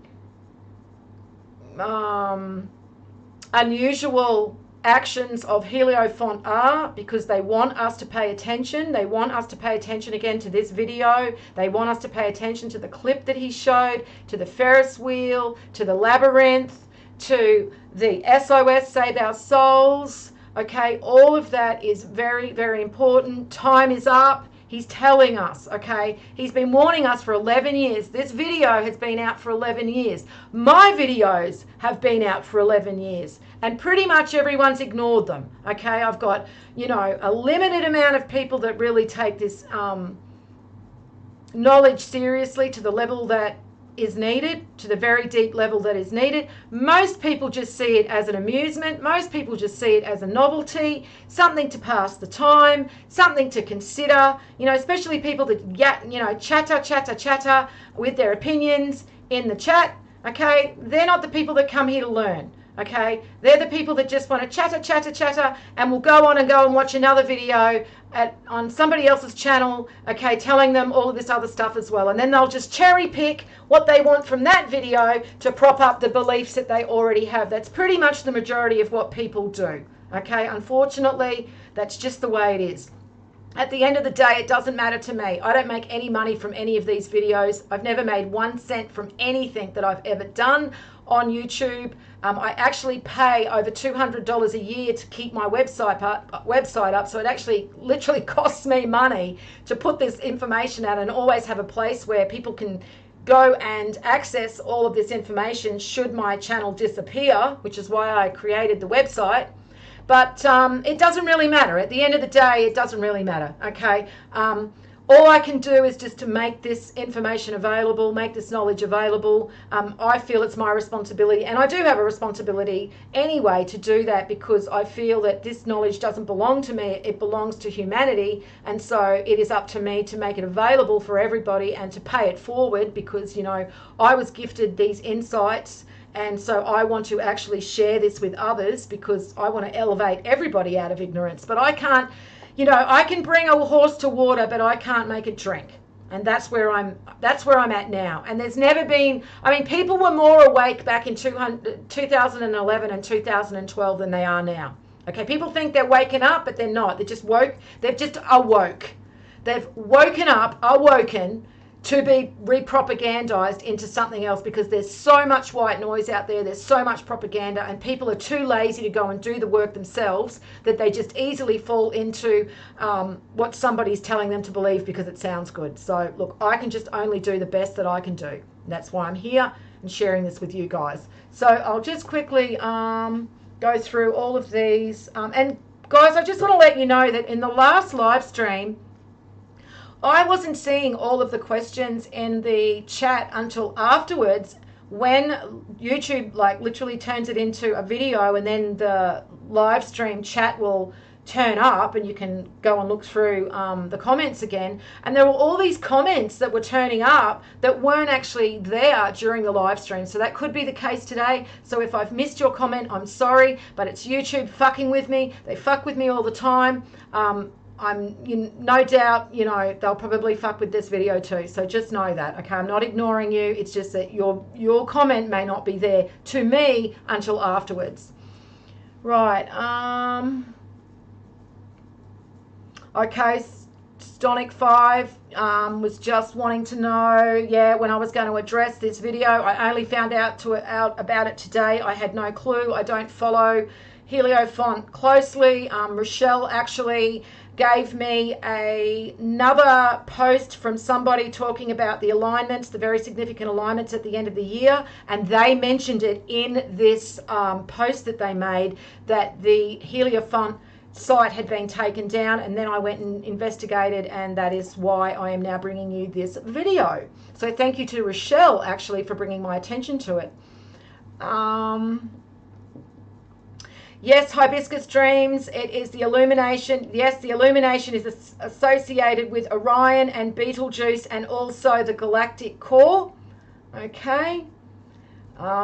unusual actions of Heliofant are, because they want us to pay attention. They want us to pay attention again to this video. They want us to pay attention to the clip that he showed, to the Ferris wheel, to the labyrinth, to the SOS Save Our Souls. Okay, all of that is very, very important. Time is up. He's telling us, okay? He's been warning us for 11 years. This video has been out for 11 years. My videos have been out for 11 years. And pretty much everyone's ignored them, okay? I've got, a limited amount of people that really take this knowledge seriously to the level that is needed, to the very deep level that is needed. Most people just see it as an amusement. Most people just see it as a novelty, something to pass the time, something to consider, especially people that, chatter with their opinions in the chat, okay? They're not the people that come here to learn. Okay, they're the people that just want to chatter, and will go on and watch another video on somebody else's channel, okay, telling them all of this other stuff as well. And then they'll just cherry pick what they want from that video to prop up the beliefs that they already have. That's pretty much the majority of what people do, okay? Unfortunately, that's just the way it is. At the end of the day, it doesn't matter to me. I don't make any money from any of these videos. I've never made 1 cent from anything that I've ever done on YouTube. I actually pay over $200 a year to keep my website up, so it actually literally costs me money to put this information out and always have a place where people can go and access all of this information should my channel disappear, which is why I created the website. But it doesn't really matter. At the end of the day, it doesn't really matter, okay? All I can do is just to make this information available, make this knowledge available. I feel it's my responsibility, and I do have a responsibility anyway to do that, because I feel that this knowledge doesn't belong to me, it belongs to humanity, and so it is up to me to make it available for everybody and to pay it forward, because, I was gifted these insights, and so I want to actually share this with others, because I want to elevate everybody out of ignorance. But I can't, I can bring a horse to water, but I can't make it drink. And that's where I'm at now. And there's never been, people were more awake back in 2011 and 2012 than they are now. Okay, people think they're waking up, but they're not. They've just awoke. They've woken up, awoken to be re-propagandized into something else, because there's so much white noise out there, there's so much propaganda, and people are too lazy to go and do the work themselves, that they just easily fall into what somebody's telling them to believe because it sounds good. So look, I can just only do the best that I can do. And that's why I'm here and sharing this with you guys. So I'll just quickly go through all of these. And guys, I just want to let you know that in the last live stream, I wasn't seeing all of the questions in the chat until afterwards, when YouTube like literally turns it into a video, and then the live stream chat will turn up and you can go and look through the comments again. And there were all these comments that were turning up that weren't actually there during the live stream. So that could be the case today. So if I've missed your comment, I'm sorry, but it's YouTube fucking with me. They fuck with me all the time. No doubt, you know, they'll probably fuck with this video too. So just know that, okay? I'm not ignoring you. It's just that your comment may not be there to me until afterwards. Right. Okay. Stonic 5 was just wanting to know, yeah, when I was going to address this video. I only found out about it today. I had no clue. I don't follow Heliofant closely. Rochelle actually gave me another post from somebody talking about the alignments, the very significant alignments at the end of the year, and they mentioned it in this post that they made, that the Heliofant site had been taken down, and then I went and investigated, and that is why I am now bringing you this video. So thank you to Rochelle actually for bringing my attention to it. Yes, Hibiscus Dreams, it is the illumination. Yes, the illumination is associated with Orion and Betelgeuse, and also the galactic core. Okay.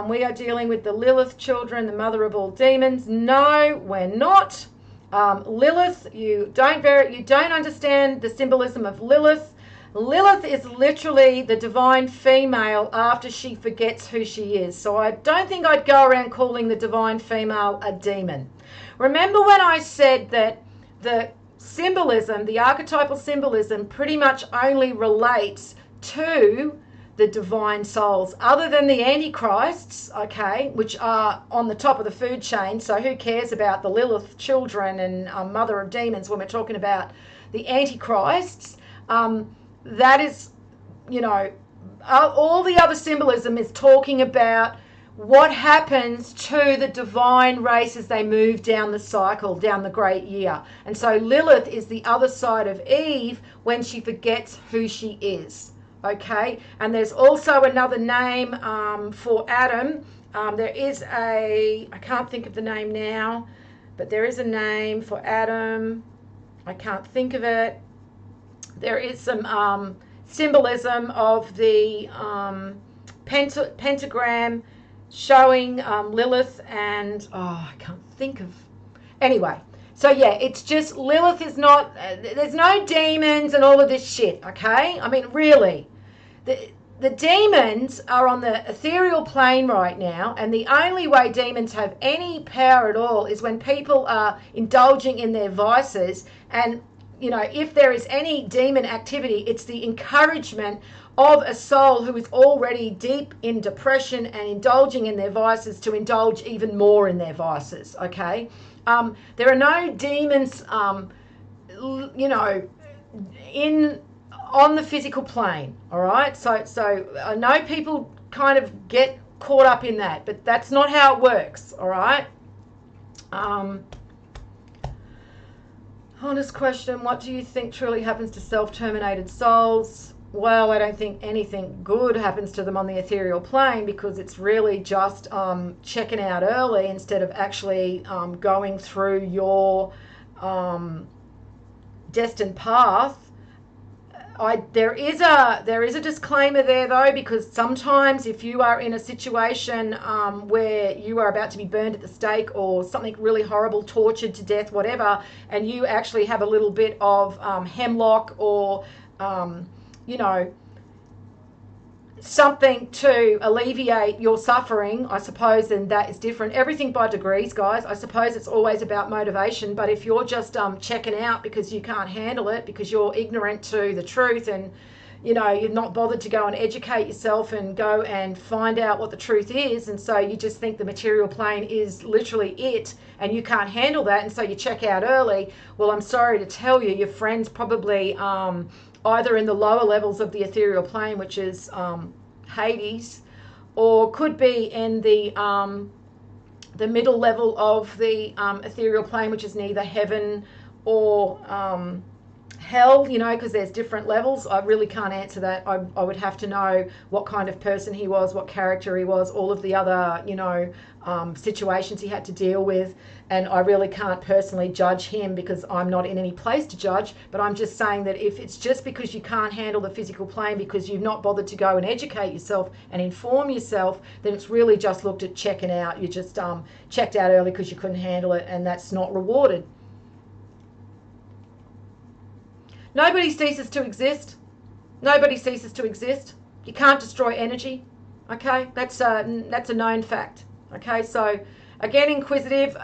We are dealing with the Lilith children, the mother of all demons. No, we're not. Lilith, you don't understand the symbolism of Lilith. Lilith is literally the divine female after she forgets who she is. So I don't think I'd go around calling the divine female a demon. Remember when I said that the symbolism, the archetypal symbolism, pretty much only relates to the divine souls, other than the antichrists, okay, which are on the top of the food chain. So who cares about the Lilith children and mother of demons when we're talking about the antichrists? That is, you know, all the other symbolism is talking about what happens to the divine race as they move down the cycle, down the great year. And so Lilith is the other side of Eve when she forgets who she is, okay? And there's also another name for Adam. There is I can't think of the name now, but there is a name for Adam. I can't think of it. There is some symbolism of the pentagram showing Lilith, and I can't think of. Anyway, so yeah, it's just Lilith is not. There's no demons and all of this shit. Okay, I mean really, the demons are on the ethereal plane right now, and the only way demons have any power at all is when people are indulging in their vices. And you know, if there is any demon activity, it's the encouragement of a soul who is already deep in depression and indulging in their vices to indulge even more in their vices, okay? There are no demons, you know, on the physical plane, all right? So I know people kind of get caught up in that, but that's not how it works, all right? Honest question, what do you think truly happens to self-terminated souls? Well, I don't think anything good happens to them on the ethereal plane, because it's really just checking out early instead of actually going through your destined path. There is a disclaimer there though, because sometimes if you are in a situation where you are about to be burned at the stake or something really horrible, tortured to death, whatever, and you actually have a little bit of hemlock or you know, something to alleviate your suffering, I suppose, then that is different. Everything by degrees, guys. I suppose it's always about motivation, but if you're just checking out because you can't handle it, because you're ignorant to the truth, and you've not bothered to go and educate yourself and go and find out what the truth is, and so you just think the material plane is literally it and you can't handle that, and so you check out early. Well, I'm sorry to tell you, your friend's probably either in the lower levels of the ethereal plane, which is Hades, or could be in the middle level of the ethereal plane, which is neither heaven or hell, because there's different levels. I really can't answer that. I would have to know what kind of person he was, what character he was, all of the other, situations he had to deal with. And I really can't personally judge him because I'm not in any place to judge. But I'm just saying that if it's just because you can't handle the physical plane because you've not bothered to go and educate yourself and inform yourself, then it's really just looked at checking out. You just checked out early because you couldn't handle it, and that's not rewarded. Nobody ceases to exist. Nobody ceases to exist. You can't destroy energy. Okay, that's a known fact. Okay, so again, inquisitive.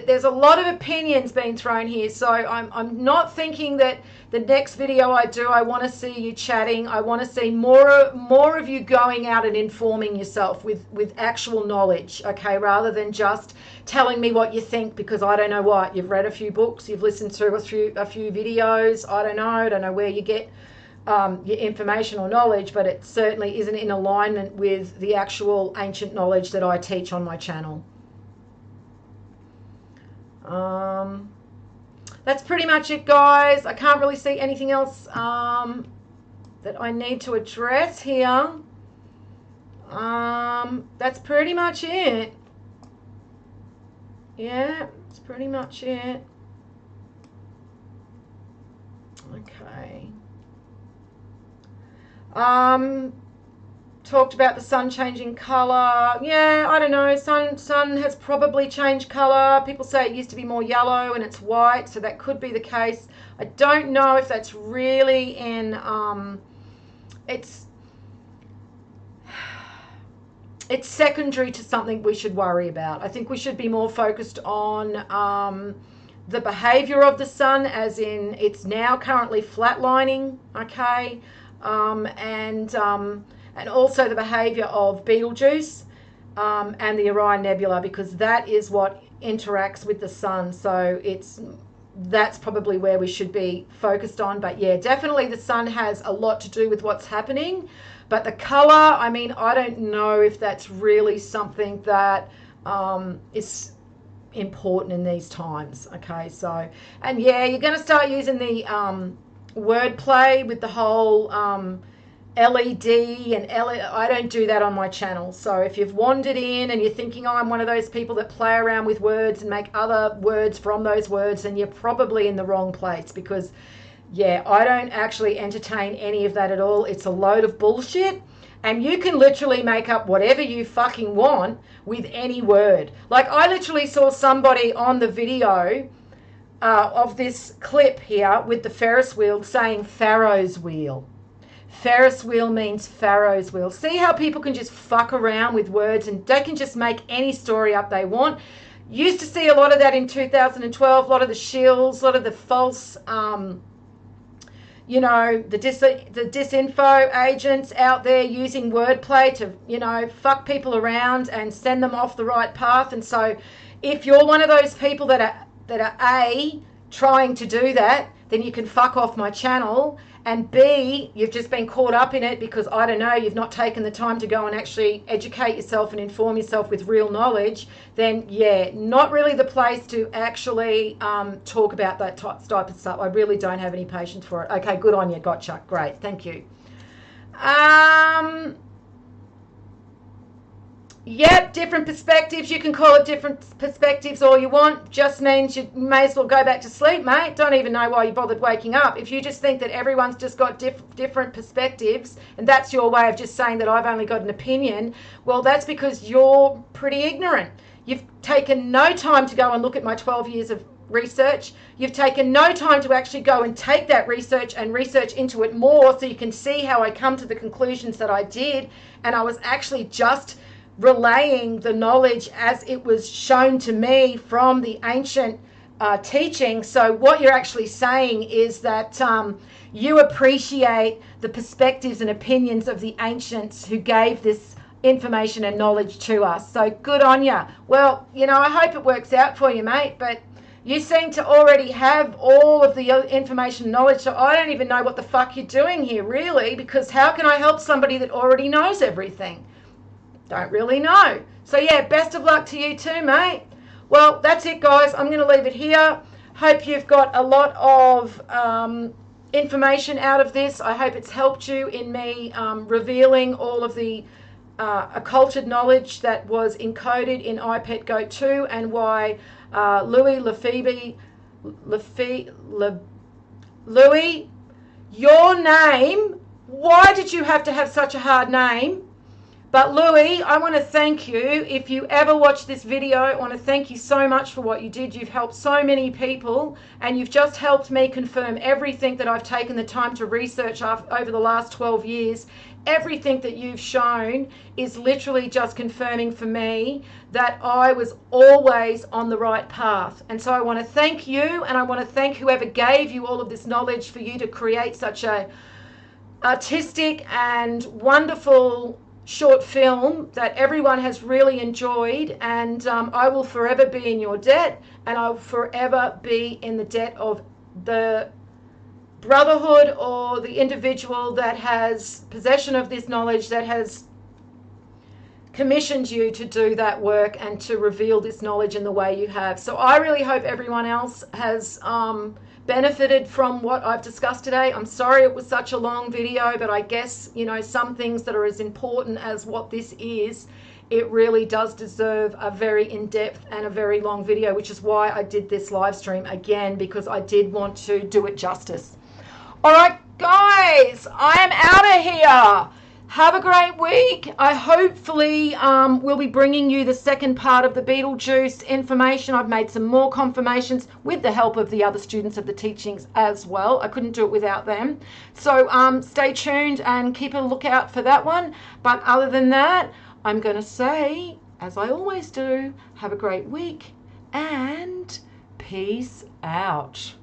There's a lot of opinions being thrown here, so I'm not thinking that the next video I do, I want to see you chatting. I want to see more of you going out and informing yourself with actual knowledge. Okay, rather than just telling me what you think because I don't know what. You've read a few books, you've listened to a few videos. I don't know where you get your information or knowledge, but it certainly isn't in alignment with the actual ancient knowledge that I teach on my channel. That's pretty much it, guys. I can't really see anything else that I need to address here. That's pretty much it. Yeah, that's pretty much it. Okay. Talked about the sun changing color. Yeah, I don't know. Sun has probably changed color. People say it used to be more yellow and it's white, so that could be the case. I don't know if that's really in it's secondary to something we should worry about. I think we should be more focused on the behavior of the sun, as in it's now currently flatlining, okay, and also the behavior of Betelgeuse and the Orion Nebula, because that is what interacts with the sun. So that's probably where we should be focused on. But yeah, definitely the sun has a lot to do with what's happening. But the color, I mean, I don't know if that's really something that is important in these times. Okay, so, and yeah, you're going to start using the wordplay with the whole LED and I don't do that on my channel. So if you've wandered in and you're thinking, oh, I'm one of those people that play around with words and make other words from those words, then you're probably in the wrong place, because yeah, I don't actually entertain any of that at all. It's a load of bullshit, and you can literally make up whatever you fucking want with any word. Like, I literally saw somebody on the video of this clip here with the Ferris wheel saying Pharaoh's wheel. Ferris wheel means Pharaoh's wheel. See how people can just fuck around with words and they can just make any story up they want. Used to see a lot of that in 2012, a lot of the shills, a lot of the false the disinfo agents out there using wordplay to, fuck people around and send them off the right path. And so if you're one of those people that are trying to do that, then you can fuck off my channel. And B, you've just been caught up in it because, I don't know, you've not taken the time to go and actually educate yourself and inform yourself with real knowledge, then yeah, not really the place to actually talk about that type of stuff. I really don't have any patience for it. Okay, good on you. Gotcha. Great. Thank you. Yep, different perspectives. You can call it different perspectives all you want. Just means you may as well go back to sleep, mate. Don't even know why you bothered waking up. If you just think that everyone's just got different perspectives and that's your way of just saying that I've only got an opinion, well, that's because you're pretty ignorant. You've taken no time to go and look at my 12 years of research. You've taken no time to actually go and take that research and research into it more so you can see how I come to the conclusions that I did. And I was actually just relaying the knowledge as it was shown to me from the ancient teaching. So what you're actually saying is that you appreciate the perspectives and opinions of the ancients who gave this information and knowledge to us. So good on you. Well, you know, I hope it works out for you, mate, but you seem to already have all of the information and knowledge, so I don't even know what the fuck you're doing here, really, because how can I help somebody that already knows everything? Don't really know. So yeah, best of luck to you too, mate. Well, that's it, guys. I'm going to leave it here. Hope you've got a lot of information out of this. I hope it's helped you in me revealing all of the occulted knowledge that was encoded in iPet Go 2 and why Louis, your name, why did you have to have such a hard name? But Louis, I want to thank you. If you ever watch this video, I want to thank you so much for what you did. You've helped so many people, and you've just helped me confirm everything that I've taken the time to research over the last 12 years. Everything that you've shown is literally just confirming for me that I was always on the right path. And so I want to thank you, and I want to thank whoever gave you all of this knowledge for you to create such a artistic and wonderful short film that everyone has really enjoyed. And I will forever be in your debt, and I will forever be in the debt of the brotherhood or the individual that has possession of this knowledge, that has commissioned you to do that work and to reveal this knowledge in the way you have. So I really hope everyone else has benefited from what I've discussed today. I'm sorry it was such a long video, but I guess, you know, some things that are as important as what this is, it really does deserve a very in-depth and a very long video, which is why I did this live stream again, because I did want to do it justice. All right, guys, I am out of here. Have a great week. I hopefully will be bringing you the second part of the Beetlejuice information. I've made some more confirmations with the help of the other students of the teachings as well. I couldn't do it without them. So stay tuned and keep a lookout for that one. But other than that, I'm going to say, as I always do, have a great week and peace out.